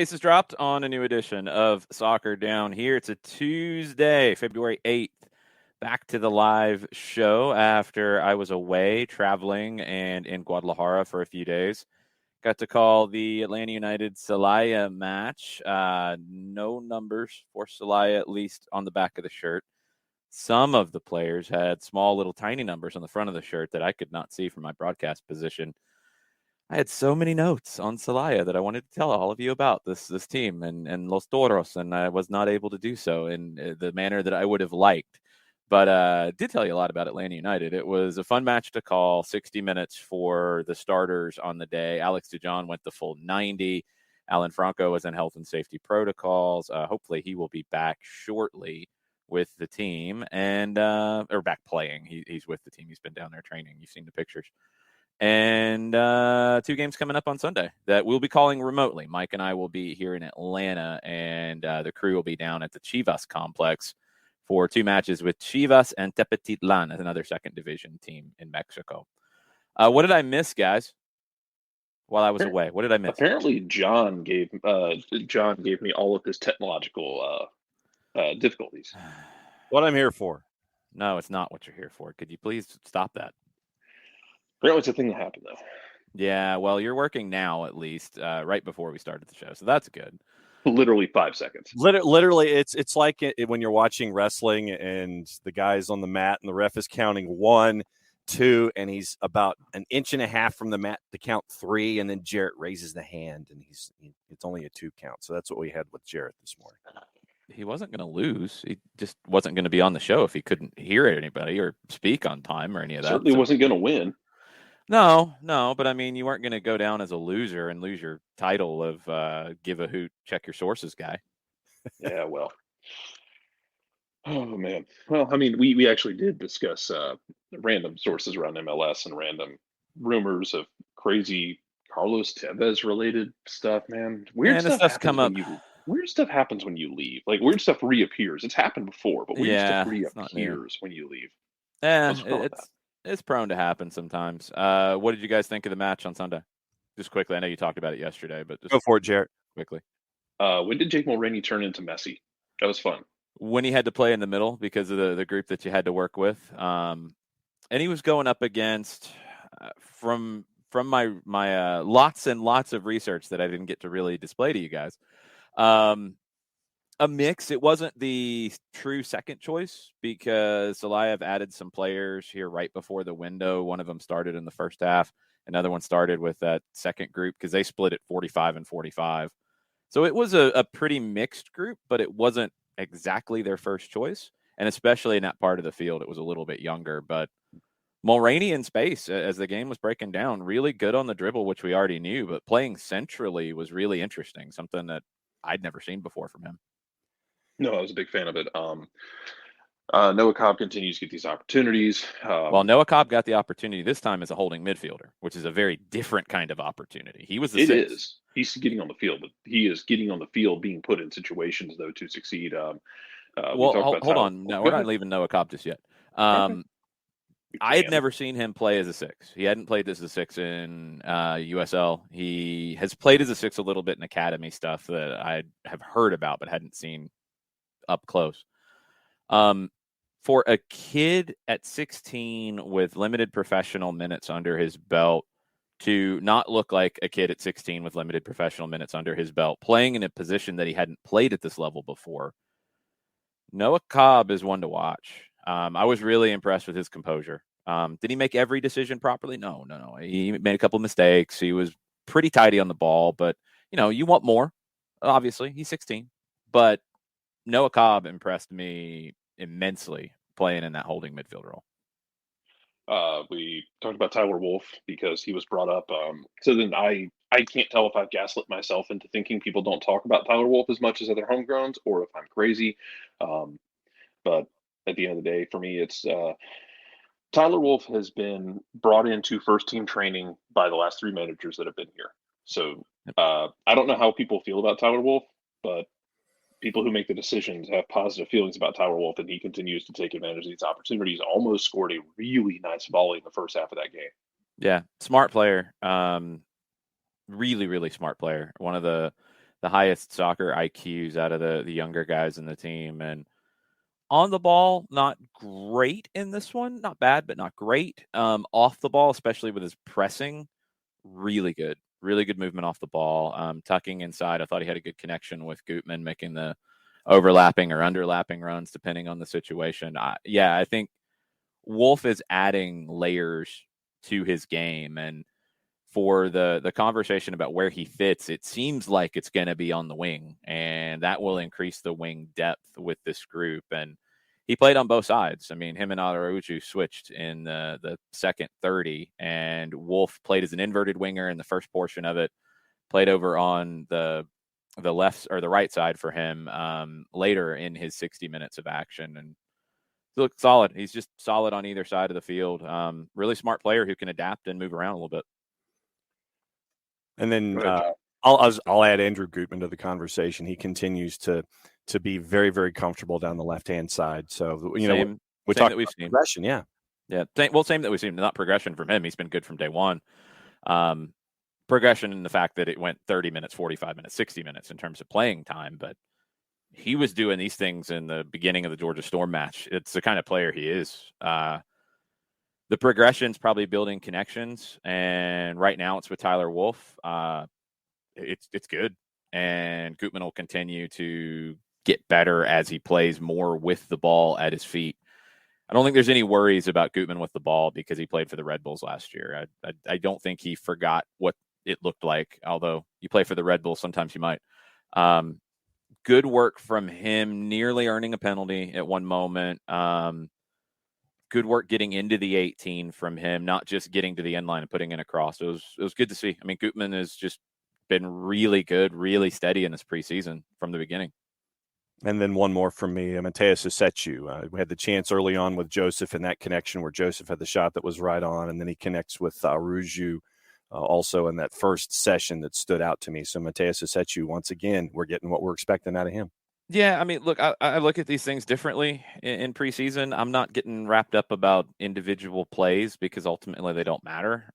Space is dropped on a new edition of Soccer Down Here. It's a Tuesday, February 8th. Back to the live show after I was away traveling and in Guadalajara for a few days. Got to call the Atlanta United Celaya match. No numbers for Celaya, at least on the back of the shirt. Some of the players had small little tiny numbers on the front of the shirt that I could not see from my broadcast position. I had so many notes on Celaya that I wanted to tell all of you about this team and Los Toros, and I was not able to do so in the manner that I would have liked. But did tell you a lot about Atlanta United. It was a fun match to call, 60 minutes for the starters on the day. Alex DeJohn went the full 90. Alan Franco was in health and safety protocols. Hopefully he will be back shortly with the team and or back playing. He's with the team. He's been down there training. You've seen the pictures. And 2 games coming up on Sunday that we'll be calling remotely. Mike and I will be here in Atlanta, and the crew will be down at the Chivas complex for 2 matches with Chivas and Tepetitlan, another second division team in Mexico. What did I miss, guys, while I was away? What did I miss? Apparently, John gave me all of his technological difficulties. What I'm here for. No, it's not what you're here for. Could you please stop that? Apparently, it's a thing that happened, though. Yeah, well, you're working now, at least, right before we started the show, so that's good. Literally 5 seconds. Literally, it's like when you're watching wrestling and the guy's on the mat and the ref is counting 1, 2, and he's about an inch and a half from the mat to count 3, and then Jarrett raises the hand and it's only a 2 count. So that's what we had with Jarrett this morning. He wasn't going to lose. He just wasn't going to be on the show if he couldn't hear anybody or speak on time or any of that. Certainly wasn't going to win. No, but I mean, you weren't going to go down as a loser and lose your title of give a hoot, check your sources guy. Yeah, well. Oh, man. Well, I mean, we actually did discuss random sources around MLS and random rumors of crazy Carlos Tevez related stuff, man. Weird stuff happens when you leave. Like, weird stuff reappears. It's happened before, but weird stuff reappears when you leave. Yeah, it's prone to happen sometimes. What did you guys think of the match on Sunday? Just quickly, I know you talked about it yesterday, but just go for it, Jarrett. Quickly. When did Jake Mulroney turn into Messi? That was fun. When he had to play in the middle because of the group that you had to work with, and he was going up against from my lots and lots of research that I didn't get to really display to you guys. A mix. It wasn't the true second choice because Celaya added some players here right before the window. One of them started in the first half. Another one started with that second group because they split it 45 and 45. So it was a pretty mixed group, but it wasn't exactly their first choice. And especially in that part of the field, it was a little bit younger. But Mulroney in space, as the game was breaking down, really good on the dribble, which we already knew. But playing centrally was really interesting, something that I'd never seen before from him. No, I was a big fan of it. Noah Cobb continues to get these opportunities. Well, Noah Cobb got the opportunity this time as a holding midfielder, which is a very different kind of opportunity. He was the sixth. It is. He's getting on the field, but he is getting on the field, being put in situations, though, to succeed. Hold on. No, we're not leaving Noah Cobb just yet. I had never seen him play as a 6. He hadn't played as a 6 in USL. He has played as a 6 a little bit in academy stuff that I have heard about but hadn't seen up close. For a kid at 16 with limited professional minutes under his belt to not look like a kid at 16 with limited professional minutes under his belt, playing in a position that he hadn't played at this level before, Noah Cobb is one to watch. I was really impressed with his composure. Did he make every decision properly? No. He made a couple of mistakes. He was pretty tidy on the ball, but, you want more. Obviously, he's 16. But Noah Cobb impressed me immensely playing in that holding midfield role. We talked about Tyler Wolfe because he was brought up. So then I can't tell if I've gaslit myself into thinking people don't talk about Tyler Wolfe as much as other homegrowns or if I'm crazy. But at the end of the day, for me, it's Tyler Wolfe has been brought into first-team training by the last 3 managers that have been here. So I don't know how people feel about Tyler Wolfe, but people who make the decisions have positive feelings about Tyler Wolfe, and he continues to take advantage of these opportunities. Almost scored a really nice volley in the first half of that game. Yeah, smart player. Really, really smart player. One of the the highest soccer IQs out of the younger guys in the team. And on the ball, not great in this one. Not bad, but not great. Off the ball, especially with his pressing, really good. Really good movement off the ball. Tucking inside, I thought he had a good connection with Gutman, making the overlapping or underlapping runs, depending on the situation. I think Wolfe is adding layers to his game. And for the conversation about where he fits, it seems like it's going to be on the wing, and that will increase the wing depth with this group. And he played on both sides. I mean, him and Araujo switched in the second 30, and Wolfe played as an inverted winger in the first portion of it, played over on the left or the right side for him later in his 60 minutes of action. And he looked solid. He's just solid on either side of the field. Really smart player who can adapt and move around a little bit. And then I'll add Andrew Gutman to the conversation. He continues to be very, very comfortable down the left-hand side. So, we talk that we've seen progression. Yeah. Same that we've seen. Not progression from him. He's been good from day one. Progression in the fact that it went 30 minutes, 45 minutes, 60 minutes in terms of playing time. But he was doing these things in the beginning of the Georgia Storm match. It's the kind of player he is. The progression's probably building connections, and right now it's with Tyler Wolfe. It's good, and Gutman will continue to get better as he plays more with the ball at his feet. I don't think there's any worries about Gutman with the ball because he played for the Red Bulls last year. I don't think he forgot what it looked like, although you play for the Red Bulls, sometimes you might. Good work from him, nearly earning a penalty at one moment. Good work getting into the 18 from him, not just getting to the end line and putting in a cross. It was good to see. I mean, Gutman has just been really good, really steady in this preseason from the beginning. And then one more from me, Mateus Osechu. We had the chance early on with Joseph in that connection where Joseph had the shot that was right on, and then he connects with Araujo also in that first session that stood out to me. So Mateus Osechu, once again, we're getting what we're expecting out of him. Yeah, I mean, look, I look at these things differently in preseason. I'm not getting wrapped up about individual plays because ultimately they don't matter.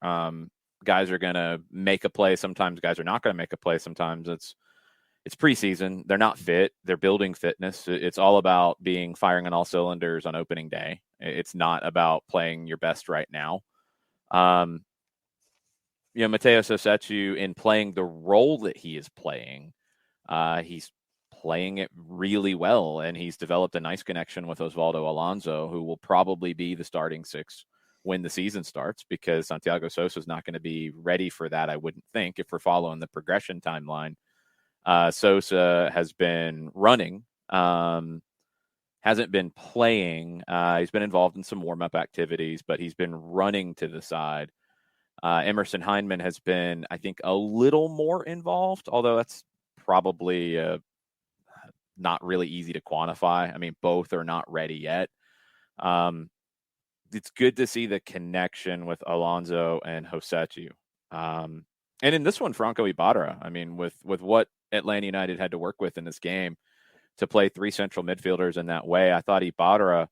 Guys are going to make a play. Sometimes guys are not going to make a play. Sometimes it's preseason. They're not fit. They're building fitness. It's all about firing on all cylinders on opening day. It's not about playing your best right now. Mateus Osechu, in playing the role that he is playing, he's playing it really well, and he's developed a nice connection with Osvaldo Alonso, who will probably be the starting six when the season starts, because Santiago Sosa is not going to be ready for that, I wouldn't think, if we're following the progression timeline. Sosa has been running, hasn't been playing. He's been involved in some warm-up activities, but he's been running to the side. Emerson Heineman has been, I think, a little more involved, although that's probably not really easy to quantify. I mean, both are not ready yet. It's good to see the connection with Alonso and Osechu. And in this one, Franco Ibarra, I mean, with what Atlanta United had to work with in this game to play three central midfielders in that way, I thought Ibarra,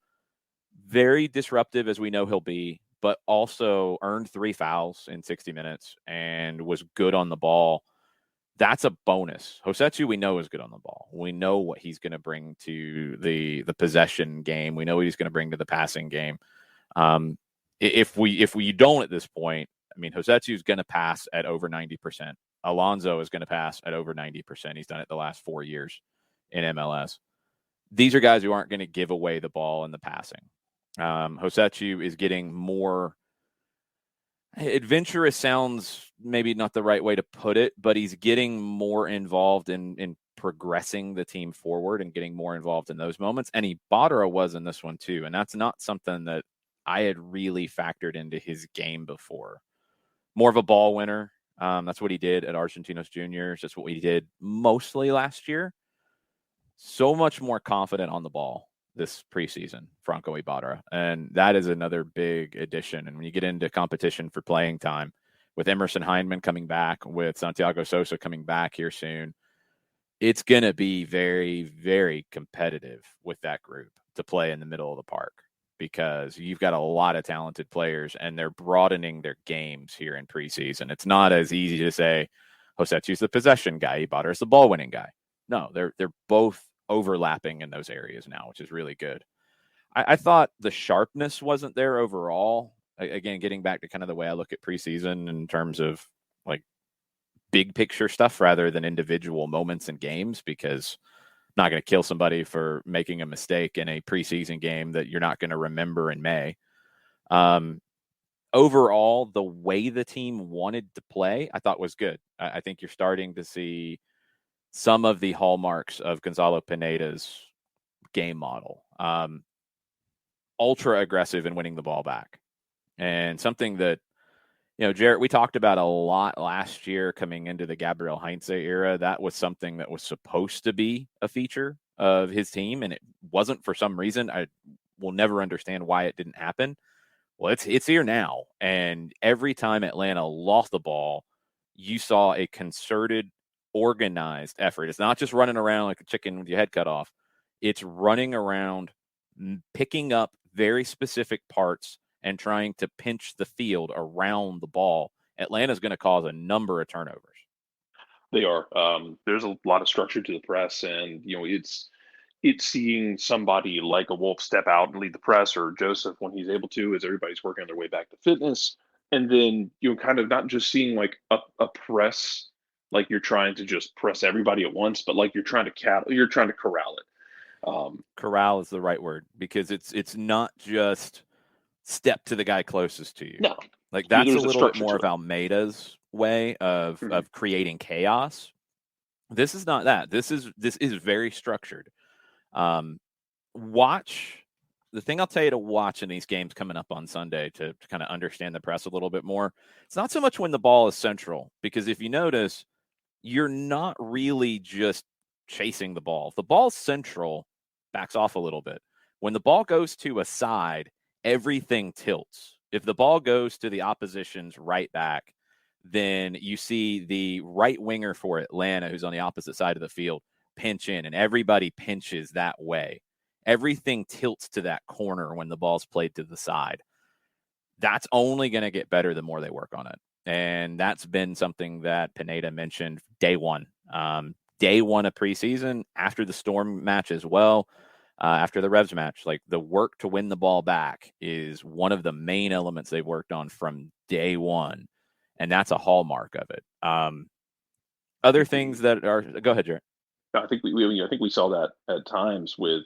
very disruptive as we know he'll be, but also earned 3 fouls in 60 minutes and was good on the ball. That's a bonus. Osechu, we know, is good on the ball. We know what he's going to bring to the possession game. We know what he's going to bring to the passing game. If we don't at this point, I mean, Osechu is going to pass at over 90%. Alonso is going to pass at over 90%. He's done it the last 4 years in MLS. These are guys who aren't going to give away the ball in the passing. Osechu is getting more adventurous, sounds maybe not the right way to put it, but he's getting more involved in progressing the team forward and getting more involved in those moments. And Ibarra was in this one too. And that's not something that I had really factored into his game before. More of a ball winner. That's what he did at Argentinos Juniors. That's what he did mostly last year. So much more confident on the ball this preseason, Franco Ibarra. And that is another big addition. And when you get into competition for playing time, with Emerson Heineman coming back, with Santiago Sosa coming back here soon, it's going to be very, very competitive with that group to play in the middle of the park, because you've got a lot of talented players and they're broadening their games here in preseason. It's not as easy to say, Josetu's the possession guy. Ibada's the ball winning guy. No, they're both overlapping in those areas now, which is really good. I thought the sharpness wasn't there overall. Again, getting back to kind of the way I look at preseason in terms of like big picture stuff rather than individual moments in games, because I'm not going to kill somebody for making a mistake in a preseason game that you're not going to remember in May. Overall, the way the team wanted to play, I thought was good. I think you're starting to see some of the hallmarks of Gonzalo Pineda's game model. Ultra aggressive in winning the ball back. And something that, Jarrett, we talked about a lot last year coming into the Gabriel Heinze era. That was something that was supposed to be a feature of his team, and it wasn't for some reason. I will never understand why it didn't happen. Well, it's here now. And every time Atlanta lost the ball, you saw a concerted, organized effort. It's not just running around like a chicken with your head cut off. It's running around, picking up very specific parts and trying to pinch the field around the ball. Atlanta's going to cause a number of turnovers. They are. There's a lot of structure to the press, and it's seeing somebody like a Wolfe step out and lead the press, or Joseph when he's able to, as everybody's working on their way back to fitness. And then kind of not just seeing like a press, like you're trying to just press everybody at once, but like you're trying to corral it. Corral is the right word, because it's not just step to the guy closest to you. No, like that's a little bit more of Almeida's way of creating chaos. This is not that. This is very structured. Watch the thing I'll tell you to watch in these games coming up on Sunday to kind of understand the press a little bit more. It's not so much when the ball is central, because if you notice, you're not really just chasing the ball. If the ball's central, backs off a little bit. When the ball goes to a side, everything tilts. If the ball goes to the opposition's right back, then you see the right winger for Atlanta, who's on the opposite side of the field, pinch in, and everybody pinches that way. Everything tilts to that corner when the ball's played to the side. That's only going to get better the more they work on it. And that's been something that Pineda mentioned day one. Day one of preseason, after the Storm match as well, after the Revs match, like the work to win the ball back is one of the main elements they've worked on from day one. And that's a hallmark of it. Other things that are, go ahead, Jared. I think we saw that at times with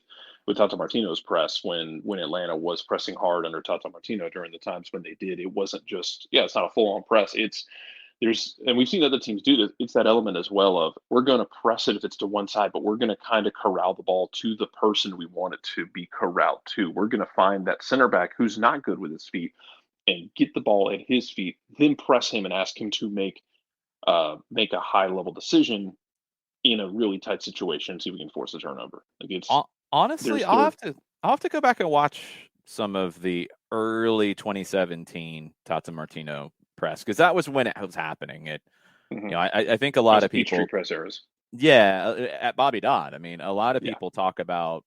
Tata Martino's press when Atlanta was pressing hard under Tata Martino during the times when they did. It wasn't just, it's not a full-on press. And we've seen other teams do this. It's that element as well of we're going to press it if it's to one side, but we're going to kind of corral the ball to the person we want it to be corralled to. We're going to find that center back who's not good with his feet and get the ball at his feet, then press him and ask him to make a high-level decision in a really tight situation, see if we can force a turnover. Honestly, I'll have to go back and watch some of the early 2017 Tata Martino press, because that was when it was happening. I think a lot of people press errors. Yeah, at Bobby Dodd. I mean, a lot of people talk about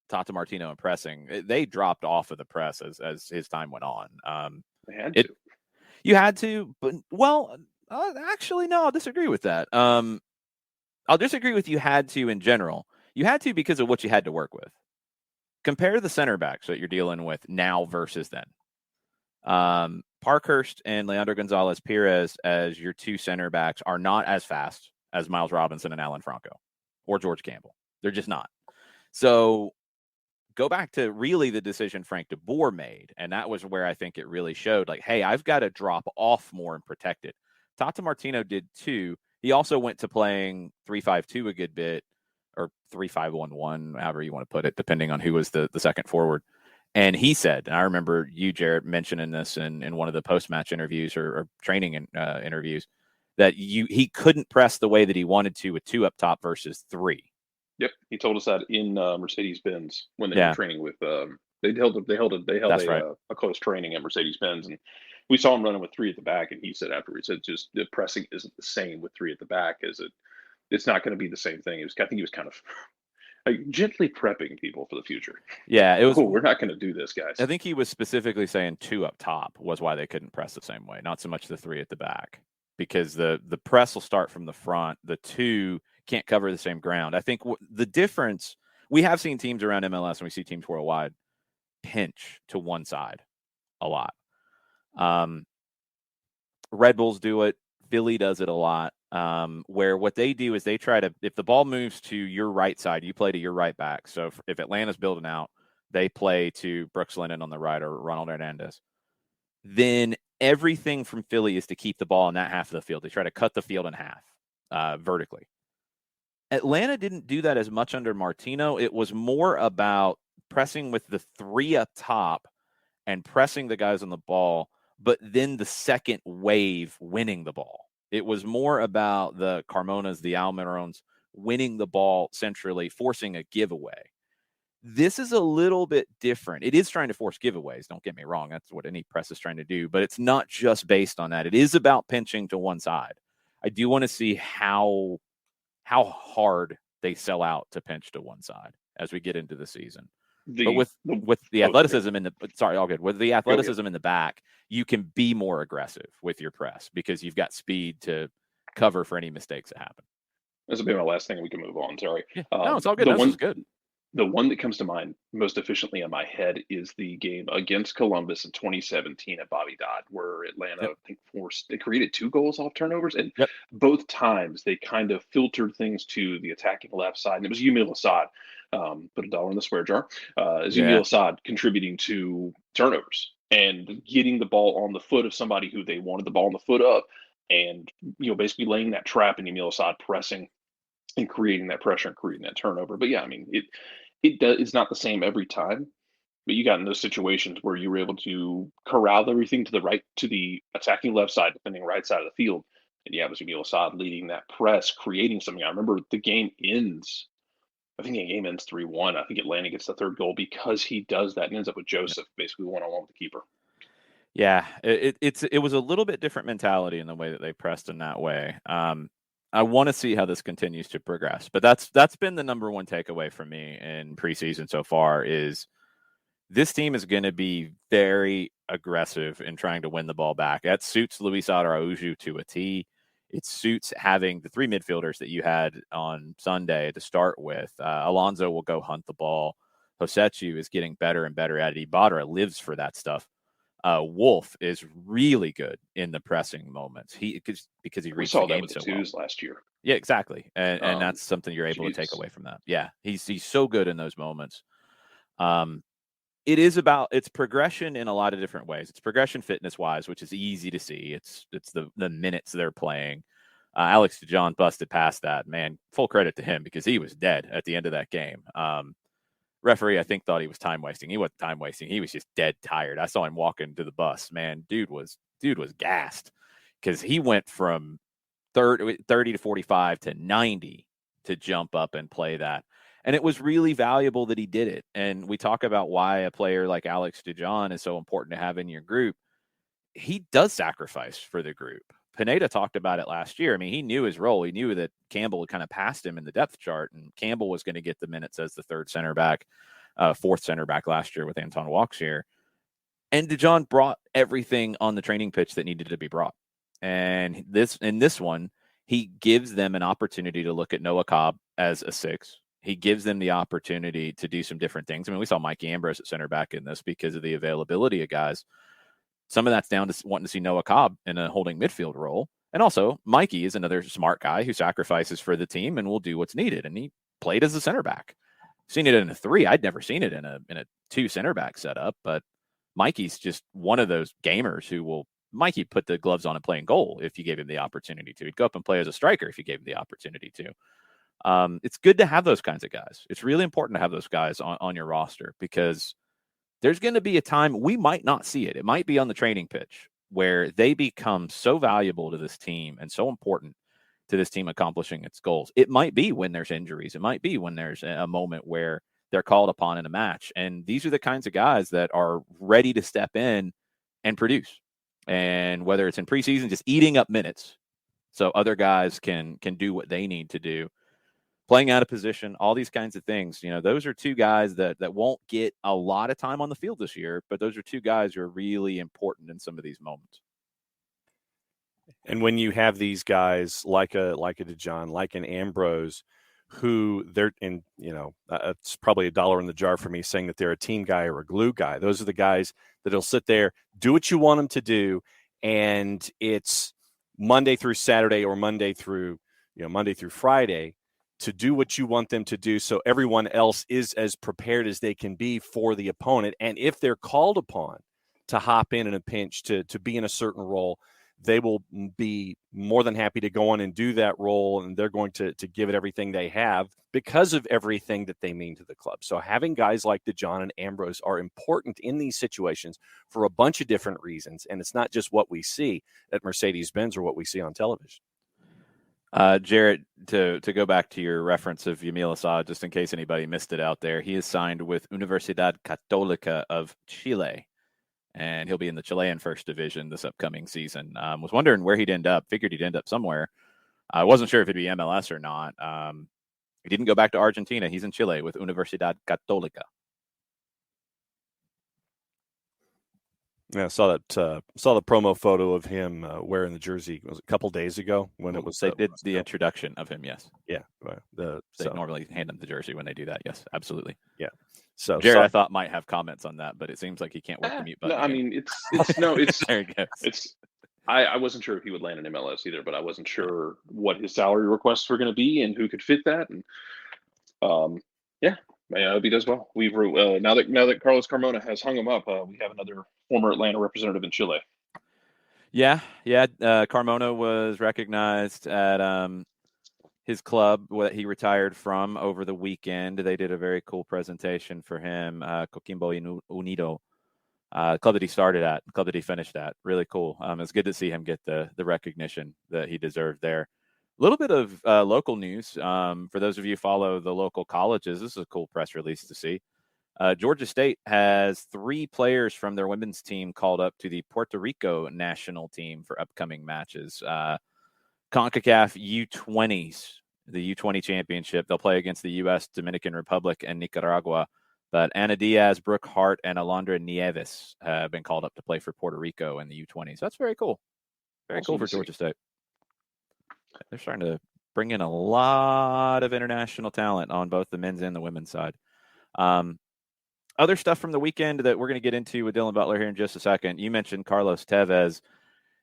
Tata Martino and pressing. They dropped off of the press as his time went on. They had to. You had to, but actually, no, I'll disagree with that. I'll disagree with you had to in general. You had to because of what you had to work with. Compare the center backs that you're dealing with now versus then. Parkhurst and Leandro Gonzalez Perez as your two center backs are not as fast as Miles Robinson and Alan Franco or George Campbell. They're just not. So go back to really the decision Frank de Boer made, and that was where I think it really showed, like, hey, I've got to drop off more and protect it. Tata Martino did too. He also went to playing 3-5-2 a good bit, or 3-5-1-1, however you want to put it, depending on who was the second forward. And he said, and I remember you, Jarrett, mentioning this in one of the post-match interviews or training interviews, that he couldn't press the way that he wanted to with two up top versus three. Yep, he told us that in Mercedes-Benz when they were training with. They held a close training at Mercedes-Benz, and we saw him running with three at the back. And he said afterwards, "It's just the pressing isn't the same with three at the back as it. It's not going to be the same thing." I think he was kind of like gently prepping people for the future. Yeah, it was. We're not going to do this, guys. I think he was specifically saying two up top was why they couldn't press the same way, not so much the three at the back. because the press will start from the front. The two can't cover the same ground. I think the difference, we have seen teams around MLS and we see teams worldwide pinch to one side a lot. Red Bulls do it. Philly does it a lot. Where what they do is they try to, if the ball moves to your right side, you play to your right back. So if Atlanta's building out, they play to Brooks Lennon on the right or Ronald Hernandez. Then everything from Philly is to keep the ball in that half of the field. They try to cut the field in half vertically. Atlanta didn't do that as much under Martino. It was more about pressing with the three up top and pressing the guys on the ball, but then the second wave winning the ball. It was more about the Carmonas, the Almirones winning the ball centrally, forcing a giveaway. This is a little bit different. It is trying to force giveaways. Don't get me wrong. That's what any press is trying to do, but it's not just based on that. It is about pinching to one side. I do want to see how hard they sell out to pinch to one side as we get into the season. But with the athleticism in the with the athleticism in the back, you can be more aggressive with your press because you've got speed to cover for any mistakes that happen. This will be my last thing. We can move on. Sorry. Yeah. No, it's all good. This is good. The one that comes to mind most efficiently in my head is the game against Columbus in 2017 at Bobby Dodd, where Atlanta, I think, they created 2 goals off turnovers. And both times they kind of filtered things to the attacking left side. And it was Yumil Assad, put $1 in the swear jar, Yumil Assad contributing to turnovers and getting the ball on the foot of somebody who they wanted the ball on the foot of. And, basically laying that trap and Yumil Assad pressing and creating that pressure and creating that turnover. But yeah, I mean, it's not the same every time, but you got in those situations where you were able to corral everything to the right, to the attacking left side, depending right side of the field. And yeah, it was Yumil Assad leading that press, creating something. I remember the game ends. I think the game ends 3-1. I think Atlanta gets the 3rd goal because he does that and ends up with Joseph basically one-on-one with the keeper. Yeah, it was a little bit different mentality in the way that they pressed in that way. I want to see how this continues to progress, but that's been the number one takeaway from me in preseason so far is this team is going to be very aggressive in trying to win the ball back. That suits Luis Araujo to a T. It suits having the 3 midfielders that you had on Sunday to start with. Alonso will go hunt the ball. Josechu is getting better and better at it. Ibarra lives for that stuff. Wolfe is really good in the pressing moments. Because he reached the game so well last year. Yeah, exactly, and that's something you're able to take away from that. Yeah, he's so good in those moments. It's progression in a lot of different ways. It's progression fitness wise, which is easy to see. It's the minutes they're playing. Alex DeJohn busted past that. Man, full credit to him because he was dead at the end of that game. Referee, I think, thought he was time wasting. He wasn't time wasting. He was just dead tired. I saw him walking to the bus. Man, dude was gassed because he went from 30 to 45 to 90 to jump up and play that. And it was really valuable that he did it. And we talk about why a player like Alex DeJohn is so important to have in your group. He does sacrifice for the group. Pineda talked about it last year. I mean, he knew his role. He knew that Campbell had kind of passed him in the depth chart, and Campbell was going to get the minutes as the 3rd center back, 4th center back last year with Anton Walks here. And DeJohn brought everything on the training pitch that needed to be brought. And in this one, he gives them an opportunity to look at Noah Cobb as a 6. He gives them the opportunity to do some different things. I mean, we saw Mike Ambrose at center back in this because of the availability of guys. Some of that's down to wanting to see Noah Cobb in a holding midfield role. And also, Mikey is another smart guy who sacrifices for the team and will do what's needed. And he played as a center back. Seen it in a 3. I'd never seen it in a 2 center back setup. But Mikey's just one of those gamers who will Mikey put the gloves on and play in goal if you gave him the opportunity to. He'd go up and play as a striker if you gave him the opportunity to. It's good to have those kinds of guys. It's really important to have those guys on your roster because there's going to be a time we might not see it. It might be on the training pitch where they become so valuable to this team and so important to this team accomplishing its goals. It might be when there's injuries. It might be when there's a moment where they're called upon in a match. And these are the kinds of guys that are ready to step in and produce. And whether it's in preseason, just eating up minutes so other guys can do what they need to do. Playing out of position, all these kinds of things. Those are 2 guys that won't get a lot of time on the field this year, but those are 2 guys who are really important in some of these moments. And when you have these guys like a DeJohn, like an Ambrose, who they're in, it's probably a dollar in the jar for me saying that they're a team guy or a glue guy. Those are the guys that'll sit there, do what you want them to do, and it's Monday through Saturday or Monday through Friday to do what you want them to do, so everyone else is as prepared as they can be for the opponent. And if they're called upon to hop in a pinch, to be in a certain role, they will be more than happy to go on and do that role, and they're going to give it everything they have because of everything that they mean to the club. So having guys like DeJohn and Ambrose are important in these situations for a bunch of different reasons, and it's not just what we see at Mercedes-Benz or what we see on television. Jarrett, to go back to your reference of Yamil Asad, just in case anybody missed it out there, he is signed with Universidad Católica of Chile, and he'll be in the Chilean first division this upcoming season. Was wondering where he'd end up. Figured he'd end up somewhere. I wasn't sure if it'd be MLS or not. He didn't go back to Argentina. He's in Chile with Universidad Católica. Yeah, I saw the promo photo of him wearing the jersey. Was it a couple days ago when it was? They did the introduction of him. Yes. Yeah. They normally hand him the jersey when they do that. Yes, absolutely. Yeah. So Jared, I thought might have comments on that, but it seems like he can't work the mute button. No, I mean, it's there he goes. I wasn't sure if he would land in MLS either, but I wasn't sure what his salary requests were going to be and who could fit that. And I hope he does well. We've now that Carlos Carmona has hung him up, we have another former Atlanta representative in Chile. Yeah. Carmona was recognized at his club that he retired from over the weekend. They did a very cool presentation for him, Coquimbo Unido, club that he started at, club that he finished at. Really cool. It's good to see him get the recognition that he deserved there. A little bit of local news. For those of you who follow the local colleges, this is a cool press release to see. Georgia State has 3 players from their women's team called up to the Puerto Rico national team for upcoming matches. Concacaf U20s, the U20 championship. They'll play against the U.S., Dominican Republic, and Nicaragua. But Ana Diaz, Brooke Hart, and Alondra Nieves have been called up to play for Puerto Rico in the U20s. So that's very cool. Very cool for Georgia State. They're starting to bring in a lot of international talent on both the men's and the women's side. Other stuff from the weekend that we're going to get into with Dylan Butler here in just a second. You mentioned Carlos Tevez.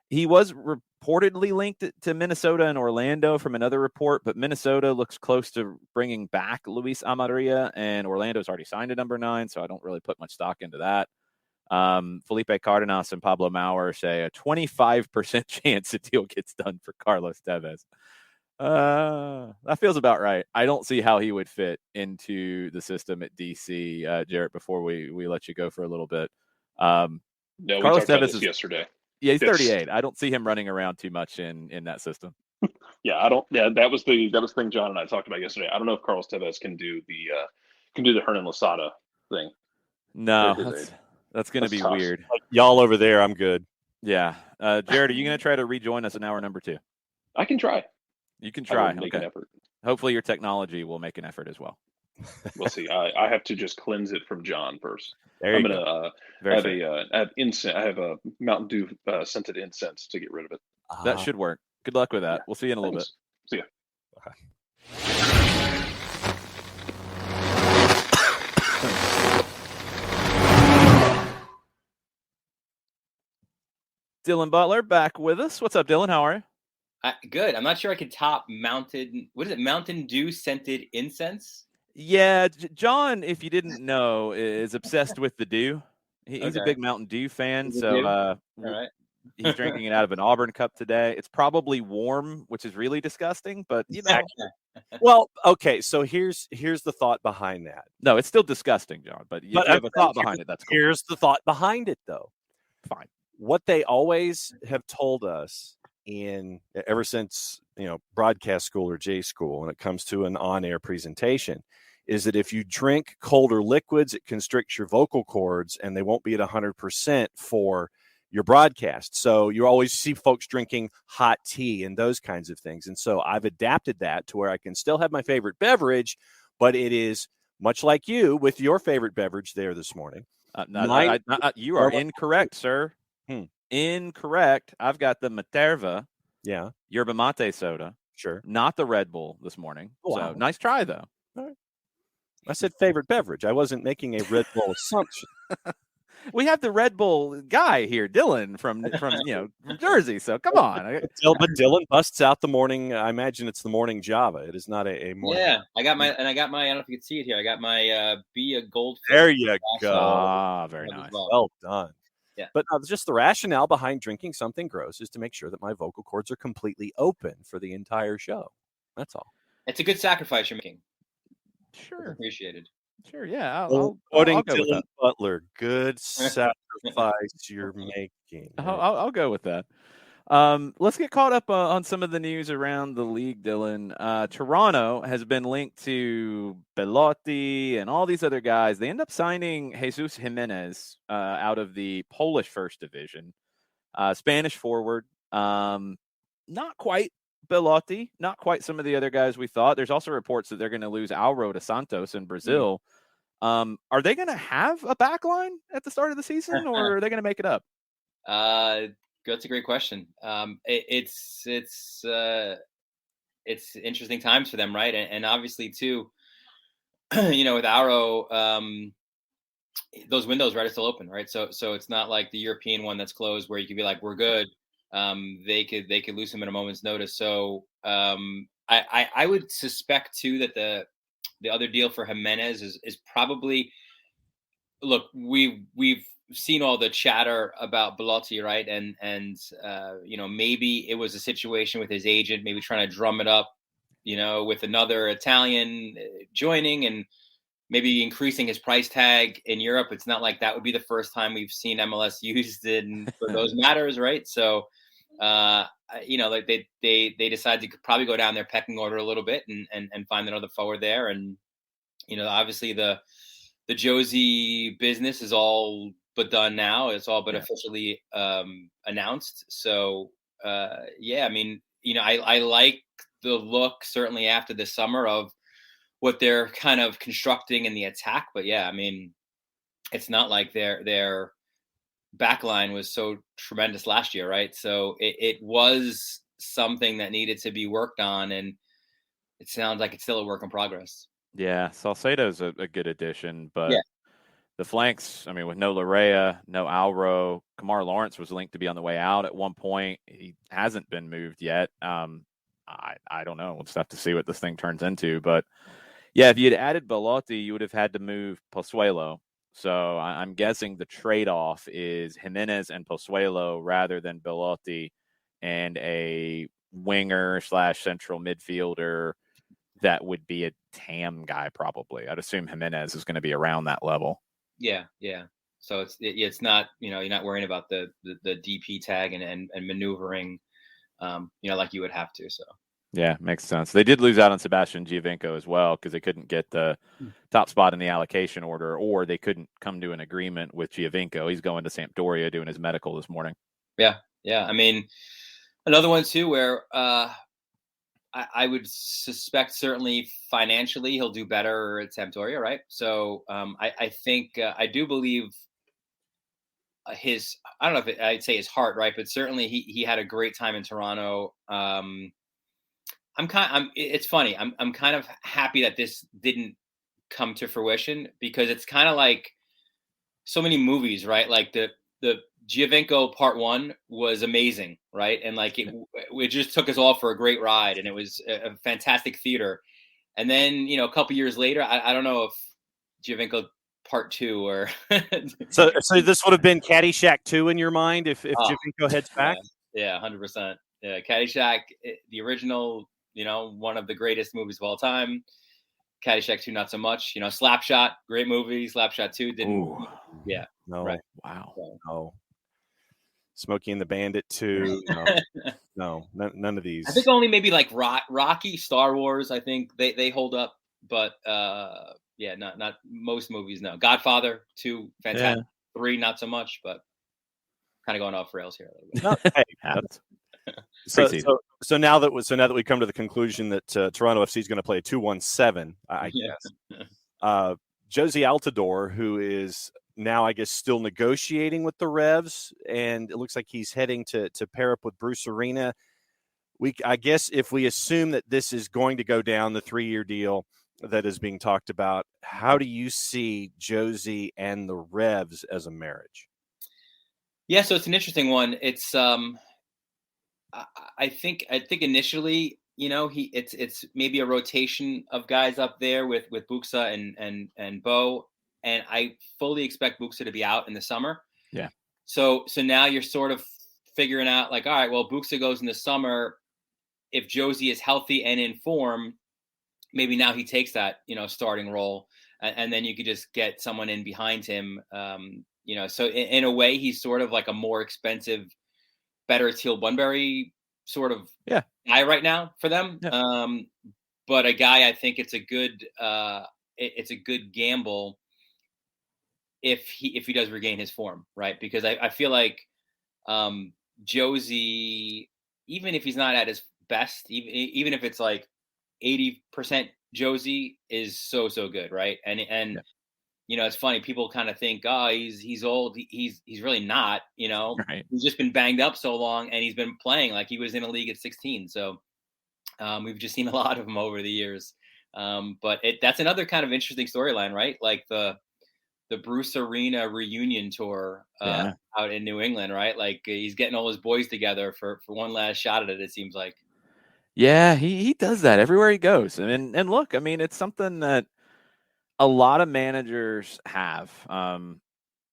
He was reportedly linked to Minnesota and Orlando from another report, but Minnesota looks close to bringing back Luis Amarilla, and Orlando's already signed a number 9, so I don't really put much stock into that. Felipe Cardenas and Pablo Maurer say a 25% chance the deal gets done for Carlos Tevez. That feels about right. I don't see how he would fit into the system at DC, Jarrett, before we let you go for a little bit. No, Carlos Tevez is yesterday. Yeah, he's 38. I don't see him running around too much in that system. Yeah, I don't. Yeah, that was the thing John and I talked about yesterday. I don't know if Carlos Tevez can do the Hernan Losada thing. No, that's going to be tough. Weird. Like, y'all over there, I'm good. Yeah, Jared, are you going to try to rejoin us in hour number 2? I can try. You can try. Make an effort. Hopefully, your technology will make an effort as well. We'll see. I have to just cleanse it from John first. There you go. I have incense. I have a Mountain Dew scented incense to get rid of it. That should work. Good luck with that. Yeah. We'll see you in a little bit. See ya. Dylan Butler back with us. What's up, Dylan? How are you? Good. I'm not sure I could top Mountain Dew scented incense? Yeah, John, if you didn't know, is obsessed with the Dew. He's a big Mountain Dew fan, so all right. He's drinking it out of an Auburn cup today. It's probably warm, which is really disgusting, but you know. Well, okay, so here's the thought behind that. No, it's still disgusting, John, but you have a thought behind it. That's cool. Here's the thought behind it, though. Fine. What they always have told us ever since, broadcast school or J school, when it comes to an on-air presentation, is that if you drink colder liquids, it constricts your vocal cords and they won't be at 100% for your broadcast. So you always see folks drinking hot tea and those kinds of things. And so I've adapted that to where I can still have my favorite beverage, but it is much like you with your favorite beverage there this morning. You are incorrect, sir. Incorrect. I've got the Materva Yeah. Yerba mate soda. Sure. Not the Red Bull this morning. Wow. So nice try, though. All right. I said favorite beverage. I wasn't making a Red Bull assumption. We have the Red Bull guy here, Dylan from Jersey. So come on. But Dylan busts out the morning. I imagine it's the morning Java. It is not a morning. Yeah, I got my. I don't know if you can see it here. I got my Be a Goldfish. There you go. Ah, very nice. Well done. Yeah. But just the rationale behind drinking something gross is to make sure that my vocal cords are completely open for the entire show. That's all. It's a good sacrifice you're making. Sure. Appreciated. Sure, yeah. Quoting I'll go with Dylan that. Butler, good sacrifice you're making. I'll go with that. Let's get caught up on some of the news around the league, Dylan. Toronto has been linked to Belotti and all these other guys. They end up signing Jesus Jimenez out of the Polish First Division, Spanish forward. Not quite Belotti, not quite some of the other guys we thought. There's also reports that they're going to lose Alvaro de Santos in Brazil. Are they going to have a back line at the start of the season, or are they going to make it up? That's a great question. It's interesting times for them, right? And obviously too, with Arrow, those windows, right, are still open, right? So it's not like the European one that's closed where you could be like, we're good. They could lose him at a moment's notice. So I would suspect too that the other deal for Jimenez is probably, look, we've seen all the chatter about Belotti, right? And maybe it was a situation with his agent, maybe trying to drum it up, with another Italian joining and maybe increasing his price tag in Europe. It's not like that would be the first time we've seen MLS used for those matters, right? So, like they decided to probably go down their pecking order a little bit and find another forward there. And, obviously the Josie business is all but done now. It's all but officially announced. So, I like the look certainly after the summer of what they're kind of constructing in the attack. But it's not like their back line was so tremendous last year, right? So it was something that needed to be worked on, and it sounds like it's still a work in progress. Yeah, Salcedo's a good addition, but the flanks, with no Larrea, no Alvaro, Kamar Lawrence was linked to be on the way out at one point. He hasn't been moved yet. I don't know. We'll just have to see what this thing turns into. But yeah, if you had added Belotti, you would have had to move Pozuelo. So I'm guessing the trade-off is Jimenez and Pozuelo rather than Belotti and a winger / central midfielder that would be a TAM guy probably. I'd assume Jimenez is going to be around that level. Yeah. So it's not, you're not worrying about the DP tag and maneuvering, like you would have to. So. Yeah, makes sense. They did lose out on Sebastian Giovinco as well because they couldn't get the top spot in the allocation order, or they couldn't come to an agreement with Giovinco. He's going to Sampdoria doing his medical this morning. Yeah. Another one too where I would suspect certainly financially he'll do better at Sampdoria, right? So I think I do believe I don't know if I'd say his heart, right? But certainly he had a great time in Toronto. It's funny. I'm kind of happy that this didn't come to fruition because it's kind of like so many movies, right? Like the Giovinco Part 1 was amazing, right? And like it just took us all for a great ride, and it was a fantastic theater. And then a couple years later, I don't know if Giovinco Part 2 or so this would have been Caddyshack 2 in your mind if Giovinco heads back. Yeah, 100%. Yeah, Caddyshack, the original. One of the greatest movies of all time. Caddyshack 2, not so much. Slapshot, great movie. Slapshot 2 didn't. Ooh. Yeah. No. Right. Wow. So. No. Smokey and the Bandit 2. No, none of these. I think only maybe like Rocky, Star Wars. I think they hold up, but not most movies. No. Godfather 2, fantastic. Yeah. 3, not so much, but kind of going off rails here a little bit. So now that we come to the conclusion that Toronto FC is going to play a 2-1-7, I guess. Josie Altidore, who is now, I guess, still negotiating with the Revs, and it looks like he's heading to pair up with Bruce Arena. I guess if we assume that this is going to go down, the 3-year deal that is being talked about, how do you see Josie and the Revs as a marriage? Yeah, so it's an interesting one. It's I think initially, it's maybe a rotation of guys up there with Buxa and Bo, and I fully expect Buxa to be out in the summer. Yeah. So now you're sort of figuring out like, all right, well, Buxa goes in the summer. If Josie is healthy and in form, maybe now he takes that starting role, and then you could just get someone in behind him. So in a way, he's sort of like a more expensive, better Teal Bunbury sort of guy right now for them. Yeah. But a guy, I think it's a good gamble if he does regain his form, right? Because I feel like Josie, even if he's not at his best, even if it's like 80% Josie, is so good, right? And it's funny, people kind of think, oh, he's old. He's really not, Right. He's just been banged up so long, and he's been playing like he was in a league at 16. So we've just seen a lot of him over the years. But that's another kind of interesting storyline, right? Like the Bruce Arena reunion tour out in New England, right? Like he's getting all his boys together for one last shot at it. It seems like. Yeah, he does that everywhere he goes. And look, I mean, it's something that a lot of managers have.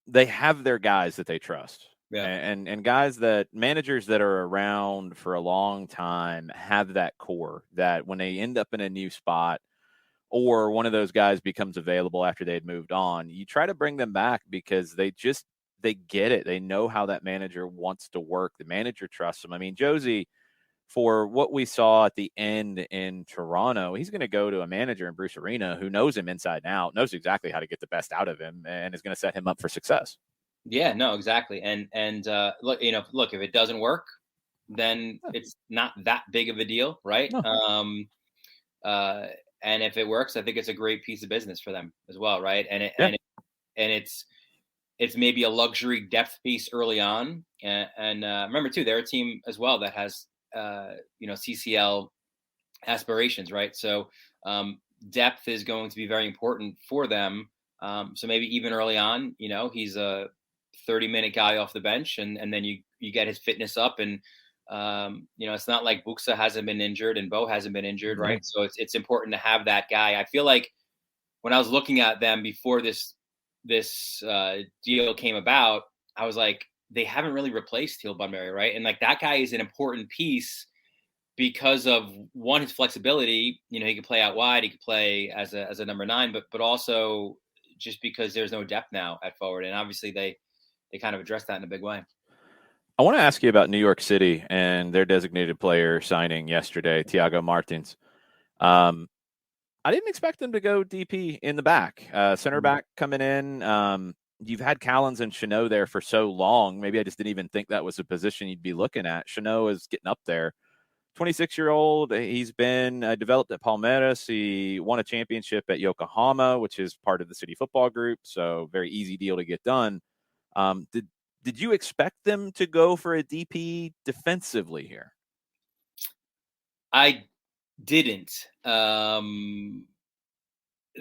They have their guys that they trust. Yeah. And guys managers that are around for a long time have that core that when they end up in a new spot or one of those guys becomes available after they'd moved on, you try to bring them back because they get it. They know how that manager wants to work. The manager trusts them. I mean, Josie, for what we saw at the end in Toronto, he's going to go to a manager in Bruce Arena who knows him inside and out, knows exactly how to get the best out of him, and is going to set him up for success. Yeah, no, exactly. And look, if it doesn't work, then it's not that big of a deal, right? No. And if it works, I think it's a great piece of business for them as well, right? And it's maybe a luxury depth piece early on. And remember too, they're a team as well that has CCL aspirations, right? So depth is going to be very important for them. So maybe even early on, he's a 30-minute guy off the bench, and then you get his fitness up, and it's not like Buxa hasn't been injured and Bo hasn't been injured, right? So it's important to have that guy. I feel like when I was looking at them before this deal came about, I was like, they haven't really replaced Teal Bunbury, right? And like that guy is an important piece because of one, his flexibility. He could play out wide, he could play as a number 9, but also just because there's no depth now at forward, and obviously they kind of addressed that in a big way. I want to ask you about New York City and their designated player signing yesterday, Thiago Martins. I didn't expect them to go DP in the back. Center back coming in. You've had Callens and Chanot there for so long. Maybe I just didn't even think that was a position you'd be looking at. Chanot is getting up there. 26-year-old. He's been developed at Palmeiras. He won a championship at Yokohama, which is part of the City Football Group. So very easy deal to get done. Did you expect them to go for a DP defensively here? I didn't.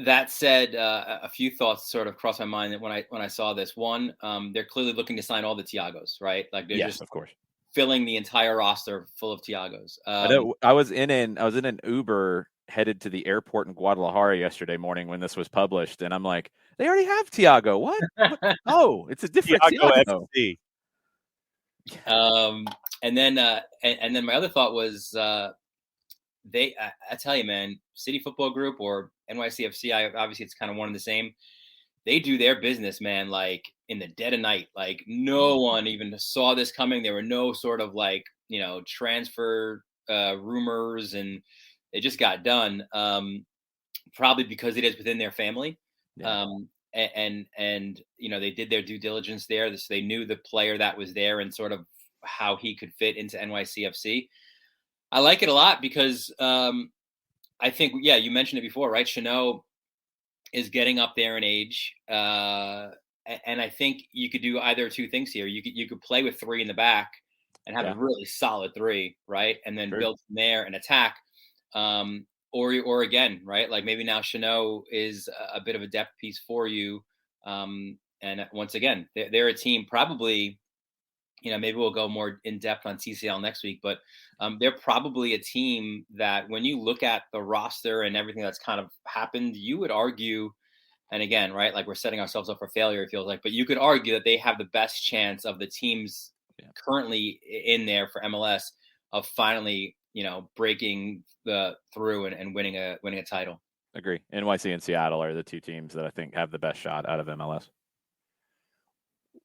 That said, a few thoughts sort of crossed my mind when I saw this. One, they're clearly looking to sign all the Thiagos, right? Like they're just, of course, filling the entire roster full of Thiagos. I was in an Uber headed to the airport in Guadalajara yesterday morning when this was published, and I'm like, they already have Thiago. What? Oh, it's a different Thiago. And then my other thought was I tell you, man, City Football Group or NYCFC, obviously it's kind of one and the same. They do their business, man, like in the dead of night. Like no one even saw this coming. There were no sort of like, transfer rumors, and it just got done. Probably because it is within their family. Yeah. And they did their due diligence there. So they knew the player that was there and sort of how he could fit into NYCFC. I like it a lot because I think, you mentioned it before, right? Chanot is getting up there in age. And I think you could do either two things here. You could play with 3 in the back and have a really solid 3, right? And then build from there and attack. Or again, right? Like maybe now Chanot is a bit of a depth piece for you. And once again, they're a team probably, maybe we'll go more in depth on TCL next week, but they're probably a team that when you look at the roster and everything that's kind of happened, you would argue, and again, right, like we're setting ourselves up for failure, it feels like, but you could argue that they have the best chance of the teams currently in there for MLS of finally, breaking through and winning a title. Agree. NYC and Seattle are the 2 teams that I think have the best shot out of MLS.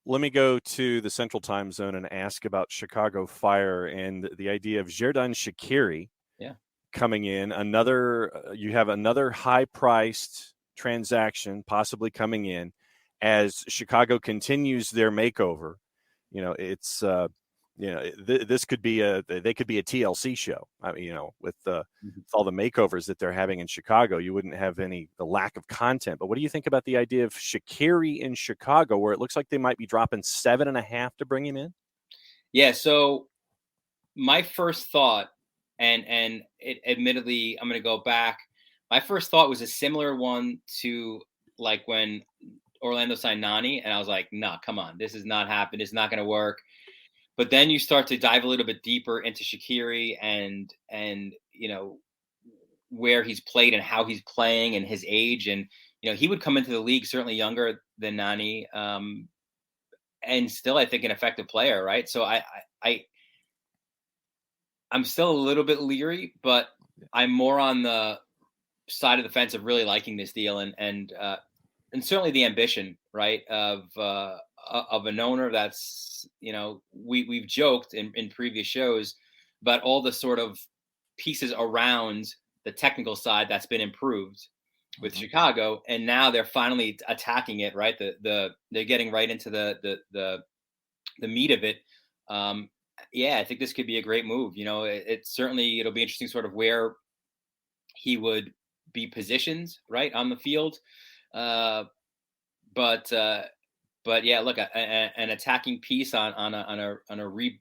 Let me go to the Central Time Zone and ask about Chicago Fire and the idea of Xherdan Shaqiri coming in. You have another high-priced transaction possibly coming in as Chicago continues their makeover. It's this could be they could be a TLC show. I mean, with all the makeovers that they're having in Chicago, you wouldn't have the lack of content. But what do you think about the idea of Shaqiri in Chicago, where it looks like they might be dropping 7.5 to bring him in? Yeah. So my first thought, and admittedly, I'm going to go back. My first thought was a similar one to like when Orlando signed Nani, and I was like, "Nah, come on, this is not happening. It's not going to work." But then you start to dive a little bit deeper into Shaqiri and where he's played and how he's playing and his age. And, he would come into the league certainly younger than Nani, and still, I think, an effective player, right? So I'm still a little bit leery, but I'm more on the side of the fence of really liking this deal and certainly the ambition, right, of an owner that's, we've joked in previous shows about all the sort of pieces around the technical side that's been improved with Chicago, and now they're finally attacking it, right? They're getting right into the meat of it. I think this could be a great move. It'll be interesting sort of where he would be positioned, right, on the field. But yeah, look, an attacking piece on a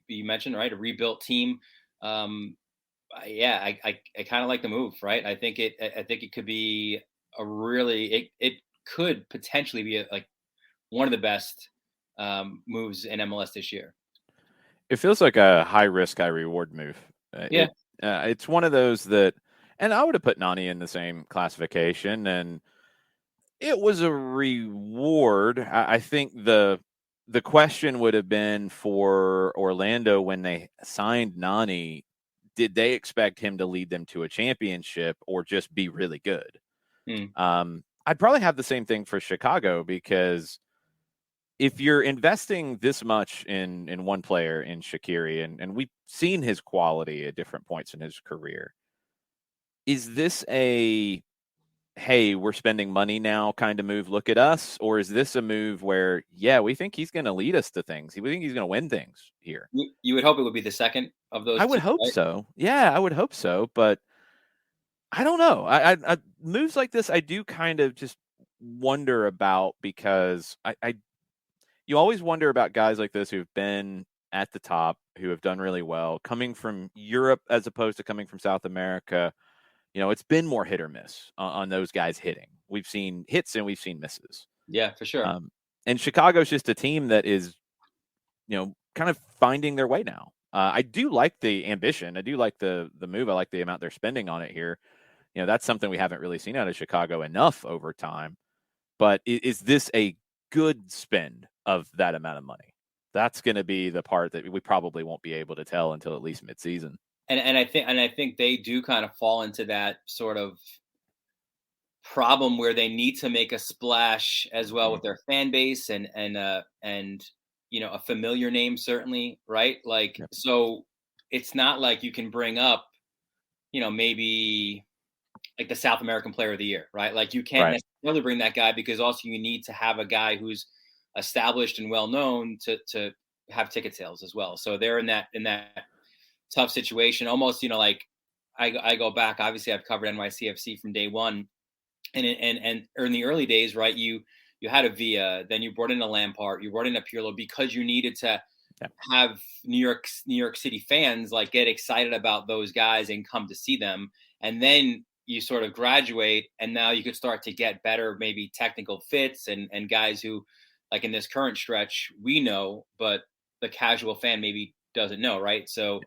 you mentioned, right, a rebuilt team. I kind of like the move, right? I think it could be it could potentially be one of the best moves in MLS this year. It feels like a high risk, high reward move. It's one of those that, and I would have put Nani in the same classification, and it was a reward. I think the question would have been for Orlando when they signed Nani, did they expect him to lead them to a championship or just be really good? I'd probably have the same thing for Chicago, because if you're investing this much in one player, in Shaqiri, and we've seen his quality at different points in his career, is this a, hey, we're spending money now kind of move, look at us? Or is this a move where, we think he's going to lead us to things. We think he's going to win things here. You would hope it would be the second of those. I would hope so. Yeah, I would hope so. But I don't know. I moves like this, I do kind of just wonder about, because you always wonder about guys like this who've been at the top, who have done really well, coming from Europe as opposed to coming from South America. It's been more hit or miss on those guys hitting. We've seen hits and we've seen misses. Yeah, for sure. And Chicago's just a team that is, kind of finding their way now. I do like the ambition. I do like the move. I like the amount they're spending on it here. That's something we haven't really seen out of Chicago enough over time. But is this a good spend of that amount of money? That's going to be the part that we probably won't be able to tell until at least midseason. And I think they do kind of fall into that sort of problem where they need to make a splash as well with their fan base and a familiar name, certainly, right? So it's not like you can bring up, maybe like the South American Player of the Year, right? Like you can't necessarily bring that guy, because also you need to have a guy who's established and well known to have ticket sales as well. So they're in that tough situation, almost, like I go back, obviously I've covered NYCFC from day one, and in the early days, right, you had a Villa, then you brought in a Lampard, you brought in a Pirlo, because you needed to have New York City fans like get excited about those guys and come to see them, and then you sort of graduate, and now you could start to get better, maybe technical fits and guys who, like in this current stretch, we know, but the casual fan maybe doesn't know, right? So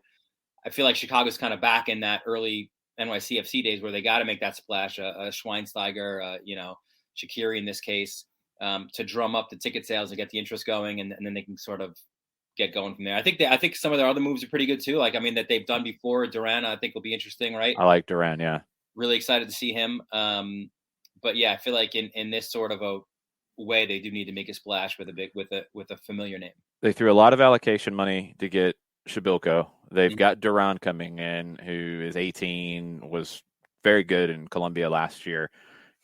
I feel like Chicago's kind of back in that early NYCFC days where they got to make that splash, a Schweinsteiger, Shaqiri in this case, to drum up the ticket sales and get the interest going, and then they can sort of get going from there. I think some of their other moves are pretty good too. Like, I mean, that they've done before. Duran, I think will be interesting, right? I like Duran, yeah. Really excited to see him. But yeah, I feel like in this sort of a way, they do need to make a splash with a familiar name. They threw a lot of allocation money to get Shabilko. They've got Duran coming in, who is 18, was very good in Colombia last year.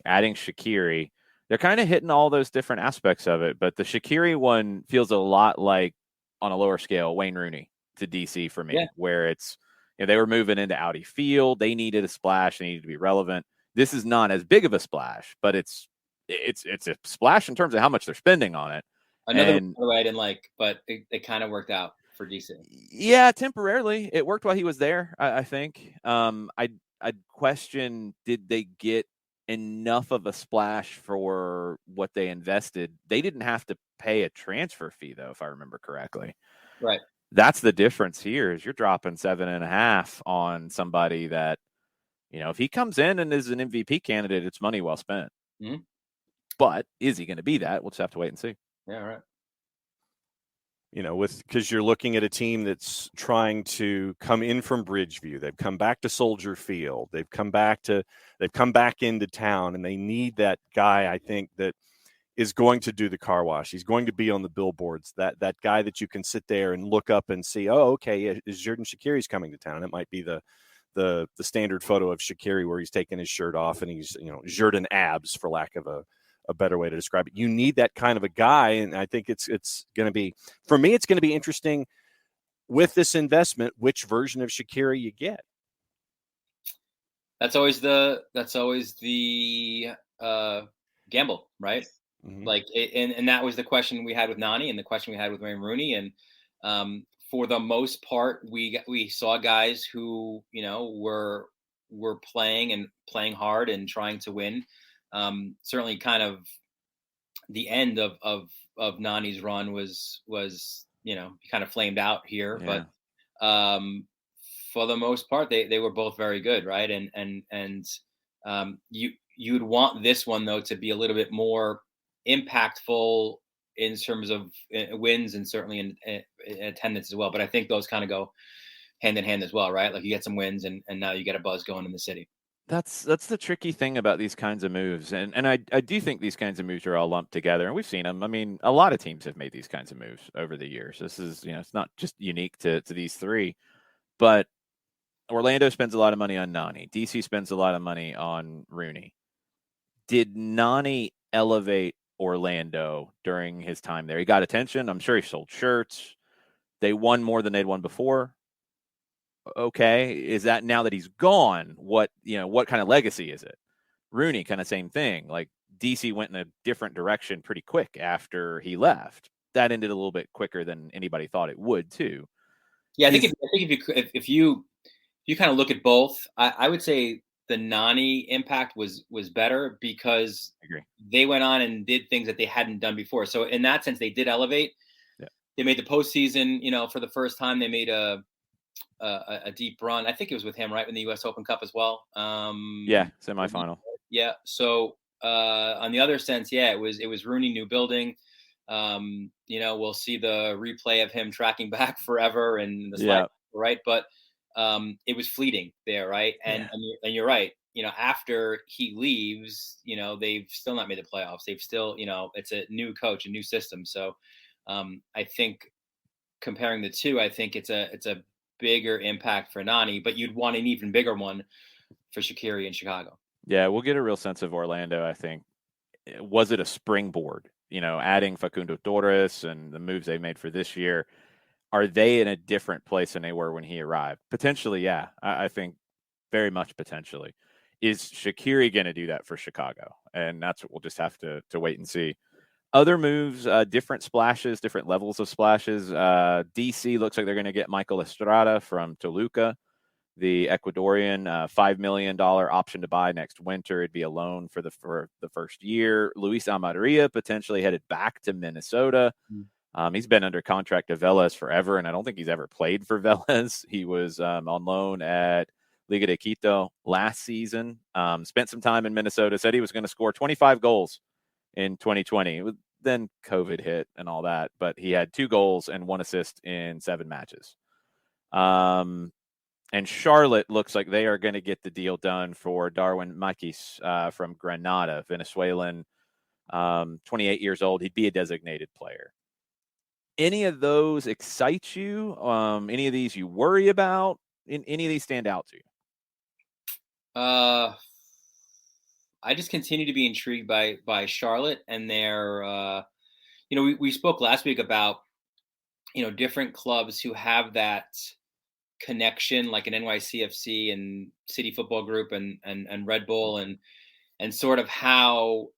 Adding Shaqiri, they're kind of hitting all those different aspects of it. But the Shaqiri one feels a lot like, on a lower scale, Wayne Rooney to DC for me, where it's, they were moving into Audi Field. They needed a splash. They needed to be relevant. This is not as big of a splash, but it's a splash in terms of how much they're spending on it. Another way I didn't like, but it kind of worked out for DC. Yeah, temporarily. It worked while he was there, I think. I'd question, did they get enough of a splash for what they invested? They didn't have to pay a transfer fee, though, if I remember correctly. Right. That's the difference here, is you're dropping 7.5 on somebody that, if he comes in and is an MVP candidate, it's money well spent. Mm-hmm. But is he going to be that? We'll just have to wait and see. Yeah, right. Because you're looking at a team that's trying to come in from Bridgeview. They've come back to Soldier Field. They've come back into town, and they need that guy, I think, that is going to do the car wash. He's going to be on the billboards. That guy that you can sit there and look up and see, oh, okay, is Xherdan Shaqiri's coming to town. It might be the standard photo of Shaqiri where he's taking his shirt off and he's, Xherdan abs, for lack of a better way to describe it. You need that kind of a guy, and I think it's going to be, for me, it's going to be interesting with this investment, which version of Shaqiri you get. That's always the gamble, right? Mm-hmm. Like, and that was the question we had with Nani and the question we had with Wayne Rooney. And for the most part, we saw guys who, were playing hard and trying to win. Certainly kind of the end of Nani's run was, kind of flamed out here, yeah. But, for the most part, they were both very good. Right. And you'd want this one though, to be a little bit more impactful in terms of wins and certainly in attendance as well. But I think those kind of go hand in hand as well, right? Like, you get some wins and now you get a buzz going in the city. That's the tricky thing about these kinds of moves. And I do think these kinds of moves are all lumped together, and we've seen them. I mean, a lot of teams have made these kinds of moves over the years. This is, it's not just unique to these three, but Orlando spends a lot of money on Nani. DC spends a lot of money on Rooney. Did Nani elevate Orlando during his time there? He got attention. I'm sure he sold shirts. They won more than they'd won before. Okay, is that, now that he's gone, what kind of legacy is it? Rooney, kind of same thing. Like, DC went in a different direction pretty quick after he left. That ended a little bit quicker than anybody thought it would too. Yeah, I think if you kind of look at both, I would say the Nani impact was better because they went on and did things that they hadn't done before. So in that sense, they did elevate. Yeah. They made the postseason. For the first time, they made a deep run. I think it was with him, right, in the U.S. Open Cup as well. Yeah, semifinal. Yeah. So on the other sense, yeah, it was Rooney, new building. We'll see the replay of him tracking back forever and the slide, right? But it was fleeting there, right? And you're right. After he leaves, they've still not made the playoffs. They've still, it's a new coach, a new system. So I think comparing the two, I think it's a bigger impact for Nani, but you'd want an even bigger one for Shaqiri in Chicago. Yeah, we'll get a real sense of Orlando, I think. Was it a springboard? Adding Facundo Torres and the moves they made for this year, are they in a different place than they were when he arrived? Potentially, yeah. I think very much potentially. Is Shaqiri going to do that for Chicago? And that's what we'll just have to wait and see. Other moves, different splashes, different levels of splashes. DC looks like they're going to get Michael Estrada from Toluca, the Ecuadorian, $5 million option to buy next winter. It'd be a loan for the first year. Luis Amarilla potentially headed back to Minnesota. He's been under contract to Vélez forever, and I don't think he's ever played for Vélez. He was on loan at Liga de Quito last season. Spent some time in Minnesota, said he was going to score 25 goals in 2020. Then COVID hit and all that, but he had 2 goals and 1 assist in 7 matches. And Charlotte looks like they are going to get the deal done for Darwin Maquis from Granada, Venezuelan, 28 years old. He'd be a designated player. Any of those excite you? Any of these you worry about? Any of these stand out to you? I just continue to be intrigued by Charlotte and their, we spoke last week about, different clubs who have that connection, like an NYCFC and City Football Group and Red Bull, and sort of how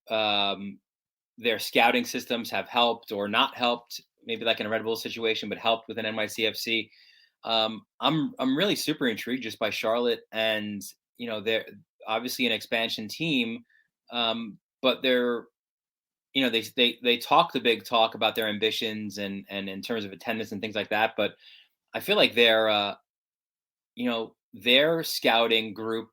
their scouting systems have helped or not helped, maybe like in a Red Bull situation, but helped with an NYCFC. I'm really super intrigued just by Charlotte, and they're obviously an expansion team, but they're, they talk the big talk about their ambitions and in terms of attendance and things like that. But I feel like their scouting group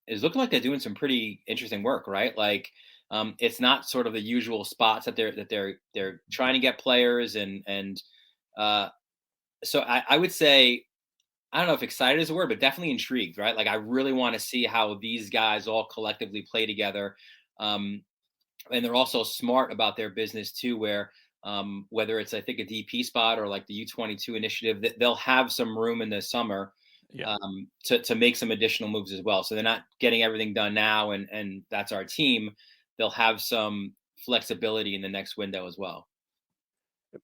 is looking like they're doing some pretty interesting work, right? Like it's not sort of the usual spots that they're trying to get players, and so I would say, I don't know if excited is a word, but definitely intrigued, right? Like I really want to see how these guys all collectively play together. And they're also smart about their business too, where whether it's, I think, a DP spot or like the U22 initiative, that they'll have some room in the summer to make some additional moves as well. So they're not getting everything done now and that's our team. They'll have some flexibility in the next window as well.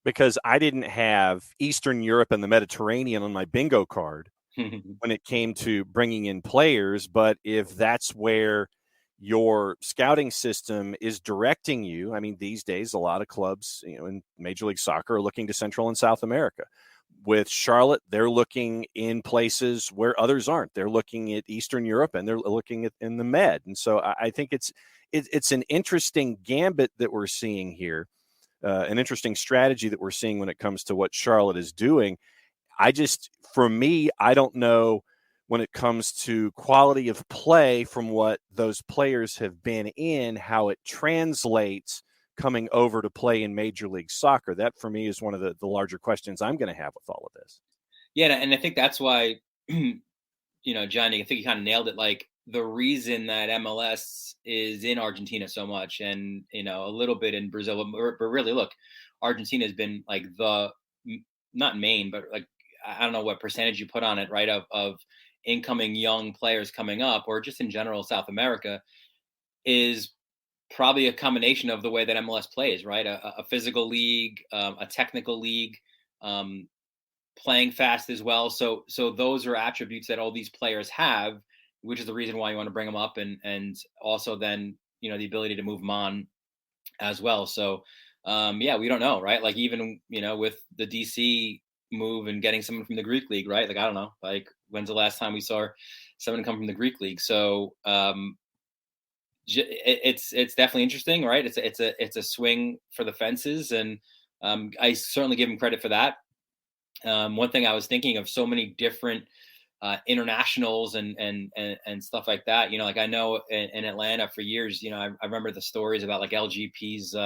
Because I didn't have Eastern Europe and the Mediterranean on my bingo card when it came to bringing in players. But if that's where your scouting system is directing you, I mean, these days, a lot of clubs, in Major League Soccer are looking to Central and South America. With Charlotte, they're looking in places where others aren't. They're looking at Eastern Europe and they're looking at in the Med. And so I think it's an interesting gambit that we're seeing here. An interesting strategy that we're seeing when it comes to what Charlotte is doing. For me, I don't know when it comes to quality of play from what those players have been in, how it translates coming over to play in Major League Soccer. That, for me, is one of the larger questions I'm going to have with all of this. Yeah, and I think that's why, Johnny, I think you kind of nailed it. Like, the reason that MLS is in Argentina so much, and a little bit in Brazil, but really, look, Argentina has been like not main, but like I don't know what percentage you put on it, right? Of incoming young players coming up, or just in general South America, is probably a combination of the way that MLS plays, right? A physical league, a technical league, playing fast as well. So those are attributes that all these players have, which is the reason why you want to bring them up, and also then, the ability to move them on as well. So, we don't know, right? Like even, with the DC move and getting someone from the Greek league, right? Like, I don't know, like when's the last time we saw someone come from the Greek league? So, it's definitely interesting, right? It's a swing for the fences, and I certainly give him credit for that. One thing I was thinking of, so many different internationals and stuff like that. Like I know in Atlanta for years, I remember the stories about like LGP's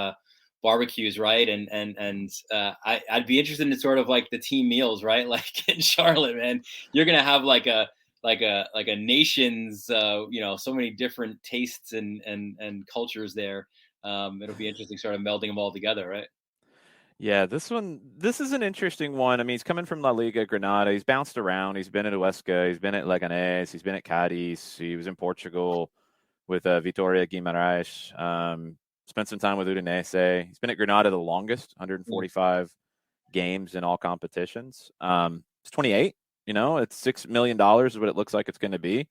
barbecues, right? And I'd be interested in sort of like the team meals, right? Like in Charlotte, man, you're gonna have like a nation's, so many different tastes and cultures there. It'll be interesting sort of melding them all together, right? Yeah, this is an interesting one. I mean, he's coming from La Liga Granada. He's bounced around. He's been at Huesca. He's been at Leganés. He's been at Cadiz. He was in Portugal with Vitória Guimarães. Spent some time with Udinese. He's been at Granada the longest, 145 games in all competitions. He's 28. It's $6 million is what it looks like it's going to be.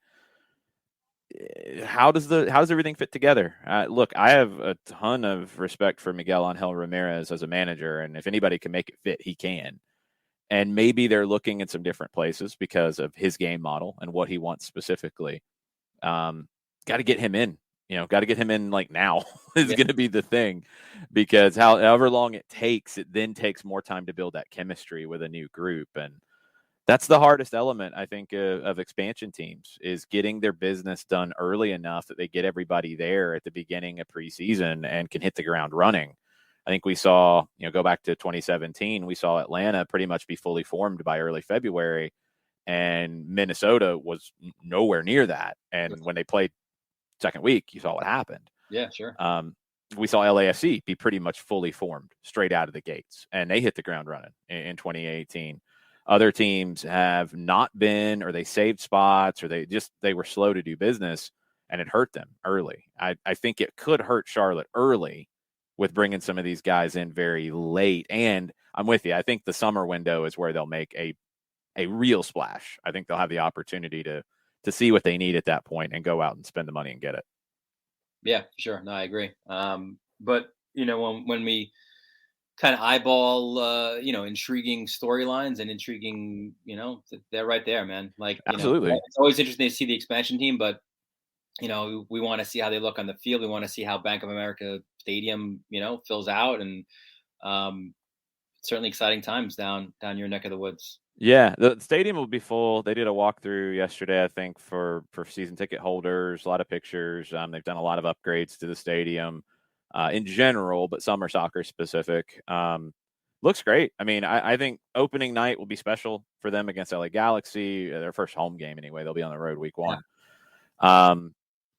how does everything fit together? Look, I have a ton of respect for Miguel Angel Ramirez as a manager, and if anybody can make it fit, he can. And maybe they're looking in some different places because of his game model and what he wants specifically. Got to get him in. Got to get him in like now is going to be the thing, because however long it then takes more time to build that chemistry with a new group. And that's the hardest element, I think, of expansion teams, is getting their business done early enough that they get everybody there at the beginning of preseason and can hit the ground running. I think we saw, go back to 2017, we saw Atlanta pretty much be fully formed by early February, and Minnesota was nowhere near that. And when they played second week, you saw what happened. Yeah, sure. We saw LAFC be pretty much fully formed straight out of the gates, and they hit the ground running in 2018. Other teams have not been, or they saved spots, or they were slow to do business, and it hurt them early. I think it could hurt Charlotte early with bringing some of these guys in very late. And I'm with you. I think the summer window is where they'll make a real splash. I think they'll have the opportunity to see what they need at that point and go out and spend the money and get it. Yeah, sure. No, I agree. But when we kind of eyeball, intriguing storylines and intriguing, they're right there, man. Like, absolutely, it's always interesting to see the expansion team, but we want to see how they look on the field. We want to see how Bank of America Stadium, fills out, and certainly exciting times down your neck of the woods. Yeah, the stadium will be full. They did a walkthrough yesterday, I think, for season ticket holders. A lot of pictures. They've done a lot of upgrades to the stadium in general, but summer soccer specific. Looks great. I mean, I think opening night will be special for them against LA Galaxy, their first home game anyway. They'll be on the road week 1. Yeah.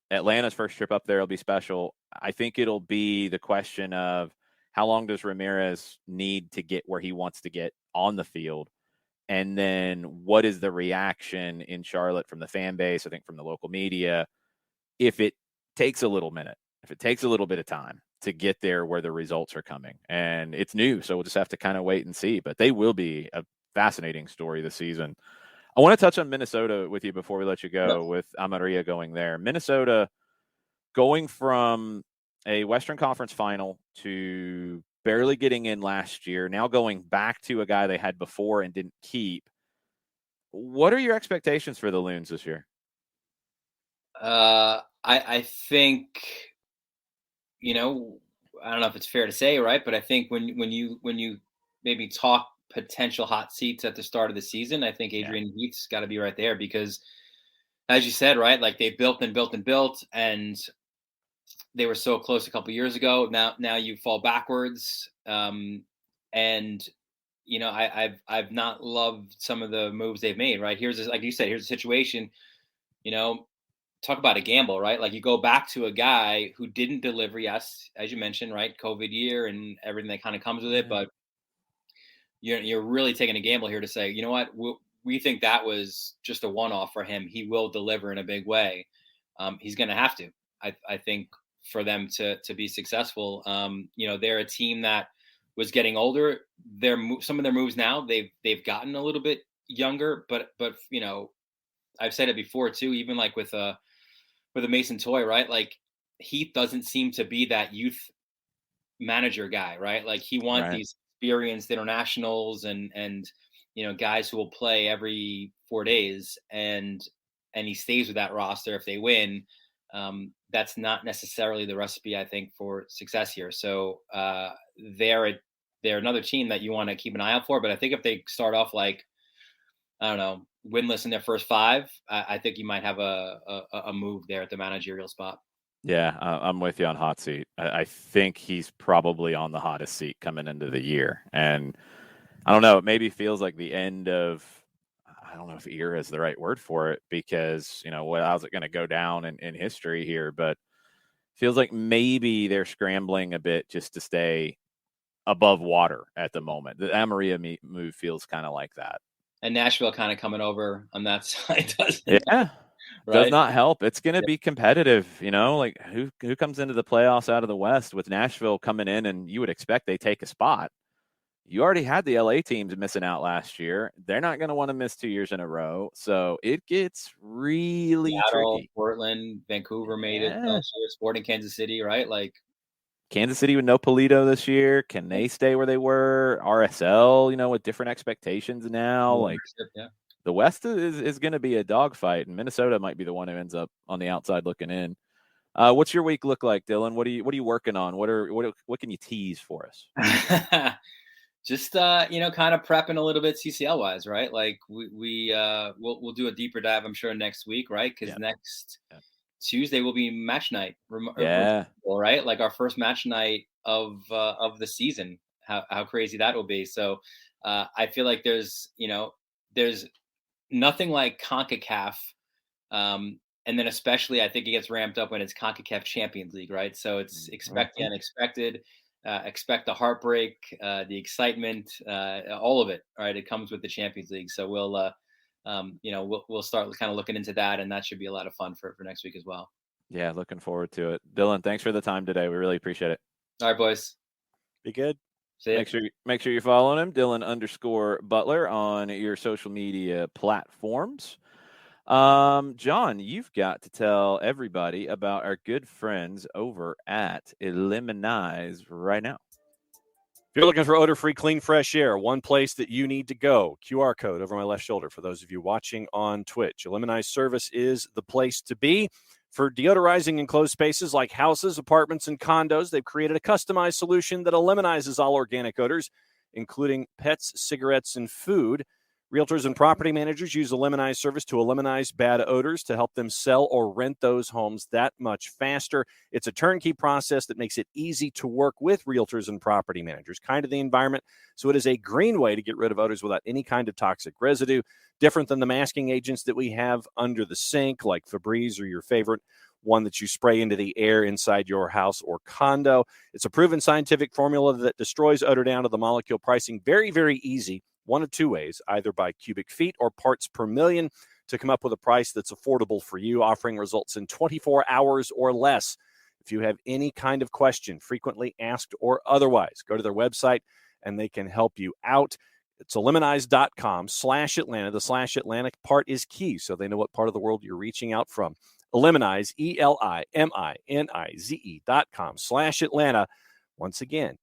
Atlanta's first trip up there will be special. I think it'll be the question of how long does Ramirez need to get where he wants to get on the field? And then what is the reaction in Charlotte from the fan base, I think from the local media, if it takes a little minute, if it takes a little bit of time to get there where the results are coming. And it's new, so we'll just have to kind of wait and see. But they will be a fascinating story this season. I want to touch on Minnesota with you before we let you go, with Amaria going there. Minnesota going from a Western Conference final to barely getting in last year, now going back to a guy they had before and didn't keep. What are your expectations for the Loons this year? I think, I don't know if it's fair to say, right? But I think when you maybe talk potential hot seats at the start of the season, I think Adrian Heath's got to be right there, because as you said, right, like they built and built and built, and they were so close a couple of years ago. Now you fall backwards. And I've not loved some of the moves they've made, right? Like you said, here's a situation, talk about a gamble, right? Like you go back to a guy who didn't deliver, yes, as you mentioned, right? COVID year and everything that kind of comes with it. But you're really taking a gamble here to say, you know what, we think that was just a one-off for him. He will deliver in a big way. He's going to have to, I think, for them to be successful. They're a team that was getting older. Some of their moves now, they've gotten a little bit younger, but I've said it before too, even like with a Mason Toy, right? Like Heath doesn't seem to be that youth manager guy, right? Like he wants these experienced internationals and guys who will play every 4 days, and he stays with that roster if they win. That's not necessarily the recipe, I think, for success here. So they're another team that you want to keep an eye out for. But I think if they start off like, I don't know, winless in their first 5, I think you might have a move there at the managerial spot. Yeah, I'm with you on hot seat. I think he's probably on the hottest seat coming into the year. And I don't know, it maybe feels like the end of, I don't know if era is the right word for it, because, how's it going to go down in history here? But feels like maybe they're scrambling a bit just to stay above water at the moment. The Amaria move feels kind of like that. And Nashville kind of coming over on that side, doesn't it? Yeah. Right? Does not help. It's going to be competitive, like who comes into the playoffs out of the West with Nashville coming in, and you would expect they take a spot. You already had the LA teams missing out last year. They're not going to want to miss 2 years in a row. So it gets really Seattle, tricky. Portland, Vancouver made it Yeah. last year. Sporting Kansas City, right? Like Kansas City with no Polito this year. Can they stay where they were? RSL, with different expectations now. Like yeah. the West is going to be a dogfight, and Minnesota might be the one who ends up on the outside looking in. What's your week look like, Dylan? What are you working on? What can you tease for us? Just kind of prepping a little bit CCL wise, right? Like we'll do a deeper dive, I'm sure, next week, right? Because next Tuesday will be match night. Right? Like our first match night of the season. How crazy that will be. So I feel like there's nothing like Concacaf. And then especially I think it gets ramped up when it's Concacaf Champions League, right? So it's expect the unexpected. Expect the heartbreak, the excitement, all of it. Right, it comes with the Champions League. So we'll start kind of looking into that, and that should be a lot of fun for next week as well. Yeah, looking forward to it. Dylan, thanks for the time today. We really appreciate it. All right, boys. Be good. Make sure you're following him, Dylan_Butler, on your social media platforms. John, you've got to tell everybody about our good friends over at Eliminize right now. If you're looking for odor-free, clean, fresh air, one place that you need to go. QR code over my left shoulder for those of you watching on Twitch. Eliminize service is the place to be. For deodorizing enclosed spaces like houses, apartments, and condos, they've created a customized solution that eliminizes all organic odors, including pets, cigarettes, and food. Realtors and property managers use Eliminize service to eliminate bad odors to help them sell or rent those homes that much faster. It's a turnkey process that makes it easy to work with realtors and property managers, kind of the environment. So it is a green way to get rid of odors without any kind of toxic residue, different than the masking agents that we have under the sink, like Febreze or your favorite one that you spray into the air inside your house or condo. It's a proven scientific formula that destroys odor down to the molecule, pricing very, very easy. One of two ways, either by cubic feet or parts per million, to come up with a price that's affordable for you, offering results in 24 hours or less. If you have any kind of question, frequently asked or otherwise, go to their website and they can help you out. It's eliminize.com/Atlanta. The /Atlanta part is key, so they know what part of the world you're reaching out from. Eliminize, ELIMINIZE.com/Atlanta. Once again,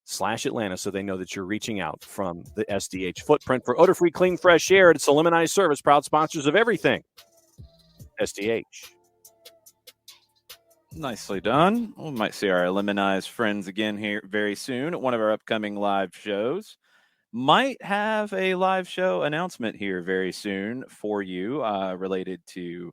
/Atlanta, so they know that you're reaching out from the SDH footprint for odor-free, clean, fresh air. It's Eliminize service, proud sponsors of everything SDH. Nicely done. We might see our Eliminize friends again here very soon at one of our upcoming live shows. Might have a live show announcement here very soon for you related to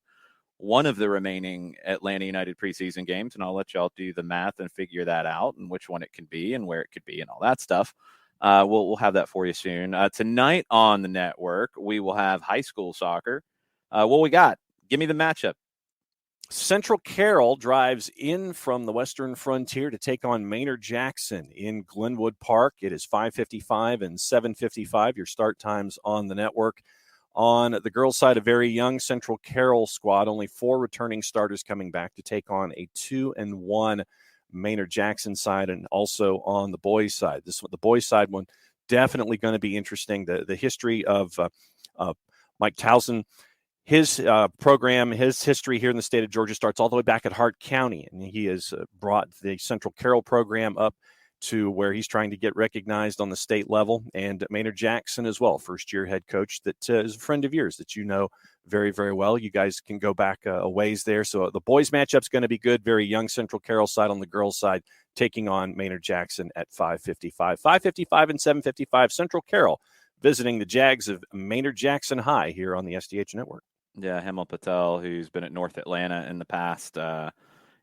one of the remaining Atlanta United preseason games, and I'll let y'all do the math and figure that out and which one it can be and where it could be and all that stuff. We'll have that for you soon. Tonight on the network, we will have high school soccer. What we got? Give me the matchup. Central Carroll drives in from the Western Frontier to take on Maynard Jackson in Glenwood Park. It is 5:55 and 7:55, your start times on the network. On the girls' side, a very young Central Carroll squad, only 4 returning starters coming back to take on a 2-1 Maynard Jackson side, and also on the boys' side. The boys' side one definitely going to be interesting. The history of Mike Towson, his program, his history here in the state of Georgia starts all the way back at Hart County, and he has brought the Central Carroll program up to where he's trying to get recognized on the state level. And Maynard Jackson as well, first-year head coach that is a friend of yours that you know very, very well. You guys can go back a ways there. So the boys' matchup's going to be good. Very young Central Carroll side on the girls' side, taking on Maynard Jackson at 5:55. 5:55 and 7:55, Central Carroll visiting the Jags of Maynard Jackson High here on the SDH Network. Yeah, Hemal Patel, who's been at North Atlanta in the past,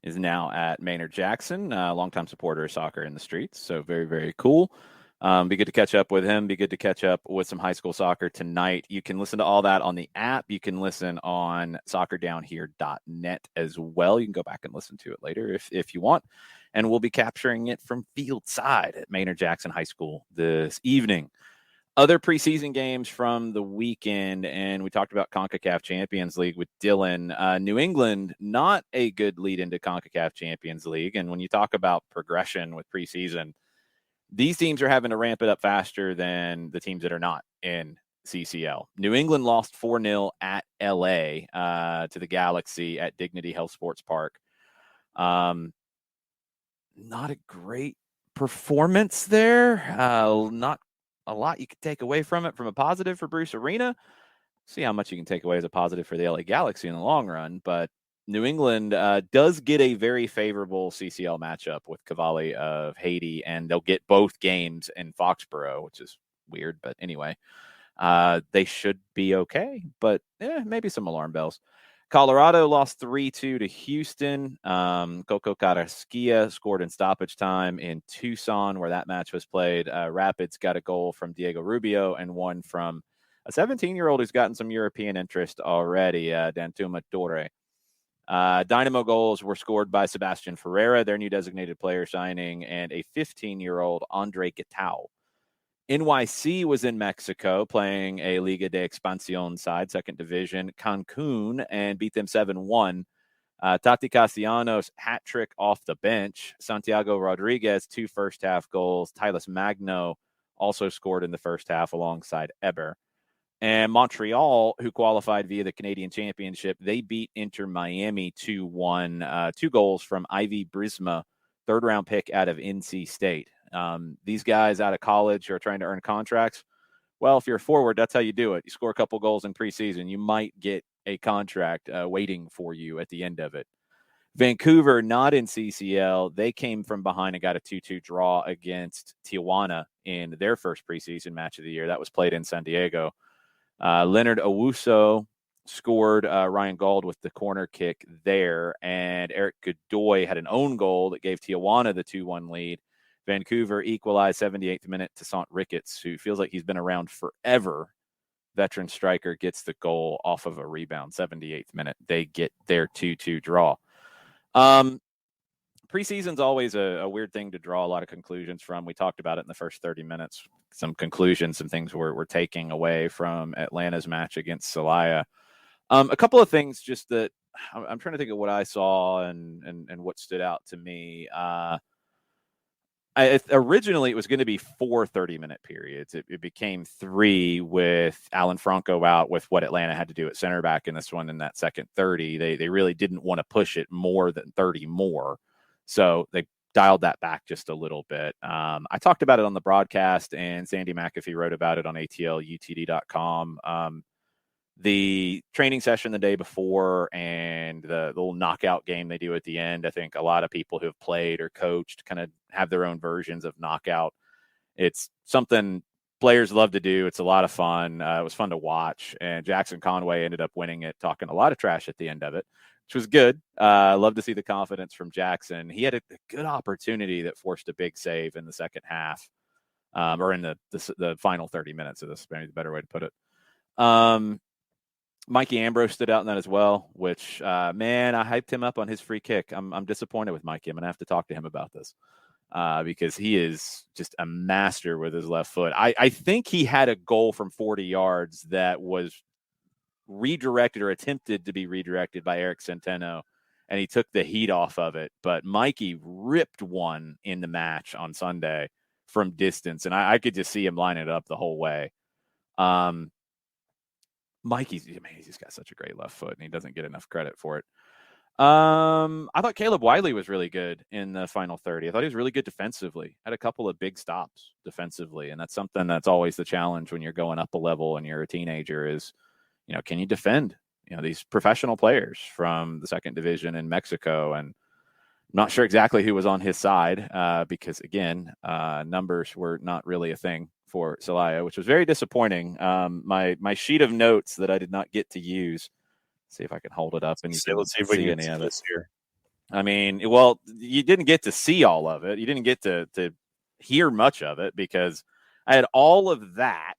is now at Maynard Jackson, longtime supporter of Soccer in the Streets. So very, very cool. Be good to catch up with him. Be good to catch up with some high school soccer tonight. You can listen to all that on the app. You can listen on soccerdownhere.net as well. You can go back and listen to it later if you want. And we'll be capturing it from field side at Maynard Jackson High School this evening. Other preseason games from the weekend, and we talked about Concacaf Champions League with Dylan. New England, not a good lead into Concacaf Champions League. And when you talk about progression with preseason, these teams are having to ramp it up faster than the teams that are not in CCL. New England lost 4-0 at LA to the Galaxy at Dignity Health Sports Park. Not a great performance there. Not a lot you could take away from it from a positive for Bruce Arena. See how much you can take away as a positive for the LA Galaxy in the long run. But New England does get a very favorable CCL matchup with Cavalli of Haiti, and they'll get both games in Foxborough, which is weird. But anyway, they should be okay. But maybe some alarm bells. Colorado lost 3-2 to Houston. Coco Carrasquilla scored in stoppage time in Tucson, where that match was played. Rapids got a goal from Diego Rubio and one from a 17-year-old who's gotten some European interest already, Dantuma Torre. Dynamo goals were scored by Sebastian Ferreira, their new designated player signing, and a 15-year-old Andre Guitao. NYC was in Mexico playing a Liga de Expansión side, second division, Cancun, and beat them 7-1. Tati Castellanos hat trick off the bench. Santiago Rodriguez, 2 first-half goals. Tyler Magno also scored in the first half alongside Eber. And Montreal, who qualified via the Canadian Championship, they beat Inter Miami 2-1. 2 goals from Ivy Brisma, third-round pick out of NC State. These guys out of college who are trying to earn contracts, well, if you're a forward, that's how you do it. You score a couple goals in preseason, you might get a contract waiting for you at the end of it. Vancouver, not in CCL, they came from behind and got a 2-2 draw against Tijuana in their first preseason match of the year. That was played in San Diego. Leonard Owusu scored Ryan Gauld with the corner kick there, and Eric Godoy had an own goal that gave Tijuana the 2-1 lead. Vancouver equalized 78th minute to Sant Ricketts, who feels like he's been around forever. Veteran striker gets the goal off of a rebound, 78th minute. They get their 2-2 draw. Preseason's always a weird thing to draw a lot of conclusions from. We talked about it in the first 30 minutes. Some conclusions, some things we're taking away from Atlanta's match against Celaya. A couple of things just that I'm trying to think of what I saw and what stood out to me. Originally, it was going to be 4 30-minute periods. It became 3 with Alan Franco out with what Atlanta had to do at center back in this one in that second 30. They really didn't want to push it more than 30 more. So they dialed that back just a little bit. I talked about it on the broadcast, and Sandy McAfee wrote about it on atlutd.com. The training session the day before and the little knockout game they do at the end, I think a lot of people who have played or coached kind of have their own versions of knockout. It's something players love to do. It's a lot of fun. It was fun to watch. And Jackson Conway ended up winning it, talking a lot of trash at the end of it, which was good. Love to see the confidence from Jackson. He had a good opportunity that forced a big save in the second half, or in the final 30 minutes of this, maybe the better way to put it. Mikey Ambrose stood out in that as well, which, man, I hyped him up on his free kick. I'm disappointed with Mikey. I'm going to have to talk to him about this because he is just a master with his left foot. I think he had a goal from 40 yards that was redirected or attempted to be redirected by Eric Centeno, and he took the heat off of it. But Mikey ripped one in the match on Sunday from distance, and I could just see him lining it up the whole way. Mikey's got such a great left foot, and he doesn't get enough credit for it. I thought Caleb Wiley was really good in the final 30. I thought he was really good defensively. Had a couple of big stops defensively, and that's something that's always the challenge when you're going up a level and you're a teenager is, can you defend, these professional players from the second division in Mexico? And I'm not sure exactly who was on his side because, again, numbers were not really a thing for Celaya, which was very disappointing. My sheet of notes that I did not get to use. See if I can hold it up and let's see if we can any of it here. I mean, well, you didn't get to see all of it. You didn't get to hear much of it because I had all of that.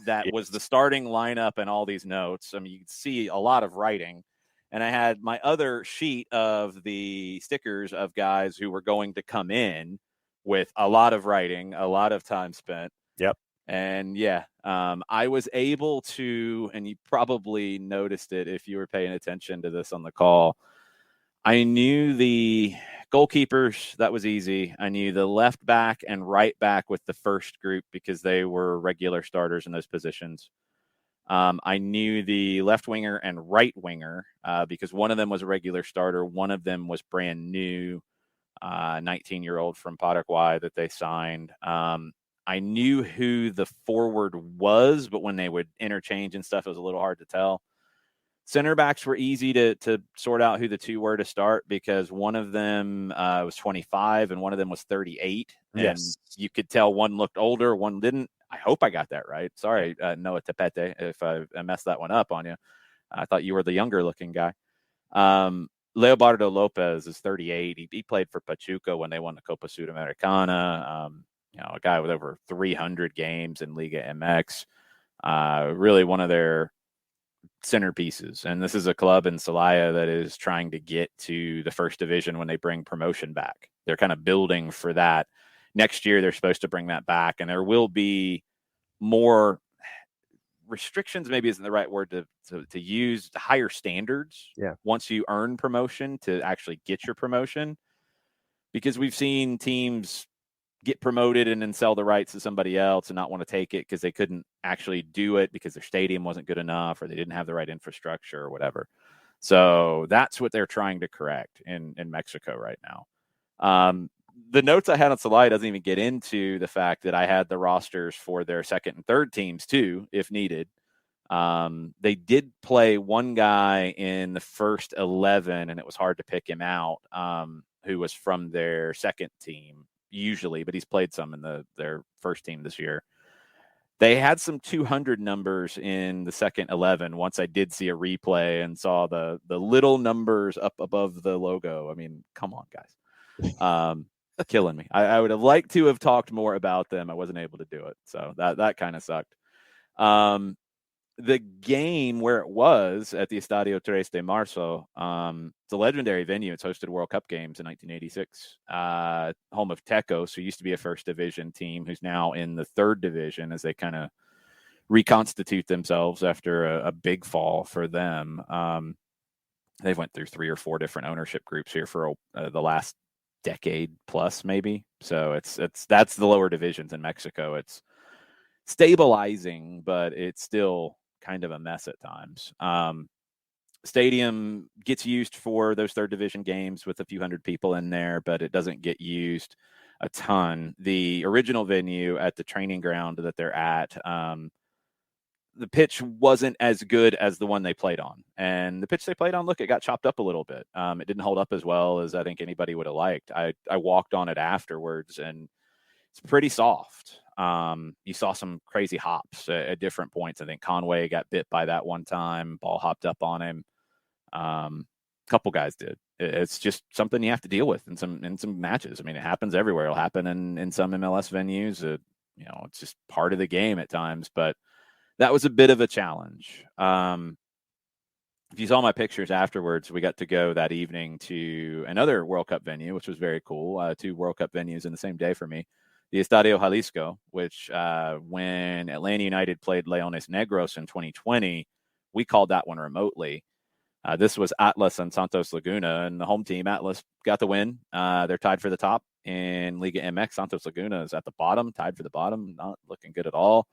That was the starting lineup and all these notes. I mean, you could see a lot of writing. And I had my other sheet of the stickers of guys who were going to come in with a lot of writing, a lot of time spent. Yep. And I was able to, and you probably noticed it if you were paying attention to this on the call, I knew the Goalkeepers, that was easy. I knew the left back and right back with the first group because they were regular starters in those positions. I knew the left winger and right winger because one of them was a regular starter. One of them was brand new, 19-year-old from Paraguay that they signed. I knew who the forward was, but when they would interchange and stuff, it was a little hard to tell. Center backs were easy to sort out who the two were to start because one of them was 25 and one of them was 38. Yes. And you could tell one looked older, one didn't. I hope I got that right. Sorry, Noah Tepete, if I messed that one up on you. I thought you were the younger looking guy. Leobardo Lopez is 38. He played for Pachuca when they won the Copa Sudamericana. A guy with over 300 games in Liga MX. Really one of their centerpieces. And this is a club in Celaya that is trying to get to the first division when they bring promotion back. They're kind of building for that. Next year, they're supposed to bring that back, and there will be more restrictions, maybe isn't the right word to use, higher standards once you earn promotion to actually get your promotion. Because we've seen teams get promoted and then sell the rights to somebody else and not want to take it because they couldn't actually do it because their stadium wasn't good enough or they didn't have the right infrastructure or whatever. So that's what they're trying to correct in Mexico right now. The notes I had on Celaya doesn't even get into the fact that I had the rosters for their second and third teams too, if needed. They did play one guy in the first 11, and it was hard to pick him out, who was from their second team usually, but he's played some in their first team this year. They had some 200 numbers in the second 11 once I did see a replay and saw the little numbers up above the logo. I mean, come on, guys. Killing me. I would have liked to have talked more about them. I wasn't able to do it. So that kind of sucked. The game where it was at the Estadio 3 de Marzo, it's a legendary venue. It's hosted World Cup games in 1986. Home of Tecos, who used to be a first division team, who's now in the third division as they kind of reconstitute themselves after a big fall for them. They've went through 3 or 4 different ownership groups here for the last decade plus, maybe. So that's the lower divisions in Mexico. It's stabilizing, but it's still kind of a mess at times. Stadium gets used for those third division games with a few hundred people in there, but it doesn't get used a ton. The original venue at the training ground that they're at, the pitch wasn't as good as the one they played on. And the pitch they played on, look, it got chopped up a little bit. It didn't hold up as well as I think anybody would have liked. I walked on it afterwards, and it's pretty soft. You saw some crazy hops at different points. I think Conway got bit by that one time. Ball hopped up on him. Couple guys did. It's just something you have to deal with in some matches. I mean, it happens everywhere. It'll happen in some MLS venues. It's just part of the game at times. But that was a bit of a challenge. If you saw my pictures afterwards, we got to go that evening to another World Cup venue, which was very cool. 2 World Cup venues in the same day for me. The Estadio Jalisco, which when Atlanta United played Leones Negros in 2020, we called that one remotely. This was Atlas and Santos Laguna, and the home team, Atlas, got the win. They're tied for the top in Liga MX. Santos Laguna is at the bottom, tied for the bottom, not looking good at all.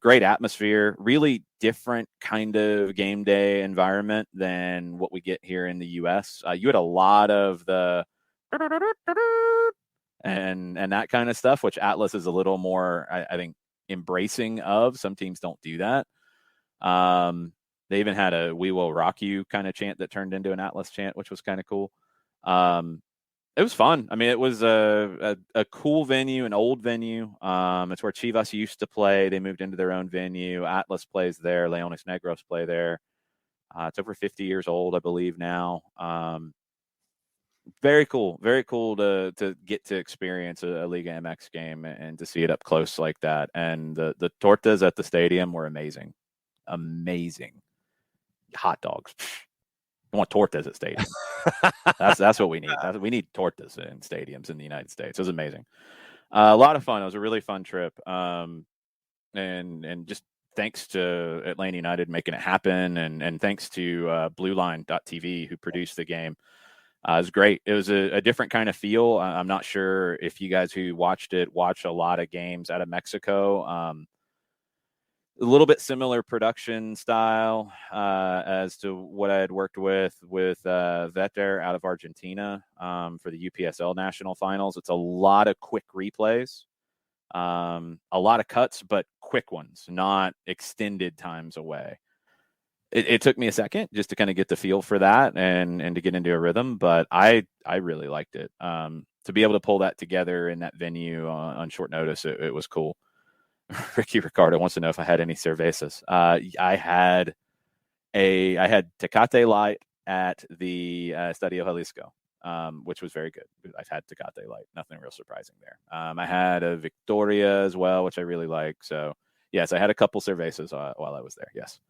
Great atmosphere, really different kind of game day environment than what we get here in the U.S. You had a lot of the and that kind of stuff, which Atlas is a little more, I think, embracing of. Some teams don't do that. They even had a "We Will Rock You" kind of chant that turned into an Atlas chant, which was kind of cool. It was fun. I mean, it was a cool venue, an old venue. It's where Chivas used to play. They moved into their own venue. Atlas plays there. Leones Negros play there. It's over 50 years old, I believe, now. Very cool to get to experience a Liga MX game and to see it up close like that. And the tortas at the stadium were amazing. Hot dogs. I want tortas at stadiums. That's what we need. We need tortas in stadiums in the United States. It was amazing. A lot of fun. It was a really fun trip. And just thanks to Atlanta United making it happen, and thanks to BlueLine.tv who produced the game. It was great. It was a different kind of feel. I'm not sure if you guys who watched it watch a lot of games out of Mexico. A little bit similar production style as to what I had worked with Vetter out of Argentina for the UPSL National Finals. It's a lot of quick replays, a lot of cuts, but quick ones, not extended times away. It took me a second just to kind of get the feel for that and to get into a rhythm, but I really liked it. To be able to pull that together in that venue on short notice, it was cool. Ricky Ricardo wants to know if I had any cervezas. I had Tecate Light at the Estadio Jalisco, which was very good. I've had Tecate Light, nothing real surprising there. I had a Victoria as well, which I really like. So yes, I had a couple cervezas while I was there. Yes.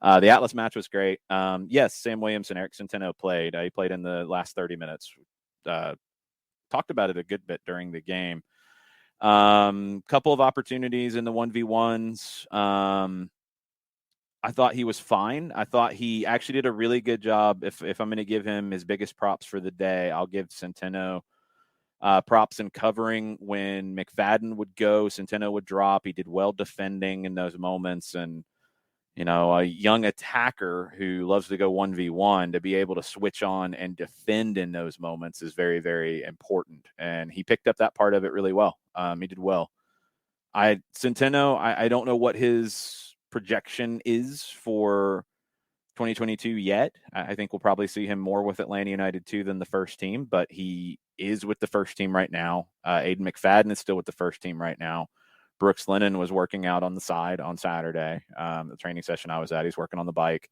The Atlas match was great. Yes, Sam Williams and Eric Centeno played. He played in the last 30 minutes. Talked about it a good bit during the game. Couple of opportunities in the 1v1s. I thought he was fine. I thought he actually did a really good job. If I'm going to give him his biggest props for the day, I'll give Centeno props in covering when McFadden would go. Centeno would drop. He did well defending in those moments. And, you know, a young attacker who loves to go 1v1 to be able to switch on and defend in those moments is very, very important. And he picked up that part of it really well. He did well. Centeno, I don't know what his projection is for 2022 yet. I think we'll probably see him more with Atlanta United too than the first team, but he is with the first team right now. Aiden McFadden is still with the first team right now. Brooks Lennon was working out on the side on Saturday. The training session I was at, he's working on the bike.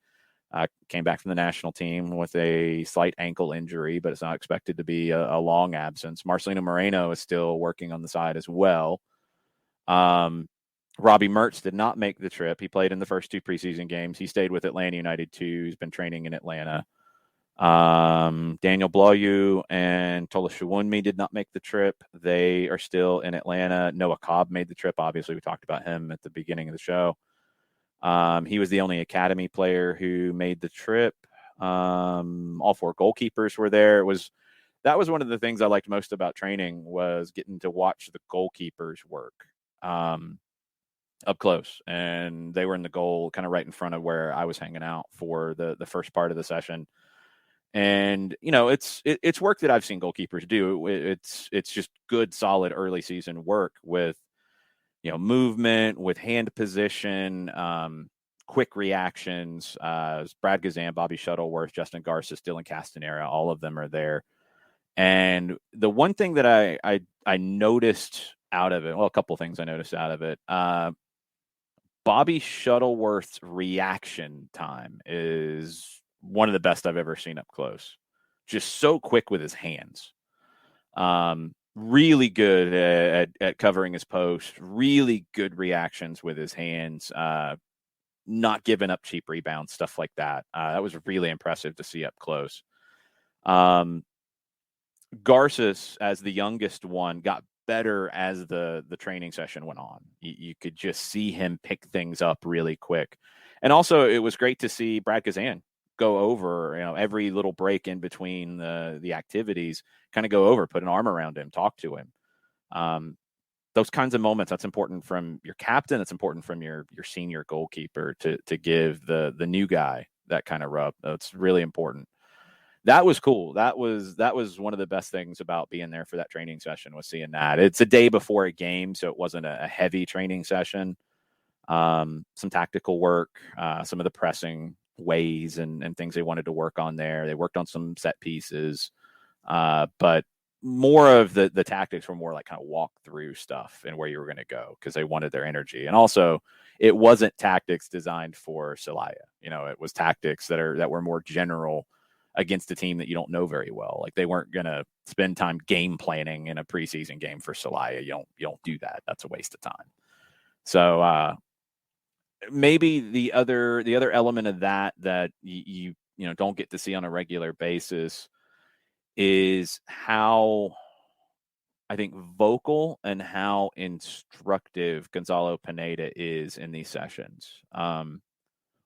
Came back from the national team with a slight ankle injury, but it's not expected to be a long absence. Marcelino Moreno is still working on the side as well. Robbie Mertz did not make the trip. He played in the first two preseason games. He stayed with Atlanta United too. He's been training in Atlanta. Daniel Bloyu and Tola Shawunmi did not make the trip. They are still in Atlanta. Noah Cobb made the trip. Obviously, we talked about him at the beginning of the show. He was the only academy player who made the trip. All four goalkeepers were there. That was one of the things I liked most about training was getting to watch the goalkeepers work up close. And they were in the goal kind of right in front of where I was hanging out for the first part of the session. And, you know, it's work that I've seen goalkeepers do. It's just good, solid early season work with, you know, movement, with hand position, quick reactions. Brad Gazan, Bobby Shuttleworth, Justin Garza, Dylan Castanera, all of them are there. And the one thing that I noticed out of it, well, a couple of things I noticed out of it, Bobby Shuttleworth's reaction time is one of the best I've ever seen up close. Just so quick with his hands. Really good at covering his post. Really good reactions with his hands. Not giving up cheap rebounds, stuff like that. That was really impressive to see up close. Garces, as the youngest one, got better as the training session went on. You could just see him pick things up really quick. And also, it was great to see Brad Gazan go over, you know, every little break in between the activities, kind of go over, put an arm around him, talk to him. Those kinds of moments, that's important from your captain. It's important from your senior goalkeeper to give the new guy that kind of rub. That's really important. That was cool. That was one of the best things about being there for that training session, was seeing that. It's a day before a game, so it wasn't a heavy training session. Some tactical work, some of the pressing ways and things they wanted to work on there. They worked on some set pieces, but more of the tactics were more like kind of walk through stuff and where you were going to go, because they wanted their energy. And also, it wasn't tactics designed for Celaya. You know, it was tactics that were more general against a team that you don't know very well. Like, they weren't going to spend time game planning in a preseason game for Celaya. You don't do that. That's a waste of time. So maybe the other element of that you don't get to see on a regular basis is how, I think, vocal and how instructive Gonzalo Pineda is in these sessions.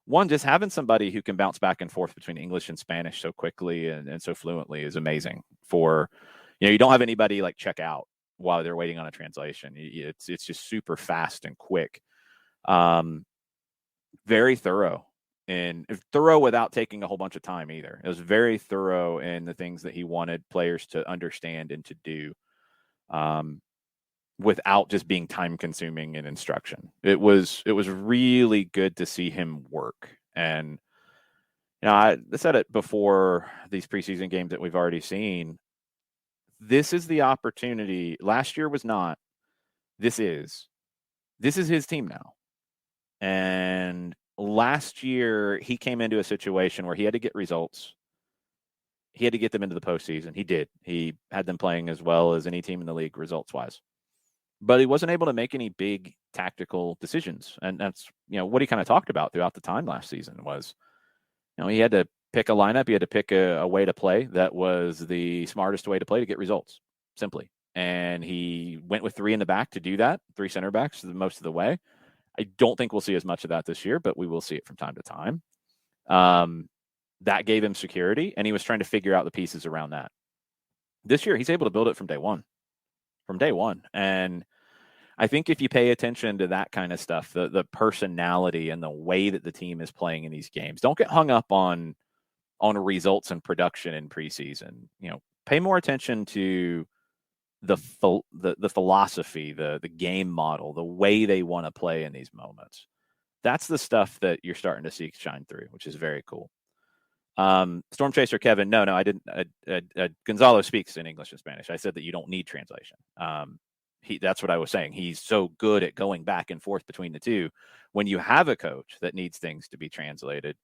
one, just having somebody who can bounce back and forth between English and Spanish so quickly and so fluently is amazing. For, you don't have anybody like check out while they're waiting on a translation. It's just super fast and quick. Very thorough, and thorough without taking a whole bunch of time either. It was very thorough in the things that he wanted players to understand and to do, without just being time consuming in instruction. It was really good to see him work. And I said it before these preseason games that we've already seen. This is the opportunity. Last year was not. This is his team now. And last year, he came into a situation where he had to get results. He had to get them into the postseason. He did. He had them playing as well as any team in the league results-wise. But he wasn't able to make any big tactical decisions. And that's, what he kind of talked about throughout the time last season was, he had to pick a lineup. He had to pick a way to play that was the smartest way to play to get results, simply. And he went with 3 in the back to do that, 3 center backs most of the way. I don't think we'll see as much of that this year, but we will see it from time to time. That gave him security, and he was trying to figure out the pieces around that. This year, he's able to build it from day one. And I think if you pay attention to that kind of stuff, the personality and the way that the team is playing in these games, don't get hung up on results and production in preseason. Pay more attention to the philosophy, the game model, the way they want to play in these moments. That's the stuff that you're starting to see shine through, which is very cool. Storm Chaser Kevin, no, I didn't. Gonzalo speaks in English and Spanish. I said that you don't need translation. That's what I was saying. He's so good at going back and forth between the two. When you have a coach that needs things to be translated,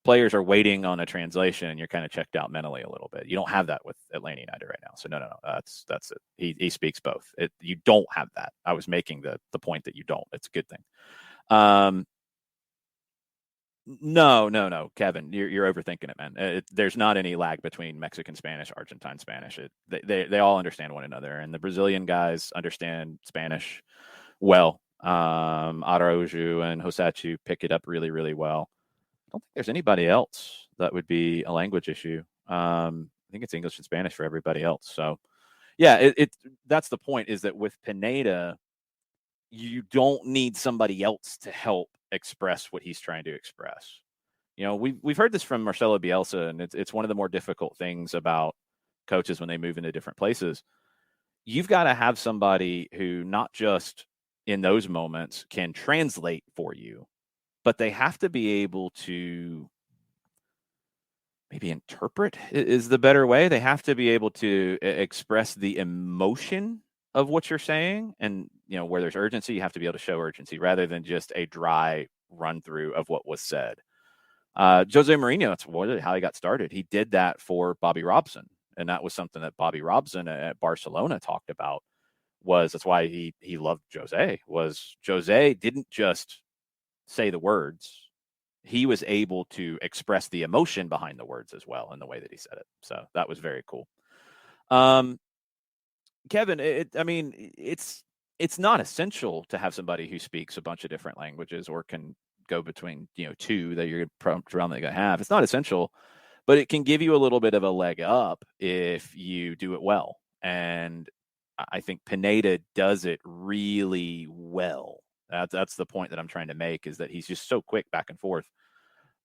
players are waiting on a translation, and you're kind of checked out mentally a little bit. You don't have that with Atlanta United right now. So no, that's it. He speaks both. You don't have that. I was making the point that you don't. It's a good thing. No, Kevin, you're overthinking it, man. There's not any lag between Mexican Spanish, Argentine Spanish. They all understand one another, and the Brazilian guys understand Spanish well. Araujo and Hosachu pick it up really, really well. I don't think there's anybody else that would be a language issue. I think it's English and Spanish for everybody else. So, yeah, that's the point, is that with Pineda, you don't need somebody else to help express what he's trying to express. We've heard this from Marcelo Bielsa, and it's one of the more difficult things about coaches when they move into different places. You've got to have somebody who not just in those moments can translate for you, but they have to be able to maybe interpret is the better way. They have to be able to express the emotion of what you're saying. And, where there's urgency, you have to be able to show urgency rather than just a dry run through of what was said. Jose Mourinho, that's how he got started. He did that for Bobby Robson. And that was something that Bobby Robson at Barcelona talked about. That's why he loved Jose. Jose didn't just say the words. He was able to express the emotion behind the words as well in the way that he said it. So that was very cool. Kevin, it's not essential to have somebody who speaks a bunch of different languages or can go between, 2 that you're probably going to have. It's not essential, but it can give you a little bit of a leg up if you do it well. And I think Pineda does it really well. That's the point that I'm trying to make, is that he's just so quick back and forth.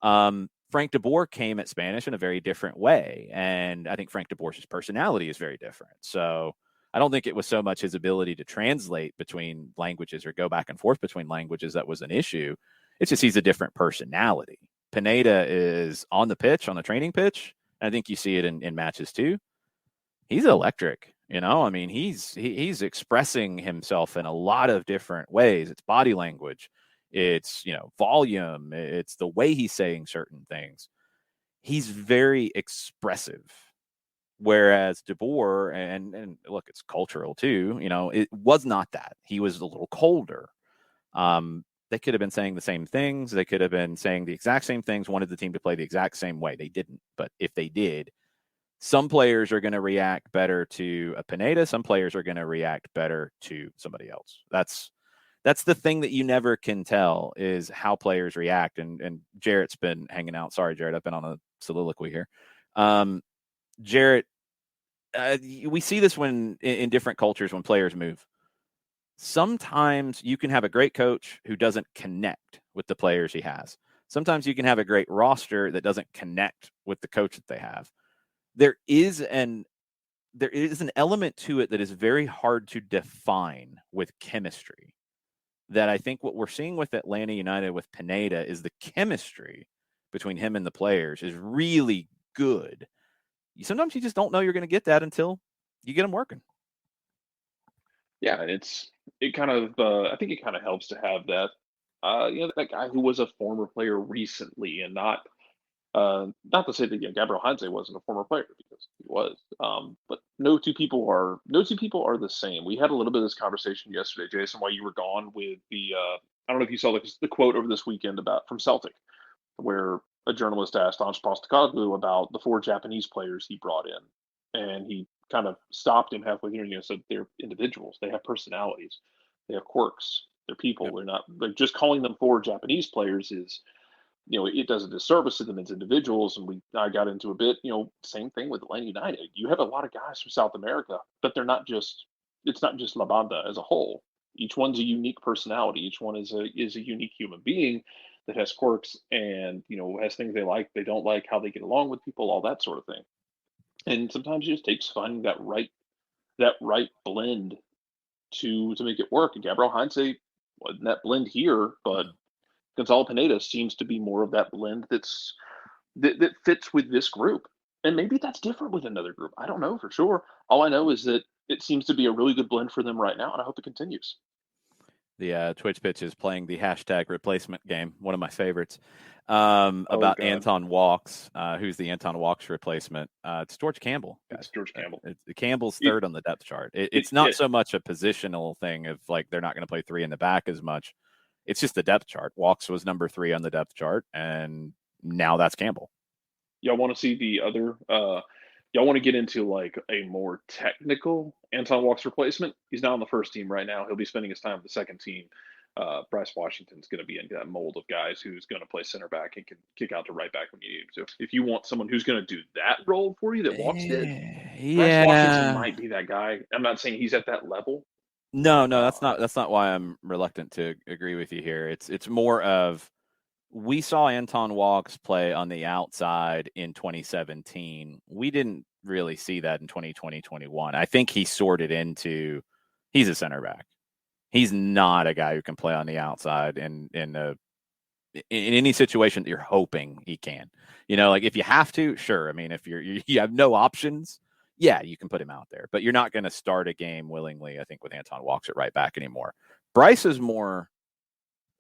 Frank de Boer came at Spanish in a very different way. And I think Frank de Boer's personality is very different. So I don't think it was so much his ability to translate between languages or go back and forth between languages that was an issue. It's just he's a different personality. Pineda is on the pitch, on the training pitch. I think you see it in matches too. He's electric. He's expressing himself in a lot of different ways. It's body language. It's, volume. It's the way he's saying certain things. He's very expressive. Whereas De Boer, and look, it's cultural too, it was not that. He was a little colder. They could have been saying the same things. They could have been saying the exact same things, wanted the team to play the exact same way. They didn't. But if they did, some players are going to react better to a Pineda. Some players are going to react better to somebody else. That's That's the thing that you never can tell is how players react. And Jarrett's been hanging out. Sorry, Jarrett, I've been on a soliloquy here. Jarrett, we see this when in different cultures when players move. Sometimes you can have a great coach who doesn't connect with the players he has. Sometimes you can have a great roster that doesn't connect with the coach that they have. There is an element to it that is very hard to define with chemistry. That I think what we're seeing with Atlanta United with Pineda is the chemistry between him and the players is really good. Sometimes you just don't know you're going to get that until you get them working. Yeah, and it kind of I think it kind of helps to have that that guy who was a former player recently, and not to say that Gabriel Heinze wasn't a former player, because he was. But no two people are the same. We had a little bit of this conversation yesterday, Jason, while you were gone, with the I don't know if you saw the quote over this weekend about from Celtic, where a journalist asked Ange Postecoglou about the 4 Japanese players he brought in, and he kind of stopped him halfway through and said they're individuals, they have personalities, they have quirks, they're people. Yep. They're not, like, just calling them 4 Japanese players is, it does a disservice to them as individuals. And I got into a bit, same thing with Atlanta United. You have a lot of guys from South America, but it's not just La Banda as a whole. Each one's a unique personality. Each one is a unique human being that has quirks and, has things they like, they don't like, how they get along with people, all that sort of thing. And sometimes it just takes finding that right blend to make it work. And Gabriel Heinze wasn't that blend here, but Gonzalo Pineda seems to be more of that blend that fits with this group. And maybe that's different with another group. I don't know for sure. All I know is that it seems to be a really good blend for them right now, and I hope it continues. The Twitch pitch is playing the hashtag replacement game, one of my favorites, about Anton Walks, who's the Anton Walks replacement. It's George Campbell. Guys. It's George Campbell. Campbell's third on the depth chart. It's not so much a positional thing of like they're not going to play 3 in the back as much. It's just the depth chart. Walks was number 3 on the depth chart, and now that's Campbell. Y'all want to see the other y'all want to get into like a more technical Anton Walks replacement? He's not on the first team right now. He'll be spending his time with the second team. Bryce Washington's going to be in that mold of guys who's going to play center back and can kick out to right back when you need him. So if you want someone who's going to do that role for you that Walks did, Bryce Washington might be that guy. I'm not saying he's at that level. No, that's not why I'm reluctant to agree with you here. It's more of, we saw Anton Walks play on the outside in 2017. We didn't really see that in 2020-21. I think he sorted into, he's a center back. He's not a guy who can play on the outside in any situation that you're hoping he can. Like if you have to, sure. I mean, if you have no options, yeah, you can put him out there, but you're not going to start a game willingly, I think, with Anton Walks at right back anymore. Bryce is more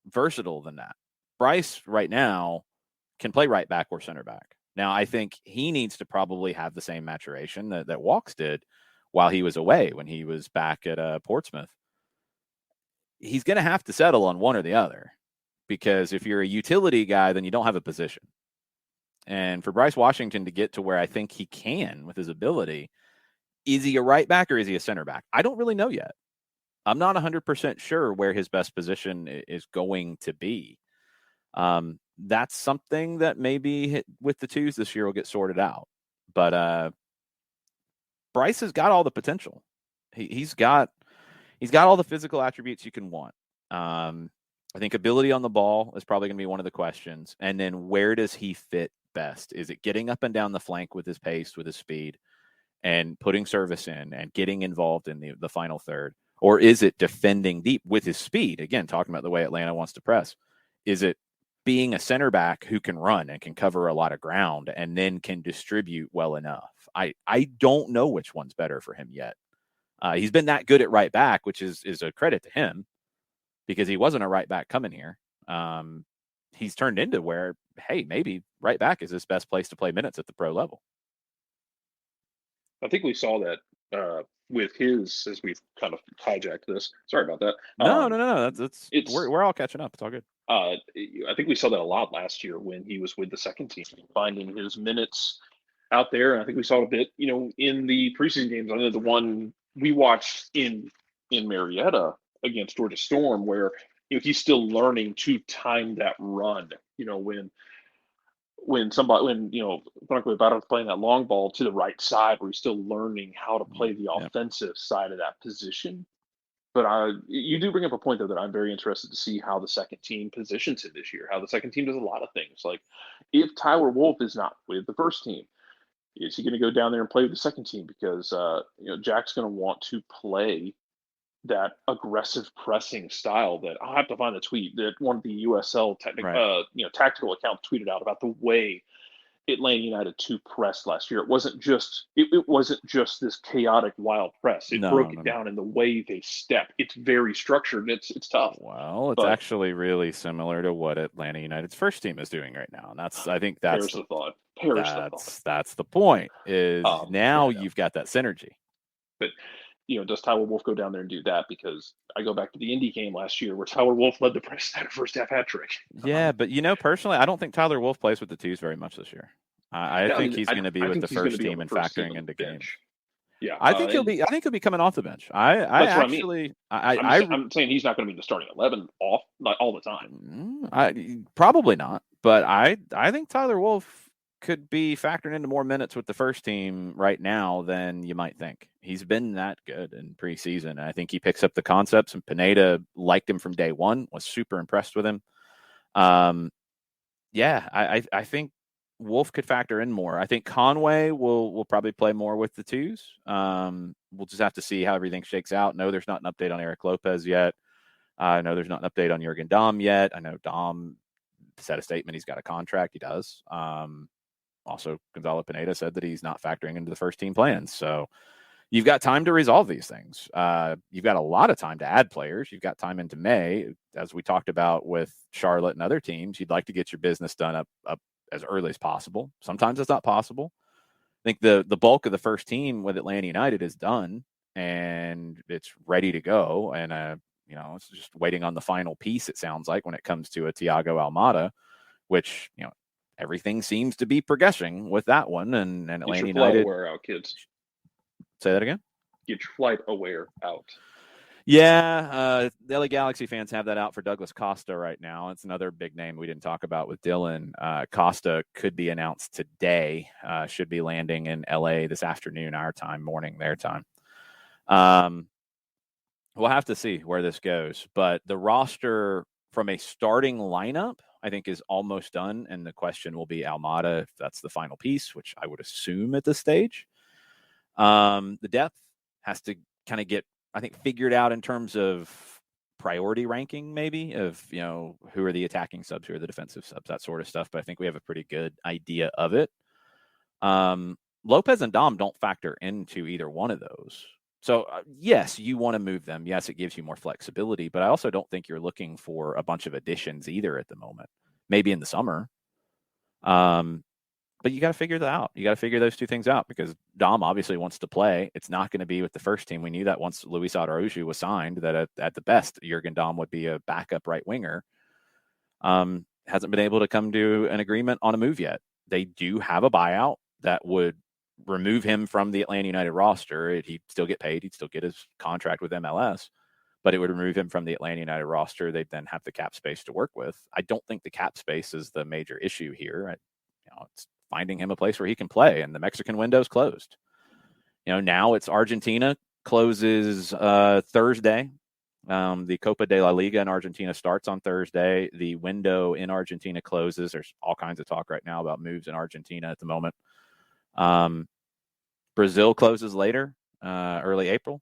versatile than that. Bryce right now can play right back or center back. Now, I think he needs to probably have the same maturation that Walks did while he was away when he was back at Portsmouth. He's going to have to settle on one or the other, because if you're a utility guy, then you don't have a position. And for Bryce Washington to get to where I think he can with his ability, is he a right back or is he a center back? I don't really know yet. I'm not 100% sure where his best position is going to be. That's something that maybe with the twos this year will get sorted out. But Bryce has got all the potential. He's got all the physical attributes you can want. I think ability on the ball is probably going to be one of the questions. And then where does he fit best? Is it getting up and down the flank with his pace, with his speed, and putting service in and getting involved in the final third? Or is it defending deep with his speed? Again, talking about the way Atlanta wants to press. Is it being a center back who can run and can cover a lot of ground and then can distribute well enough? I don't know which one's better for him yet. He's been that good at right back, which is a credit to him, because he wasn't a right back coming here. He's turned into where, hey, maybe right back is his best place to play minutes at the pro level. I think we saw that with his, as we've kind of hijacked this. Sorry about that. No. We're all catching up. It's all good. I think we saw that a lot last year when he was with the second team, finding his minutes out there. And I think we saw a bit, in the preseason games. I know the one we watched in Marietta, against Georgia Storm, where he's still learning to time that run. When Franco Ibarra's playing that long ball to the right side, where he's still learning how to play the offensive side of that position. But you do bring up a point, though, that I'm very interested to see how the second team positions him this year, how the second team does a lot of things. Like, if Tyler Wolfe is not with the first team, is he going to go down there and play with the second team? Because, Jack's going to want to play that aggressive pressing style that I'll have to find the tweet that one of the USL tactical accounts tweeted out about the way Atlanta United 2 pressed last year. It wasn't just this chaotic wild press. It broke it down in the way they step. It's very structured. It's tough. Well, it's actually really similar to what Atlanta United's first team is doing right now. And I think that's the thought. That's the point. You've got that synergy. But does Tyler Wolfe go down there and do that? Because I go back to the Indy game last year where Tyler Wolfe led the press at a first half hat trick. Yeah, but personally, I don't think Tyler Wolfe plays with the twos very much this year. I think he's going to be with the first team and factoring into games. Yeah, I think he'll be coming off the bench. I'm saying he's not going to be in the starting 11 off all the time. Probably not, but I think Tyler Wolfe could be factoring into more minutes with the first team right now than you might think. He's been that good in preseason. And I think he picks up the concepts, and Pineda liked him from day one, was super impressed with him. I think Wolfe could factor in more. I think Conway will probably play more with the twos. We'll just have to see how everything shakes out. No, there's not an update on Eric Lopez yet. I know there's not an update on Jurgen Damm yet. I know Damm said a statement. He's got a contract. He does. Also, Gonzalo Pineda said that he's not factoring into the first team plans. So you've got time to resolve these things. You've got a lot of time to add players. You've got time into May. As we talked about with Charlotte and other teams, you'd like to get your business done up as early as possible. Sometimes it's not possible. I think the bulk of the first team with Atlanta United is done, and it's ready to go. And, it's just waiting on the final piece, it sounds like, when it comes to a Thiago Almada, which, everything seems to be progressing with that one, and Atlanta United. Aware out, kids. Say that again. Get your flight aware out. Yeah, the LA Galaxy fans have that out for Douglas Costa right now. It's another big name we didn't talk about with Dylan. Costa could be announced today. Should be landing in LA this afternoon, our time, morning their time. We'll have to see where this goes, but the roster from a starting lineup, I think, is almost done, and the question will be Almada, if that's the final piece, which I would assume at this stage. The depth has to kind of get, I think, figured out in terms of priority ranking, maybe, of, who are the attacking subs, who are the defensive subs, that sort of stuff, but I think we have a pretty good idea of it. Lopez and Damm don't factor into either one of those. So, yes, you want to move them. Yes, it gives you more flexibility, but I also don't think you're looking for a bunch of additions either at the moment. Maybe in the summer. But you got to figure that out. You got to figure those two things out, because Damm obviously wants to play. It's not going to be with the first team. We knew that once Luis Araujo was signed, that at the best, Jurgen Damm would be a backup right winger. Hasn't been able to come to an agreement on a move yet. They do have a buyout that would remove him from the Atlanta United roster. He'd still get paid. He'd still get his contract with MLS, but it would remove him from the Atlanta United roster. They'd then have the cap space to work with. I don't think the cap space is the major issue here. It's finding him a place where he can play, and the Mexican window's closed. Now it's Argentina closes Thursday. The Copa de la Liga in Argentina starts on Thursday. The window in Argentina closes. There's all kinds of talk right now about moves in Argentina at the moment. Brazil closes later, early April,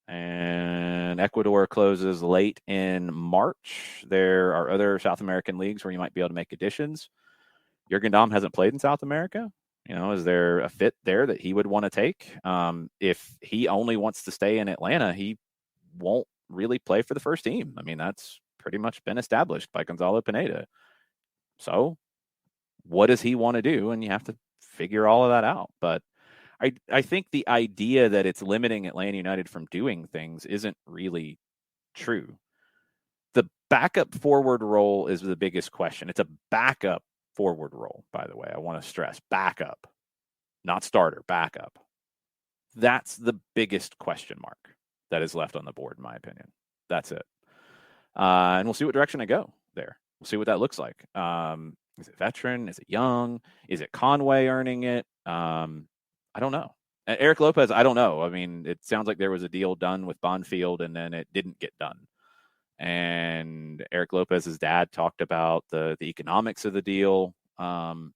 and Ecuador closes late in March. There are other South American leagues where you might be able to make additions. Jurgen Damm hasn't played in South America. Is there a fit there that he would want to take? If he only wants to stay in Atlanta, he won't really play for the first team. I mean, that's pretty much been established by Gonzalo Pineda. So what does he want to do? And you have to figure all of that out. But I think the idea that it's limiting Atlanta United from doing things isn't really true. The backup forward role is the biggest question. It's a backup forward role, by the way. I want to stress backup, not starter, backup. That's the biggest question mark that is left on the board, in my opinion. That's it. And we'll see what direction I go there. We'll see what that looks like. Is it veteran? Is it young? Is it Conway earning it? I don't know. Eric Lopez, I don't know. I mean, it sounds like there was a deal done with Bonfield and then it didn't get done. And Eric Lopez's dad talked about the economics of the deal. Don't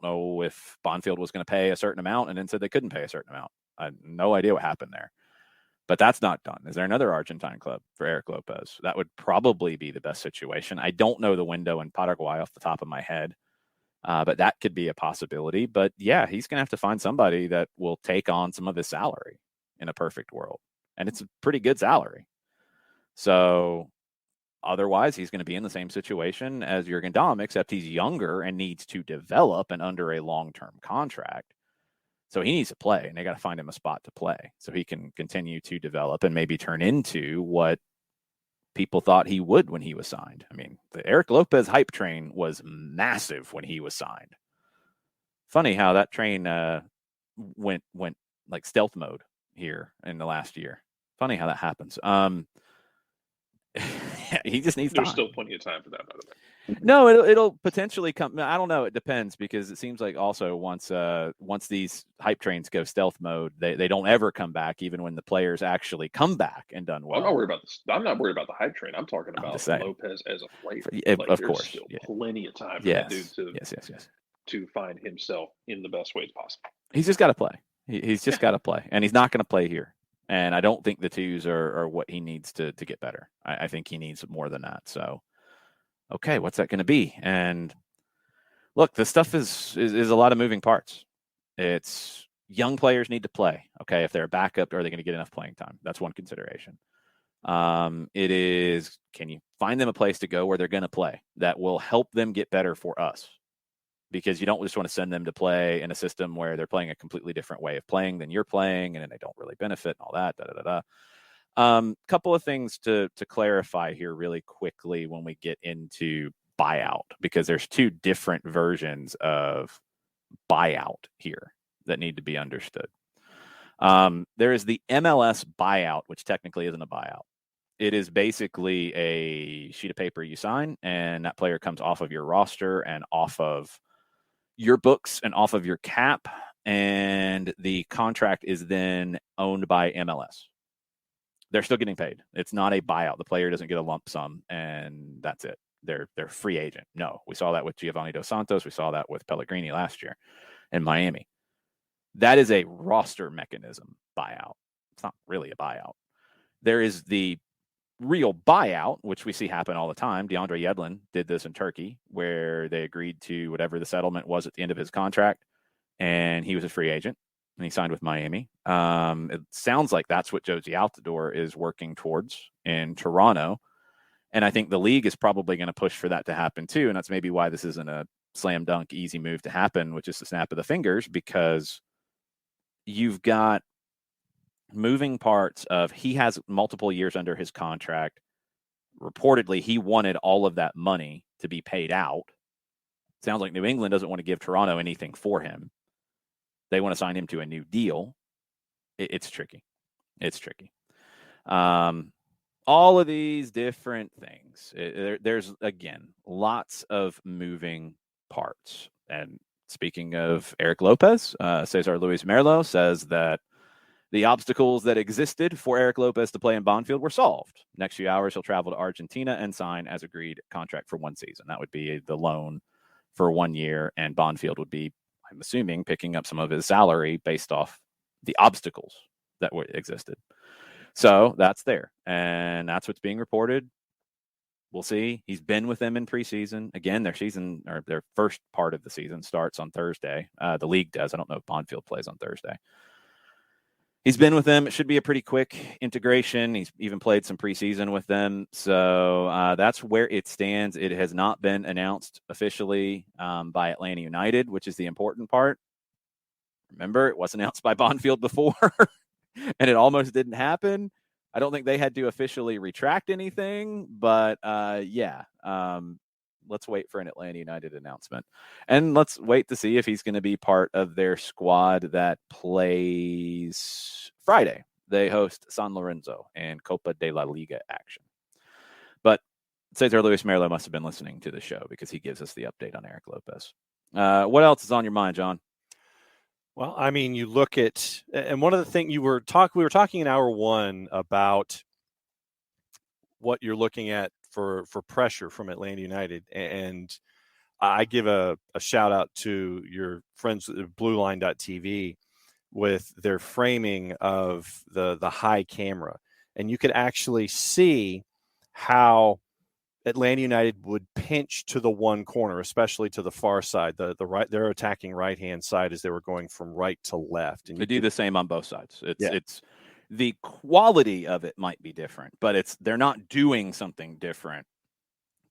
know if Bonfield was going to pay a certain amount and then said they couldn't pay a certain amount. I have no idea what happened there. But that's not done. Is there another Argentine club for Eric Lopez? That would probably be the best situation. I don't know the window in Paraguay off the top of my head, but that could be a possibility. But yeah, he's going to have to find somebody that will take on some of his salary in a perfect world. And it's a pretty good salary. So otherwise, he's going to be in the same situation as Jurgen Damm, except he's younger and needs to develop and under a long-term contract. So he needs to play, and they got to find him a spot to play so he can continue to develop and maybe turn into what people thought he would when he was signed. I mean, the Eric Lopez hype train was massive when he was signed. Funny how that train went like stealth mode here in the last year. Funny how that happens. He just needs time. There's still plenty of time for that, by the way. No, it'll potentially come. I don't know. It depends because it seems like also once these hype trains go stealth mode, they don't ever come back, even when the players actually come back and done well. I'm not worried about this. I'm not worried about the hype train. I'm talking about Lopez as a player. Of course, still plenty of time for that dude yes, to find himself in the best ways possible. He's just got to play. He's just got to play, and he's not going to play here. And I don't think the twos are what he needs to get better. I think he needs more than that. So. Okay, what's that going to be? And look, this stuff is a lot of moving parts. It's young players need to play. Okay, if they're a backup, are they going to get enough playing time? That's one consideration. It is, can you find them a place to go where they're going to play that will help them get better for us? Because you don't just want to send them to play in a system where they're playing a completely different way of playing than you're playing, and then they don't really benefit and all that. Couple of things to clarify here really quickly when we get into buyout, because there's two different versions of buyout here that need to be understood. There is the MLS buyout, which technically isn't a buyout. It is basically a sheet of paper you sign, and that player comes off of your roster and off of your books and off of your cap, and the contract is then owned by MLS. They're still getting paid. It's not a buyout. The player doesn't get a lump sum, and that's it. They're free agent. No, we saw that with Giovanni Dos Santos. We saw that with Pellegrini last year in Miami. That is a roster mechanism buyout. It's not really a buyout. There is the real buyout, which we see happen all the time. DeAndre Yedlin did this in Turkey, where they agreed to whatever the settlement was at the end of his contract, and he was a free agent. And he signed with Miami. It sounds like that's what Josie Altidore is working towards in Toronto. And I think the league is probably going to push for that to happen too. And that's maybe why this isn't a slam dunk, easy move to happen, which is the snap of the fingers, because you've got moving parts of he has multiple years under his contract. Reportedly, he wanted all of that money to be paid out. Sounds like New England doesn't want to give Toronto anything for him. They want to sign him to a new deal. It's tricky. It's tricky. All of these different things. There's, again, lots of moving parts. And speaking of Eric Lopez, Cesar Luis Merlo says that the obstacles that existed for Eric Lopez to play in Bonfield were solved. Next few hours, he'll travel to Argentina and sign as agreed contract for one season. That would be the loan for 1 year, and Bonfield would be, I'm assuming, picking up some of his salary based off the obstacles that existed. So that's there. And that's what's being reported. We'll see. He's been with them in preseason. Again, their first part of the season starts on Thursday. The league does. I don't know if Bonfield plays on Thursday. He's been with them. It should be a pretty quick integration. He's even played some preseason with them. So that's where it stands. It has not been announced officially by Atlanta United, which is the important part. Remember, it was announced by Bonfield before, and it almost didn't happen. I don't think they had to officially retract anything, but let's wait for an Atlanta United announcement. And let's wait to see if he's going to be part of their squad that plays Friday. they host San Lorenzo in Copa de la Liga action. But Cesar Luis Merlo must have been listening to the show because he gives us the update on Eric Lopez. What else is on your mind, John? Well, I mean, you look at, and one of the things we were talking in hour one about what you're looking at for pressure from Atlanta United. And I give a shout out to your friends at BlueLine.tv with their framing of the high camera. And you could actually see how Atlanta United would pinch to the one corner, especially to the far side, the right, their attacking right-hand side as they were going from right to left. And they do the same on both sides. It's the quality of it might be different, but they're not doing something different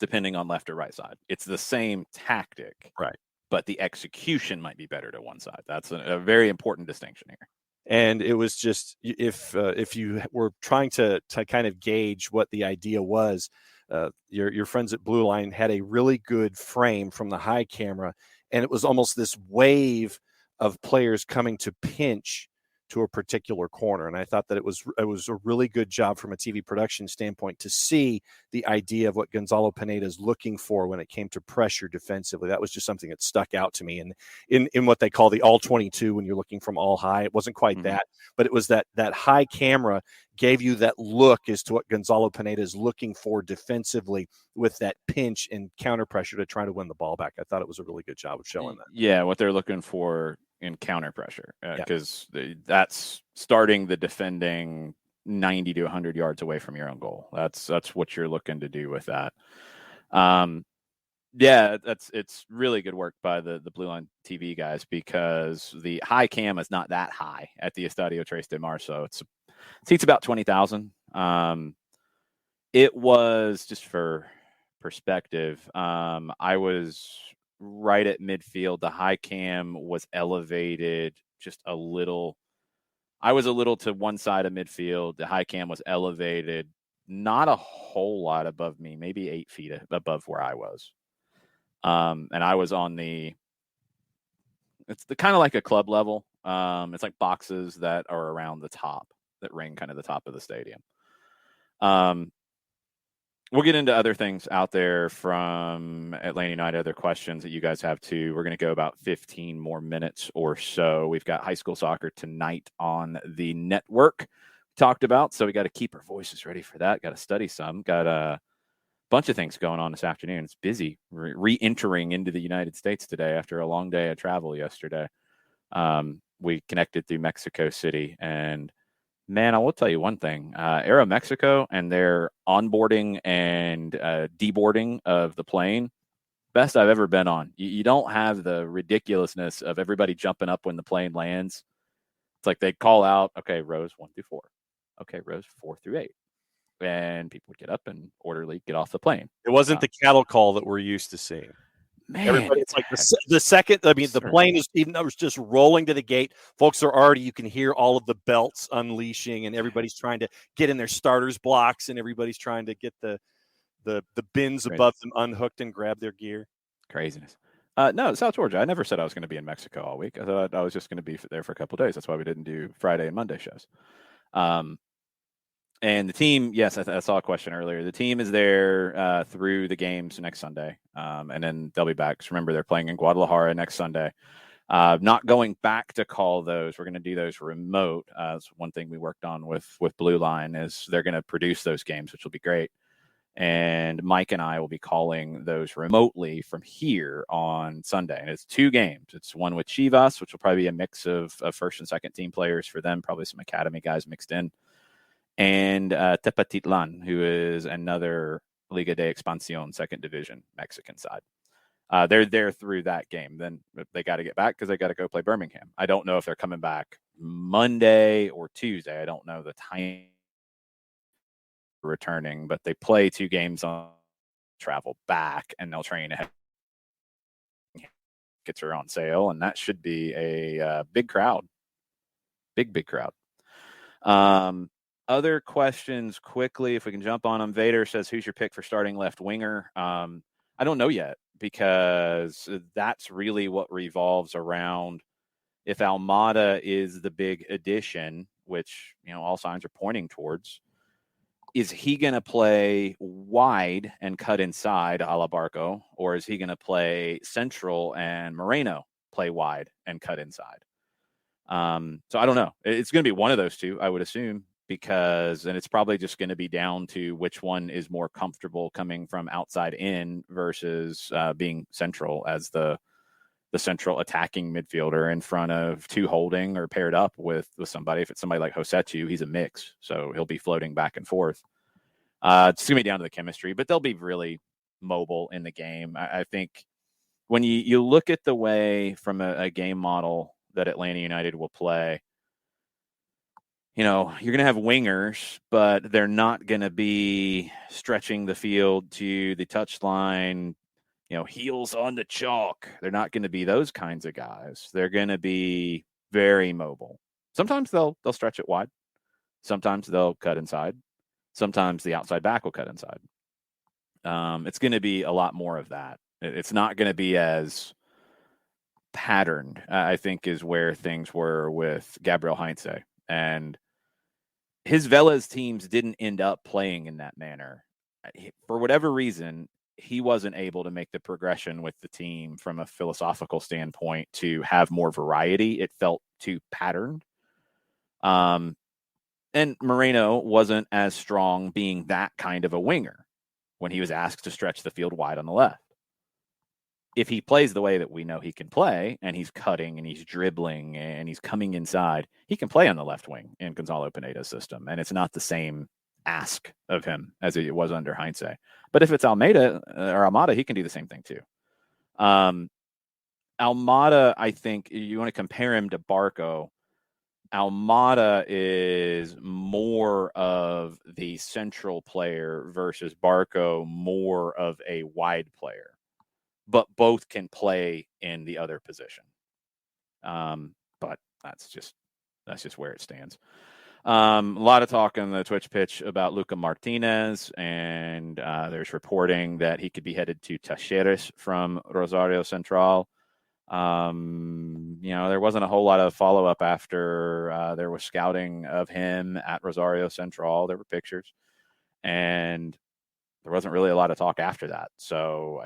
depending on left or right side. It's the same tactic, right? But the execution might be better to one side. That's a very important distinction here. And it was just, if you were trying to kind of gauge what the idea was, your friends at Blue Line had a really good frame from the high camera, and it was almost this wave of players coming to pinch to a particular corner. And I thought that it was a really good job from a TV production standpoint to see the idea of what Gonzalo Pineda is looking for when it came to pressure defensively. That was just something that stuck out to me. And in what they call the all 22, when you're looking from all high, it wasn't quite that, but it was that high camera gave you that look as to what Gonzalo Pineda is looking for defensively with that pinch and counter pressure to try to win the ball back. I thought it was a really good job of showing that. Yeah, what they're looking for in counter pressure, because that's starting the defending 90 to 100 yards away from your own goal. That's what you're looking to do with that. It's really good work by the Blue Line TV guys, because the high cam is not that high at the Estadio Tres de Marzo. It seats about 20,000. It was, just for perspective, I was right at midfield. The high cam was elevated just a little. I was a little to one side of midfield. The high cam was elevated not a whole lot above me, maybe 8 feet above where I was. And I was on it's the kind of like a club level. It's like boxes that are around the top, that ring kind of the top of the stadium. We'll get into other things out there from Atlanta United, other questions that you guys have too. We're going to go about 15 more minutes or so. We've got high school soccer tonight on the network talked about, so we got to keep our voices ready for that. Got to study some. Got a bunch of things going on this afternoon. It's busy re-entering into the United States today after a long day of travel yesterday. We connected through Mexico City, and man, I will tell you one thing. Aeromexico and their onboarding and deboarding of the plane, best I've ever been on. You don't have the ridiculousness of everybody jumping up when the plane lands. It's like they call out, okay, rows 1 through 4. Okay, rows 4 through 8. And people would get up and orderly get off the plane. It wasn't the cattle call that we're used to seeing. Man, everybody, it's like the second, I mean, the plane is, even though it's just rolling to the gate, folks are already, you can hear all of the belts unleashing, and everybody's trying to get in their starters blocks, and everybody's trying to get the bins above them unhooked and grab their gear. Craziness. No, South Georgia. I never said I was going to be in Mexico all week. I thought I was just going to be there for a couple of days. That's why we didn't do Friday and Monday shows. And the team, yes, I saw a question earlier. The team is there through the games next Sunday, and then they'll be back. Because remember, they're playing in Guadalajara next Sunday. Not going back to call those. We're going to do those remote. That's one thing we worked on with Blue Line, is they're going to produce those games, which will be great. And Mike and I will be calling those remotely from here on Sunday. And it's 2 games. It's one with Chivas, which will probably be a mix of first and second team players for them, probably some academy guys mixed in. And Tepatitlan, who is another Liga de Expansión, second division Mexican side. They're there through that game. Then they got to get back because they got to go play Birmingham. I don't know if they're coming back Monday or Tuesday. I don't know the time returning, but they play 2 games on travel back, and they'll train ahead. Tickets are on sale, and that should be a big crowd. Big crowd. Other questions quickly, if we can jump on them. Vader says, who's your pick for starting left winger? I don't know yet, because that's really what revolves around. If Almada is the big addition, which, all signs are pointing towards. Is he going to play wide and cut inside a la Barco, or is he going to play central and Moreno play wide and cut inside? So I don't know. It's going to be one of those two, I would assume, and it's probably just going to be down to which one is more comfortable coming from outside in versus being central as the central attacking midfielder in front of two holding or paired up with somebody. If it's somebody like Josetu, he's a mix, so he'll be floating back and forth. It's going to be down to the chemistry, but they'll be really mobile in the game. I think when you look at the way from a game model that Atlanta United will play, you're going to have wingers, but they're not going to be stretching the field to the touchline, heels on the chalk. They're not going to be those kinds of guys. They're going to be very mobile. Sometimes they'll stretch it wide. Sometimes they'll cut inside. Sometimes the outside back will cut inside. It's going to be a lot more of that. It's not going to be as patterned, I think, is where things were with Gabriel Heinze. And his Vélez teams didn't end up playing in that manner. For whatever reason, he wasn't able to make the progression with the team from a philosophical standpoint to have more variety. It felt too patterned. And Moreno wasn't as strong being that kind of a winger when he was asked to stretch the field wide on the left. If he plays the way that we know he can play, and he's cutting and he's dribbling and he's coming inside, he can play on the left wing in Gonzalo Pineda's system. And it's not the same ask of him as it was under Heinze. But if it's Almada, he can do the same thing too. Almada, I think you want to compare him to Barco. Almada is more of the central player versus Barco more of a wide player, but both can play in the other position. But that's just where it stands. A lot of talk on the Twitch pitch about Luca Martinez, and there's reporting that he could be headed to Talleres from Rosario Central. There wasn't a whole lot of follow-up after there was scouting of him at Rosario Central. There were pictures, and there wasn't really a lot of talk after that. So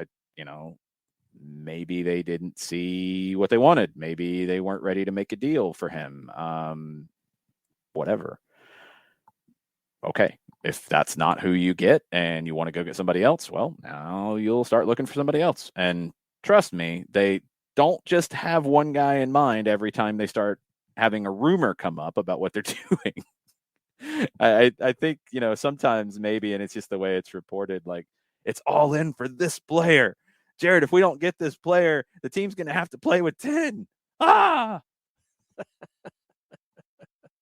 maybe they didn't see what they wanted. Maybe they weren't ready to make a deal for him. Whatever. Okay. If that's not who you get and you want to go get somebody else, well, now you'll start looking for somebody else. And trust me, they don't just have one guy in mind every time they start having a rumor come up about what they're doing. I think, sometimes maybe, and it's just the way it's reported, like it's all in for this player. Jared, if we don't get this player, the team's going to have to play with 10.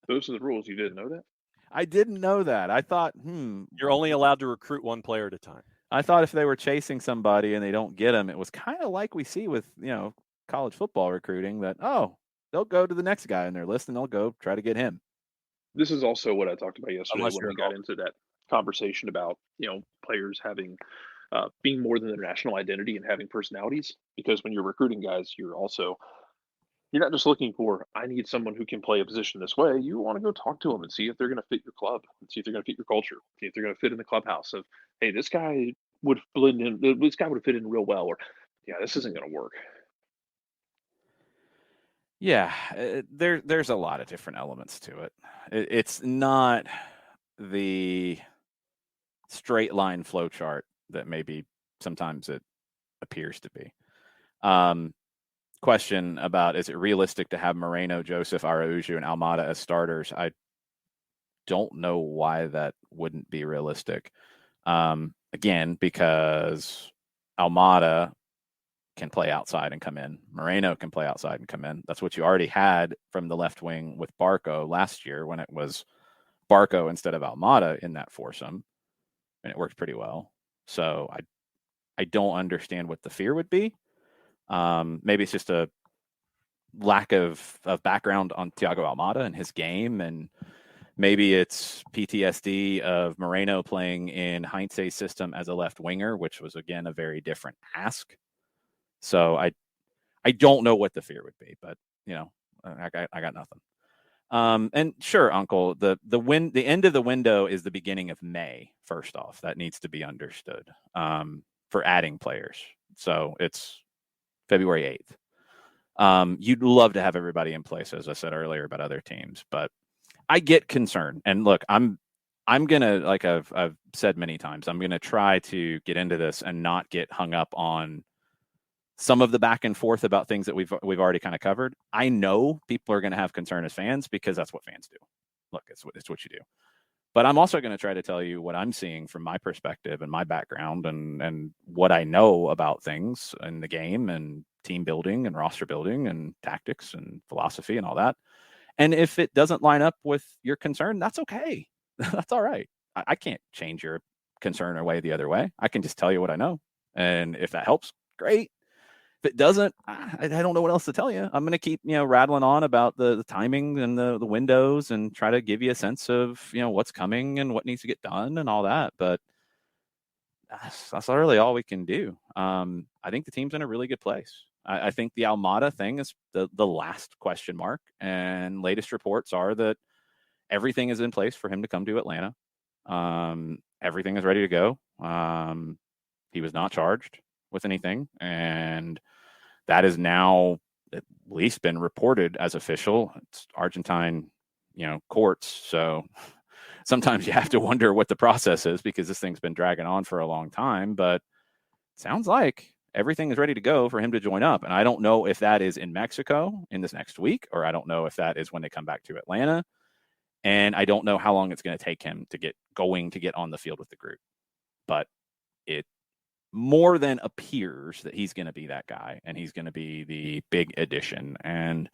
Those are the rules. You didn't know that? I didn't know that. I thought, You're only allowed to recruit one player at a time. I thought if they were chasing somebody and they don't get them, it was kind of like we see with, college football recruiting that, they'll go to the next guy on their list and they'll go try to get him. This is also what I talked about yesterday Unless when you're we got into that conversation about, players having being more than their national identity and having personalities. Because when you're recruiting guys, you're not just looking for, I need someone who can play a position this way. You want to go talk to them and see if they're going to fit your club, and see if they're going to fit your culture, see if they're going to fit in the clubhouse of, hey, this guy would blend in, this guy would fit in real well, or, yeah, this isn't going to work. Yeah, there's a lot of different elements to it. It's not the straight line flow chart that maybe sometimes it appears to be. Question about, is it realistic to have Moreno, Joseph, Araujo, and Almada as starters? I don't know why that wouldn't be realistic. Again, because Almada can play outside and come in. Moreno can play outside and come in. That's what you already had from the left wing with Barco last year when it was Barco instead of Almada in that foursome, and it worked pretty well. So I don't understand what the fear would be. Maybe it's just a lack of background on Thiago Almada and his game, and maybe it's PTSD of Moreno playing in Heinze's system as a left winger, which was, again, a very different ask. So I don't know what the fear would be, but I got nothing. And sure, Uncle, the end of the window is the beginning of May. First off, that needs to be understood for adding players. So it's February 8th. You'd love to have everybody in place, as I said earlier about other teams, but I get concerned. And look, I'm gonna, like I've said many times, I'm gonna try to get into this and not get hung up on some of the back and forth about things that we've already kind of covered. I know people are going to have concern as fans because that's what fans do. Look, it's what you do. But I'm also going to try to tell you what I'm seeing from my perspective and my background and what I know about things in the game and team building and roster building and tactics and philosophy and all that. And if it doesn't line up with your concern, that's okay. That's all right. I can't change your concern away the other way. I can just tell you what I know. And if that helps, great. If it doesn't, I don't know what else to tell you. I'm going to keep, rattling on about the timing and the windows and try to give you a sense of, what's coming and what needs to get done and all that. But that's really all we can do. I think the team's in a really good place. I think the Almada thing is the last question mark. And latest reports are that everything is in place for him to come to Atlanta. Everything is ready to go. He was not charged with anything, and that is now at least been reported as official. It's Argentine, courts. So sometimes you have to wonder what the process is because this thing's been dragging on for a long time, but it sounds like everything is ready to go for him to join up. And I don't know if that is in Mexico in this next week, or I don't know if that is when they come back to Atlanta. And I don't know how long it's going to take him to get on the field with the group, but it more than appears that he's going to be that guy, and he's going to be the big addition, and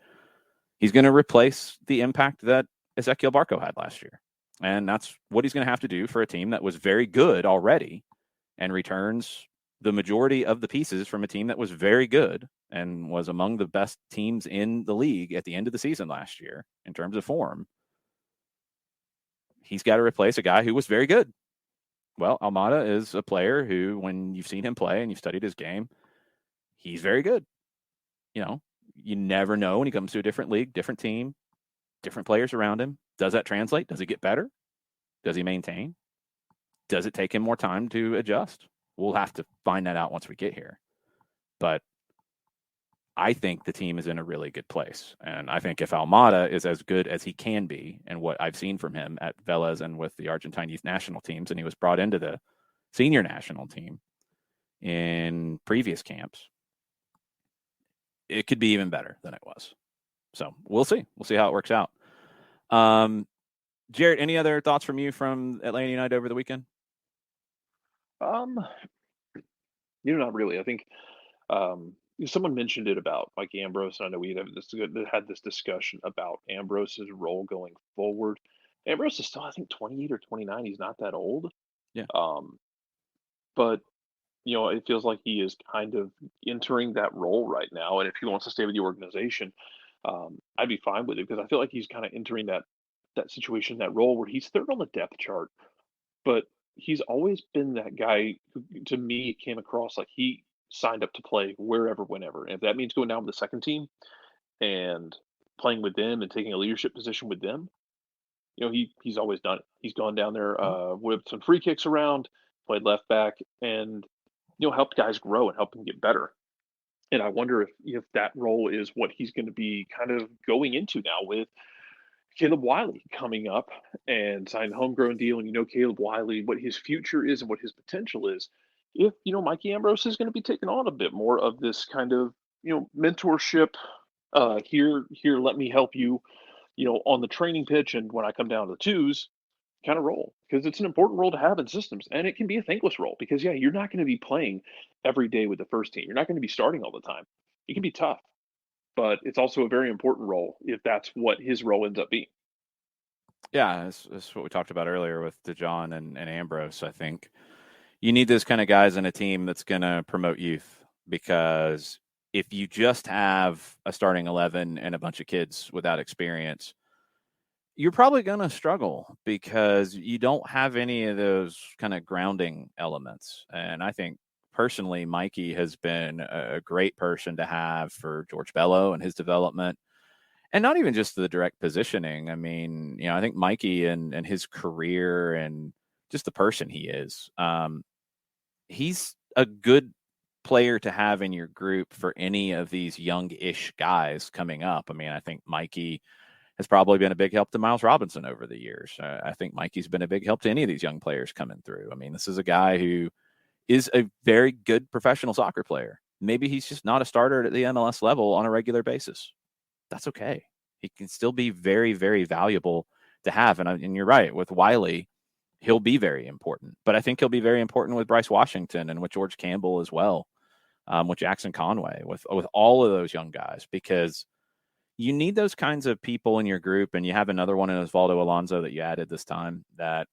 he's going to replace the impact that Ezequiel Barco had last year. And that's what he's going to have to do for a team that was very good already and returns the majority of the pieces from a team that was very good and was among the best teams in the league at the end of the season last year in terms of form. He's got to replace a guy who was very good. Well, Almada is a player who, when you've seen him play and you've studied his game, he's very good. You never know when he comes to a different league, different team, different players around him. Does that translate? Does he get better? Does he maintain? Does it take him more time to adjust? We'll have to find that out once we get here. But I think the team is in a really good place. And I think if Almada is as good as he can be, and what I've seen from him at Vélez and with the Argentine youth national teams, and he was brought into the senior national team in previous camps, it could be even better than it was. So we'll see. We'll see how it works out. Jared, any other thoughts from you from Atlanta United over the weekend? Not really. I think someone mentioned it about Mike Ambrose. And I know we had this discussion about Ambrose's role going forward. Ambrose is still, I think, 28 or 29. He's not that old. Yeah. But it feels like he is kind of entering that role right now. And if he wants to stay with the organization, I'd be fine with it, because I feel like he's kind of entering that situation, that role where he's third on the depth chart, but he's always been that guy who, to me, it came across like he signed up to play wherever, whenever. And if that means going down with the second team and playing with them and taking a leadership position with them, he's always done it. He's gone down there, whipped some free kicks around, played left back, and helped guys grow and help them get better. And I wonder if that role is what he's going to be kind of going into now with Caleb Wiley coming up and signed a homegrown deal. And Caleb Wiley, what his future is and what his potential is. If Mikey Ambrose is going to be taking on a bit more of this kind of mentorship, here, let me help you, on the training pitch, and when I come down to the twos kind of role, because it's an important role to have in systems, and it can be a thankless role because you're not going to be playing every day with the first team. You're not going to be starting all the time. It can be tough, but it's also a very important role if that's what his role ends up being. Yeah, that's what we talked about earlier with DeJohn and Ambrose. I think you need those kind of guys in a team that's going to promote youth, because if you just have a starting 11 and a bunch of kids without experience, you're probably going to struggle because you don't have any of those kind of grounding elements. And I think personally, Mikey has been a great person to have for George Bello and his development. And not even just the direct positioning. I mean, I think Mikey and his career and just the person he is, he's a good player to have in your group for any of these young-ish guys coming up. I mean, I think Mikey has probably been a big help to Miles Robinson over the years. I think Mikey's been a big help to any of these young players coming through. I mean, this is a guy who is a very good professional soccer player. Maybe he's just not a starter at the MLS level on a regular basis. That's okay. He can still be very, very valuable to have. And you're right, with Wiley, he'll be very important. But I think he'll be very important with Bryce Washington and with George Campbell as well, with Jackson Conway, with all of those young guys, because you need those kinds of people in your group. And you have another one in Osvaldo Alonso that you added this time, that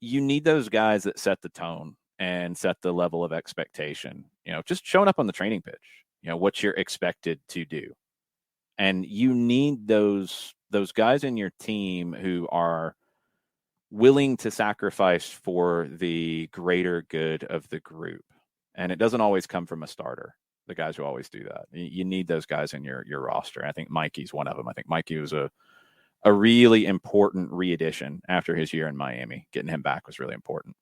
you need those guys that set the tone and set the level of expectation, just showing up on the training pitch, what you're expected to do. And you need those guys in your team who are willing to sacrifice for the greater good of the group. And it doesn't always come from a starter, the guys who always do that. You need those guys in your roster. I think Mikey's one of them. I think Mikey was a really important re-addition after his year in Miami. Getting him back was really important.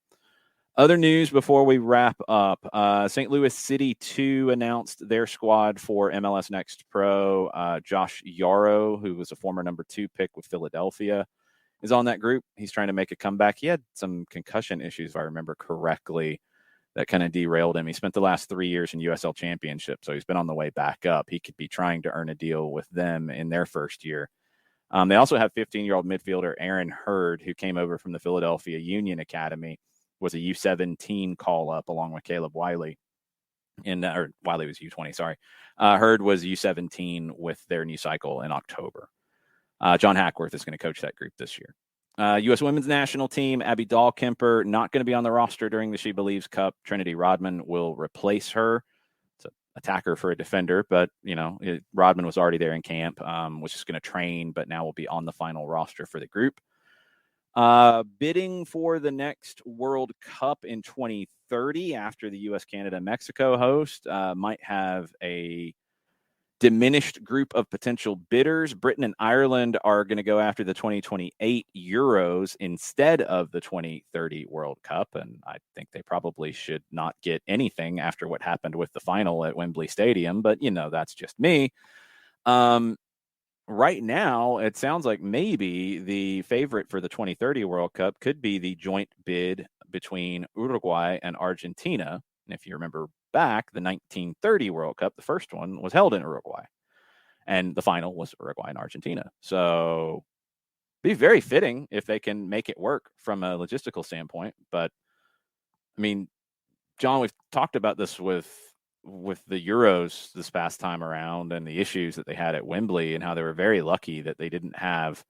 Other news before we wrap up, St. Louis City 2 announced their squad for MLS Next Pro. Josh Yarrow, who was a former number 2 pick with Philadelphia, is on that group. He's trying to make a comeback. He had some concussion issues, if I remember correctly, that kind of derailed him. He spent the last 3 years in USL Championship, so he's been on the way back up. He could be trying to earn a deal with them in their first year. They also have 15-year-old midfielder Aaron Hurd, who came over from the Philadelphia Union Academy, was a U17 call-up along with Caleb Wiley. Or Wiley was U20, sorry. Hurd was U17 with their new cycle in October. John Hackworth is going to coach that group this year. U.S. Women's National Team, Abby Dahlkemper, not going to be on the roster during the She Believes Cup. Trinity Rodman will replace her. It's an attacker for a defender, but, Rodman was already there in camp, was just going to train, but now will be on the final roster for the group. Bidding for the next World Cup in 2030 after the U.S., Canada, Mexico host might have a diminished group of potential bidders. Britain and Ireland are going to go after the 2028 Euros instead of the 2030 World Cup. And I think they probably should not get anything after what happened with the final at Wembley Stadium. But, that's just me. Right now, it sounds like maybe the favorite for the 2030 World Cup could be the joint bid between Uruguay and Argentina. And if you remember back, the 1930 World Cup, the first one, was held in Uruguay. And the final was Uruguay and Argentina. So be very fitting if they can make it work from a logistical standpoint. But, I mean, John, we've talked about this with the Euros this past time around and the issues that they had at Wembley and how they were very lucky that they didn't have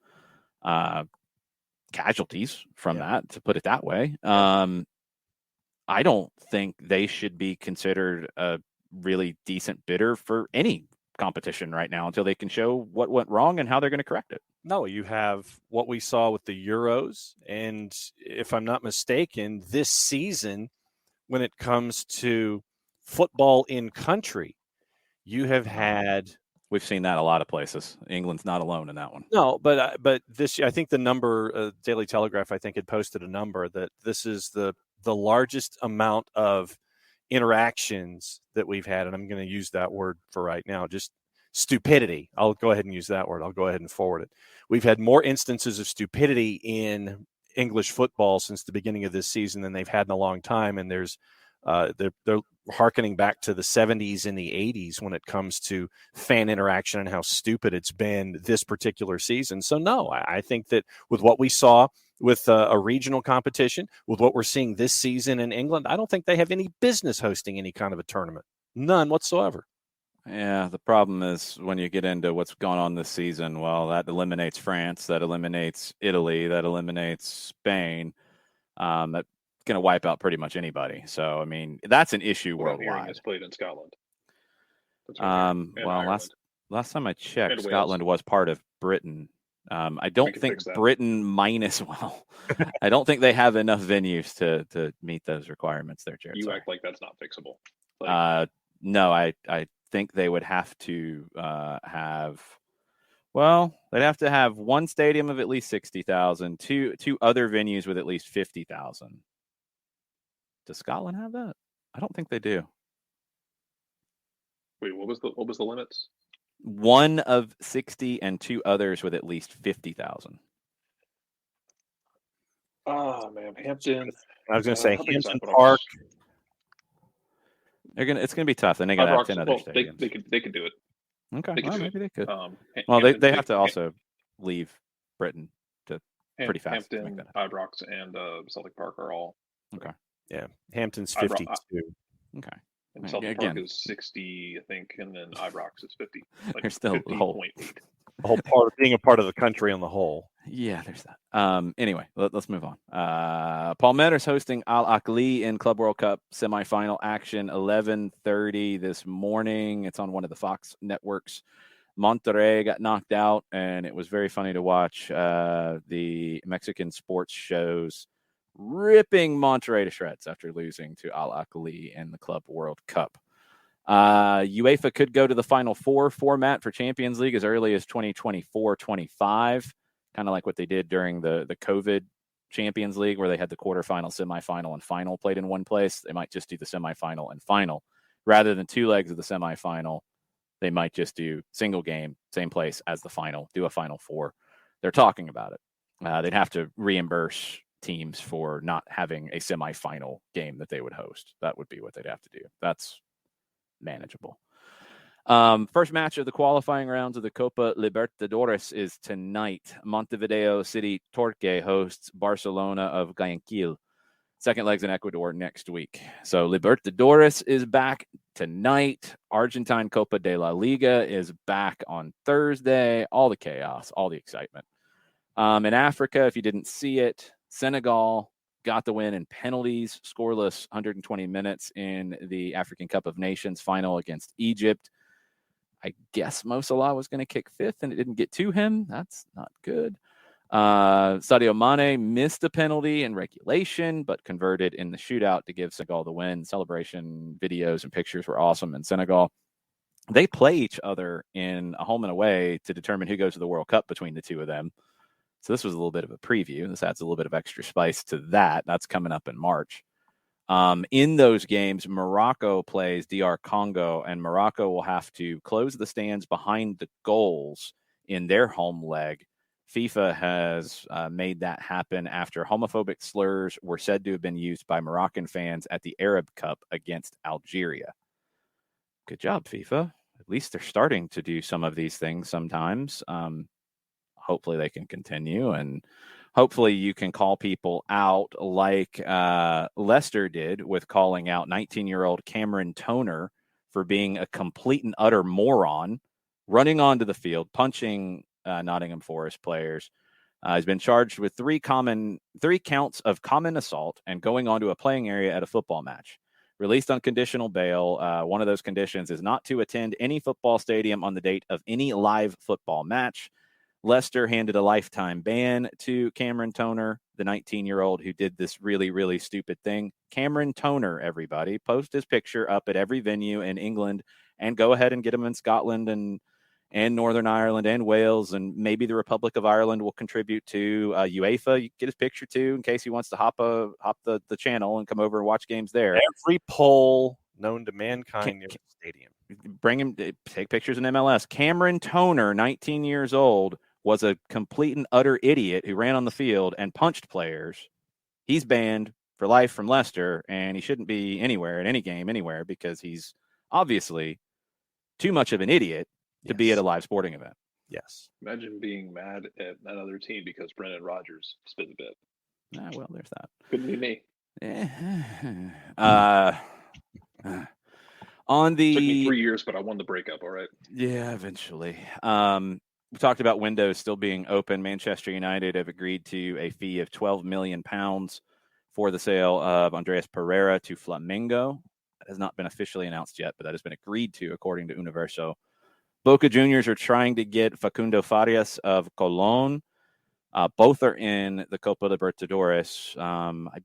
casualties from that, to put it that way. I don't think they should be considered a really decent bidder for any competition right now until they can show what went wrong and how they're going to correct it. No, you have what we saw with the Euros. And if I'm not mistaken, this season, when it comes to football in country, you have had. We've seen that a lot of places. England's not alone in that one. No, but this year, I think the number, Daily Telegraph, I think, had posted a number that this is the largest amount of interactions that we've had. And I'm going to use that word for right now, just stupidity. I'll go ahead and use that word. I'll go ahead and forward it. We've had more instances of stupidity in English football since the beginning of this season than they've had in a long time. And there's they're hearkening back to the 70s and the 80s when it comes to fan interaction and how stupid it's been this particular season. So no, I think that with what we saw with a regional competition, with what we're seeing this season in England, I don't think they have any business hosting any kind of a tournament. None whatsoever. Yeah, the problem is when you get into what's gone on this season, well, that eliminates France, that eliminates Italy, that eliminates Spain. That's going to wipe out pretty much anybody. So, I mean, that's an issue worldwide. It's played in Scotland. Well, last time I checked, Scotland was part of Britain. I don't think Britain minus, I don't think they have enough venues to meet those requirements there, Jared. You act like that's not fixable. No, I think they would have to have Well, they'd have to have one stadium of at least 60,000, two other venues with at least 50,000. Does Scotland have that? I don't think they do. Wait, what was the limits? One of 60 and two others with at least 50,000. Oh man, Hampton. I was going to say how big is Hampton Ibrox? Park. It's going to be tough. Then they got to have 10 other stadiums. They could do it. Okay, They could do maybe it. they could. Well, Hampton, they have to also leave Britain to pretty fast. Hampton, Ibrox, and Celtic Park are all okay. Yeah, Hampton's 52. Okay. And Celtic Park is 60, I think, and then Ibrox is 50. Like there's still 50.8. The whole part of being a part of the country on the whole. Yeah, there's that. Anyway, let's move on. Palmeiras hosting Al Ahly in Club World Cup semifinal action, 11:30 this morning. It's on one of the Fox networks. Monterrey got knocked out, and it was very funny to watch the Mexican sports shows ripping Monterrey to shreds after losing to Al Ahly in the Club World Cup. UEFA could go to the Final Four format for Champions League as early as 2024-25, kind of like what they did during the COVID Champions League, where they had the quarterfinal, semifinal, and final played in one place. They might just do the semifinal and final. Rather than two legs of the semifinal, they might just do single game, same place as the final, do a Final Four. They're talking about it. They'd have to reimburse teams for not having a semifinal game that they would host. That would be what they'd have to do. That's manageable. First match of the qualifying rounds of the Copa Libertadores is tonight. Montevideo City Torque hosts Barcelona of Guayaquil. Second leg's in Ecuador next week. So Libertadores is back tonight. Argentine Copa de la Liga is back on Thursday. All the chaos, all the excitement. In Africa, if you didn't see it, Senegal got the win in penalties, scoreless 120 minutes in the African Cup of Nations final against Egypt. I guess Mo Salah was going to kick fifth, and it didn't get to him. That's not good. Sadio Mane missed a penalty in regulation, but converted in the shootout to give Senegal the win. Celebration videos and pictures were awesome in Senegal. They play each other in a home and away to determine who goes to the World Cup between the two of them. So this was a little bit of a preview. This adds a little bit of extra spice to that. That's coming up in March. In those games, Morocco plays DR Congo, and Morocco will have to close the stands behind the goals in their home leg. FIFA has made that happen after homophobic slurs were said to have been used by Moroccan fans at the Arab Cup against Algeria. Good job, FIFA. At least they're starting to do some of these things sometimes. Hopefully they can continue, and hopefully you can call people out like Leicester did with calling out 19-year-old Cameron Toner for being a complete and utter moron, running onto the field, punching Nottingham Forest players. He's been charged with three counts of common assault and going onto a playing area at a football match. Released on conditional bail. One of those conditions is not to attend any football stadium on the date of any live football match. Leicester handed a lifetime ban to Cameron Toner, the 19-year-old who did this really, really stupid thing. Cameron Toner, everybody, post his picture up at every venue in England and go ahead and get him in Scotland and Northern Ireland and Wales, and maybe the Republic of Ireland will contribute to UEFA. You get his picture too in case he wants to hop the channel and come over and watch games there. Every pole known to mankind near the stadium. Bring him, take pictures in MLS. Cameron Toner, 19 years old, was a complete and utter idiot who ran on the field and punched players. He's banned for life from Leicester, and he shouldn't be anywhere in any game anywhere because he's obviously too much of an idiot to be at a live sporting event. Yes. Imagine being mad at another team because Brendan Rodgers spit the bit. Well, there's that. Couldn't be me. On the Took me 3 years, but I won the breakup. All right. Yeah, eventually. We talked about windows still being open. Manchester United have agreed to a fee of £12 million for the sale of Andreas Pereira to Flamengo. That has not been officially announced yet, but that has been agreed to according to Universo. Boca Juniors are trying to get Facundo Farias of Colón. Both are in the Copa Libertadores. I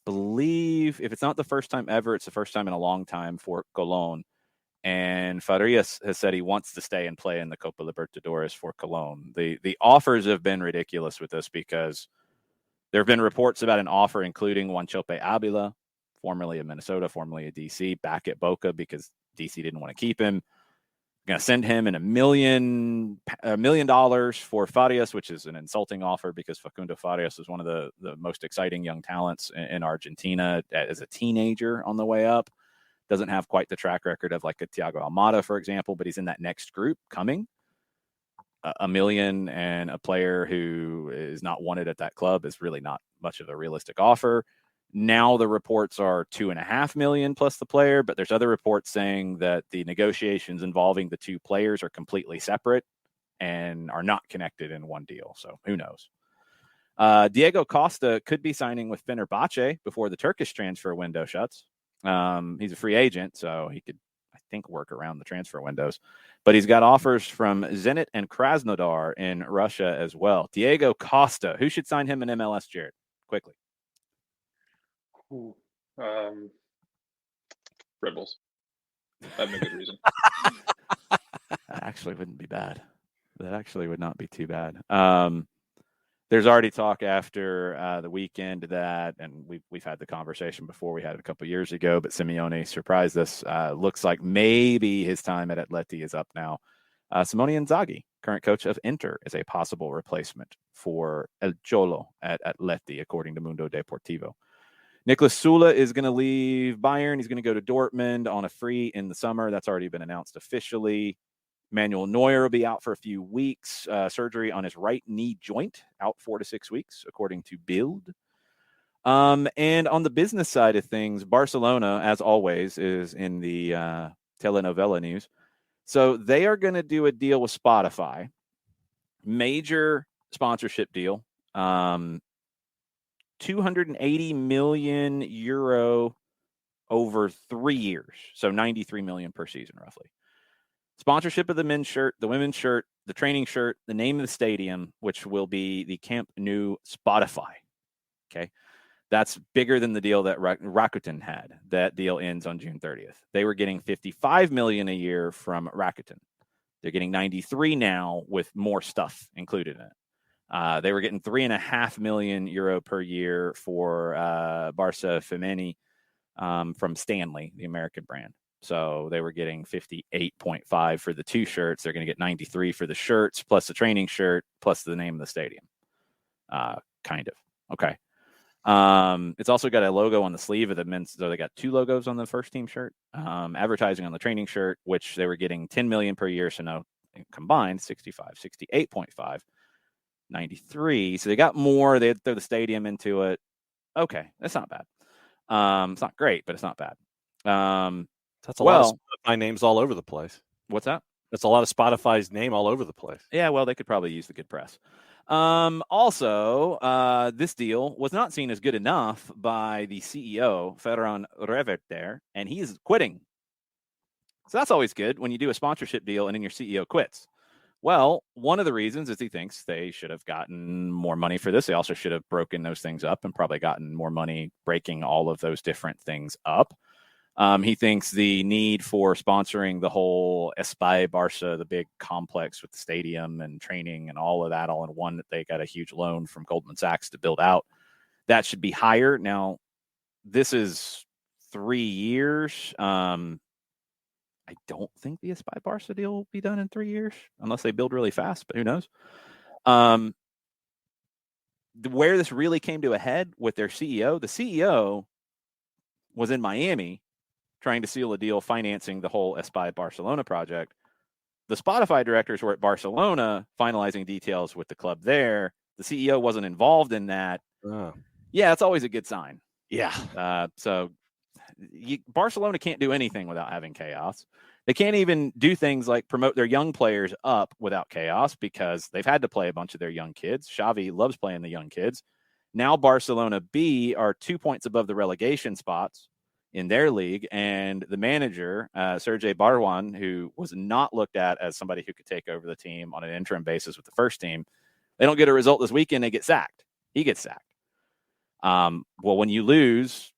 believe if it's not the first time ever, it's the first time in a long time for Colón. And Farias has said he wants to stay and play in the Copa Libertadores for Colón. The offers have been ridiculous with this because there have been reports about an offer including Wanchope Avila, formerly of Minnesota, formerly of DC, back at Boca because DC didn't want to keep him. Going to send him in $1 million for Farias, which is an insulting offer because Facundo Farias is one of the most exciting young talents in Argentina as a teenager on the way up. Doesn't have quite the track record of like a Thiago Almada, for example, but he's in that next group coming. $1 million and a player who is not wanted at that club is really not much of a realistic offer. Now the reports are $2.5 million plus the player, but there's other reports saying that the negotiations involving the two players are completely separate and are not connected in one deal. So who knows? Diego Costa could be signing with Fenerbahce before the Turkish transfer window shuts. He's a free agent, so he could, I think, work around the transfer windows. But he's got offers from Zenit and Krasnodar in Russia as well. Diego Costa, who should sign him in MLS, Jared? Quickly. Red Bulls. That'd be a good reason. That actually wouldn't be bad. That actually would not be too bad. There's already talk after the weekend that, and we've had the conversation before, we had it a couple of years ago, but Simeone surprised us. Looks like maybe his time at Atleti is up now. Simone Inzaghi, current coach of Inter, is a possible replacement for El Cholo at Atleti, according to Mundo Deportivo. Nicolas Sula is going to leave Bayern. He's going to go to Dortmund on a free in the summer. That's already been announced officially. Manuel Neuer will be out for a few weeks. Surgery on his right knee joint, out 4 to 6 weeks, according to Bild. And on the business side of things, Barcelona, as always, is in the telenovela news. So they are going to do a deal with Spotify. Major sponsorship deal. 280 million euro over 3 years. So 93 million per season, roughly. Sponsorship of the men's shirt, the women's shirt, the training shirt, the name of the stadium, which will be the Camp Nou Spotify. Okay. That's bigger than the deal that Rakuten had. That deal ends on June 30th. They were getting 55 million a year from Rakuten. They're getting 93 now with more stuff included in it. They were getting 3.5 million euro per year for Barça Femeni from Stanley, the American brand. So they were getting 58.5 for the two shirts. They're going to get 93 for the shirts, plus the training shirt, plus the name of the stadium. Kind of. Okay. It's also got a logo on the sleeve of the men's. So they got two logos on the first team shirt. Advertising on the training shirt, which they were getting 10 million per year. So now combined 65, 68.5. 93. So they got more. They had to throw the stadium into it. Okay, that's not bad. It's not great, but it's not bad. That's a lot of Spotify names all over the place. What's that? That's a lot of Spotify's name all over the place. Yeah, well, they could probably use the good press. Also, this deal was not seen as good enough by the CEO, Ferran Reverter, and he is quitting. So that's always good when you do a sponsorship deal and then your CEO quits. Well, one of the reasons is he thinks they should have gotten more money for this. They also should have broken those things up and probably gotten more money breaking all of those different things up. He thinks the need for sponsoring the whole Espai Barça, the big complex with the stadium and training and all of that all in one, that they got a huge loan from Goldman Sachs to build out, that should be higher. Now, this is 3 years. I don't think the Espai Barça deal will be done in 3 years unless they build really fast, but who knows? Where this really came to a head with their CEO, the CEO was in Miami trying to seal a deal financing the whole Espai Barcelona project. The Spotify directors were at Barcelona finalizing details with the club there. The CEO wasn't involved in that. Yeah, it's always a good sign. Yeah. Barcelona can't do anything without having chaos. They can't even do things like promote their young players up without chaos because they've had to play a bunch of their young kids. Xavi loves playing the young kids. Now Barcelona B are 2 points above the relegation spots in their league, and the manager, Sergei Barwan, who was not looked at as somebody who could take over the team on an interim basis with the first team, they don't get a result this weekend, they get sacked. He gets sacked. Well, when you lose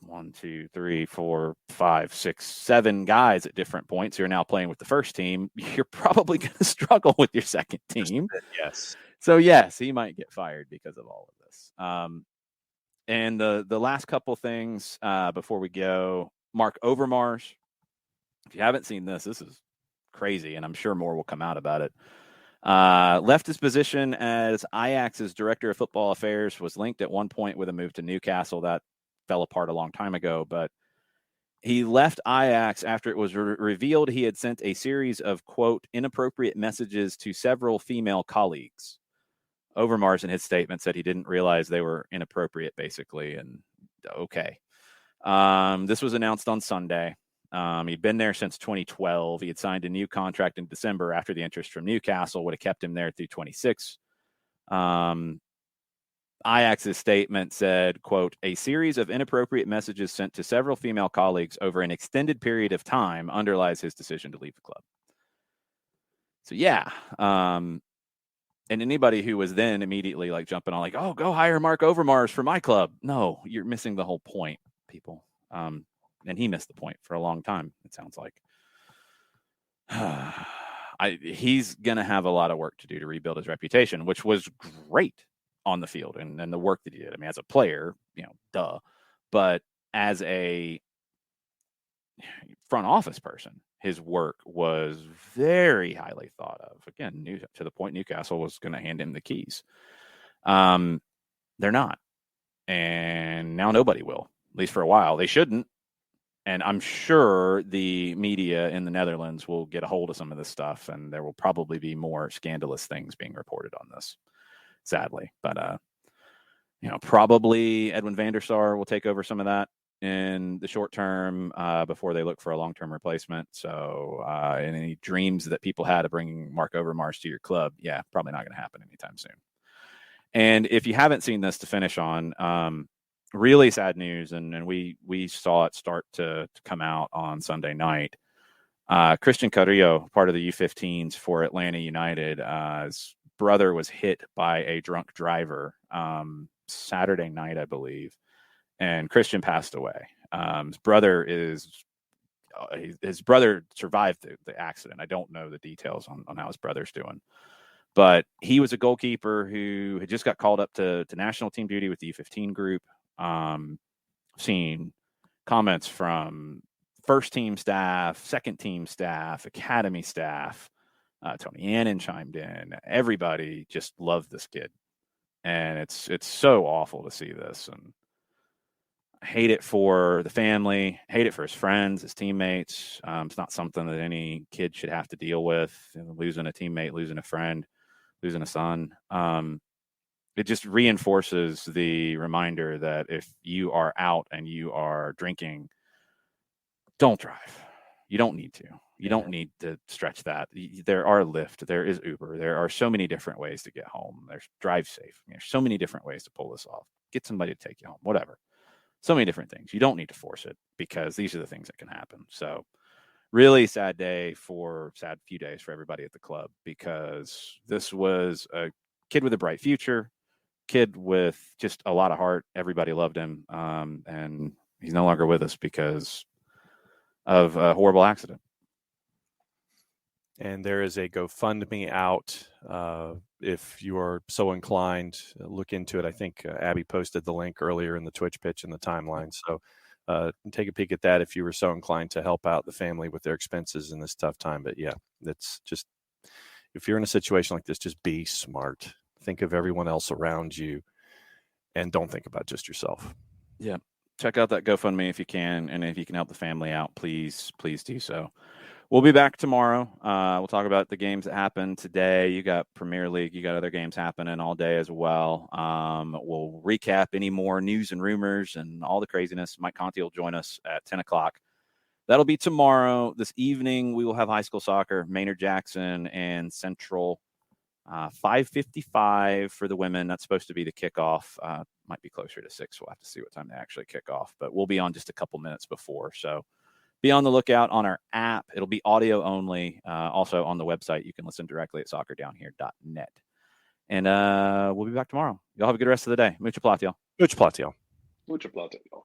1, 2, 3, 4, 5, 6, 7 guys at different points who are now playing with the first team, you're probably going to struggle with your second team. Yes. So, yes, he might get fired because of all of this. And the last couple things before we go, Mark Overmars. If you haven't seen this is crazy, and I'm sure more will come out about it. Left his position as Ajax's director of football affairs, was linked at one point with a move to Newcastle. That fell apart a long time ago, but he left Ajax after it was revealed he had sent a series of, quote, inappropriate messages to several female colleagues. Overmars in his statement said he didn't realize they were inappropriate, basically, and okay. This was announced on Sunday. He'd been there since 2012. He had signed a new contract in December after the interest from Newcastle would have kept him there through 26. Ajax's statement said, quote, a series of inappropriate messages sent to several female colleagues over an extended period of time underlies his decision to leave the club. So, yeah. And anybody who was then immediately like jumping on like, oh, go hire Mark Overmars for my club. No, you're missing the whole point, people. And he missed the point for a long time, it sounds like. He's going to have a lot of work to do to rebuild his reputation, which was great on the field and the work that he did. I mean, as a player, duh. But as a front office person, his work was very highly thought of. Again, to the point Newcastle was going to hand him the keys. They're not. And now nobody will, at least for a while. They shouldn't. And I'm sure the media in the Netherlands will get a hold of some of this stuff, and there will probably be more scandalous things being reported on this, sadly. But, probably Edwin van der Sar will take over some of that in the short term before they look for a long-term replacement. So any dreams that people had of bringing Mark Overmars to your club, yeah, probably not going to happen anytime soon. And if you haven't seen this, to finish on, really sad news, and we saw it start to come out on Sunday night. Christian Carrillo, part of the U15s for Atlanta United, his brother was hit by a drunk driver Saturday night, I believe, and Christian passed away. His brother survived the accident. I don't know the details on how his brother's doing. But he was a goalkeeper who had just got called up to national team duty with the U15 group. Seen comments from first team staff, second team staff, academy staff. Tony Annan chimed in. Everybody just loved this kid. And it's so awful to see this. And I hate it for the family, hate it for his friends, his teammates. It's not something that any kid should have to deal with. Losing a teammate, losing a friend, losing a son. It just reinforces the reminder that if you are out and you are drinking, don't drive. You don't need to. You don't need to stretch that. There are Lyft. There is Uber. There are so many different ways to get home. There's Drive Safe. There's so many different ways to pull this off. Get somebody to take you home, whatever. So many different things. You don't need to force it because these are the things that can happen. So really sad few days for everybody at the club, because this was a kid with a bright future, kid with just a lot of heart. Everybody loved him. And he's no longer with us because of a horrible accident. And there is a GoFundMe out. If you are so inclined, look into it. I think Abby posted the link earlier in the Twitch pitch in the timeline. So take a peek at that if you were so inclined to help out the family with their expenses in this tough time. But yeah, that's just, if you're in a situation like this, just be smart. Think of everyone else around you and don't think about just yourself. Yeah. Check out that GoFundMe if you can. And if you can help the family out, please do so. We'll be back tomorrow. We'll talk about the games that happened today. You got Premier League. You got other games happening all day as well. We'll recap any more news and rumors and all the craziness. Mike Conti will join us at 10 o'clock. That'll be tomorrow. This evening, we will have high school soccer, Maynard Jackson and Central. 5:55 for the women. That's supposed to be the kickoff. Might be closer to 6. We'll have to see what time they actually kick off. But we'll be on just a couple minutes before. So be on the lookout on our app. It'll be audio only. Also on the website, you can listen directly at soccerdownhere.net. And we'll be back tomorrow. Y'all have a good rest of the day. Mucho platiel. Mucho platiel. Mucho platiel.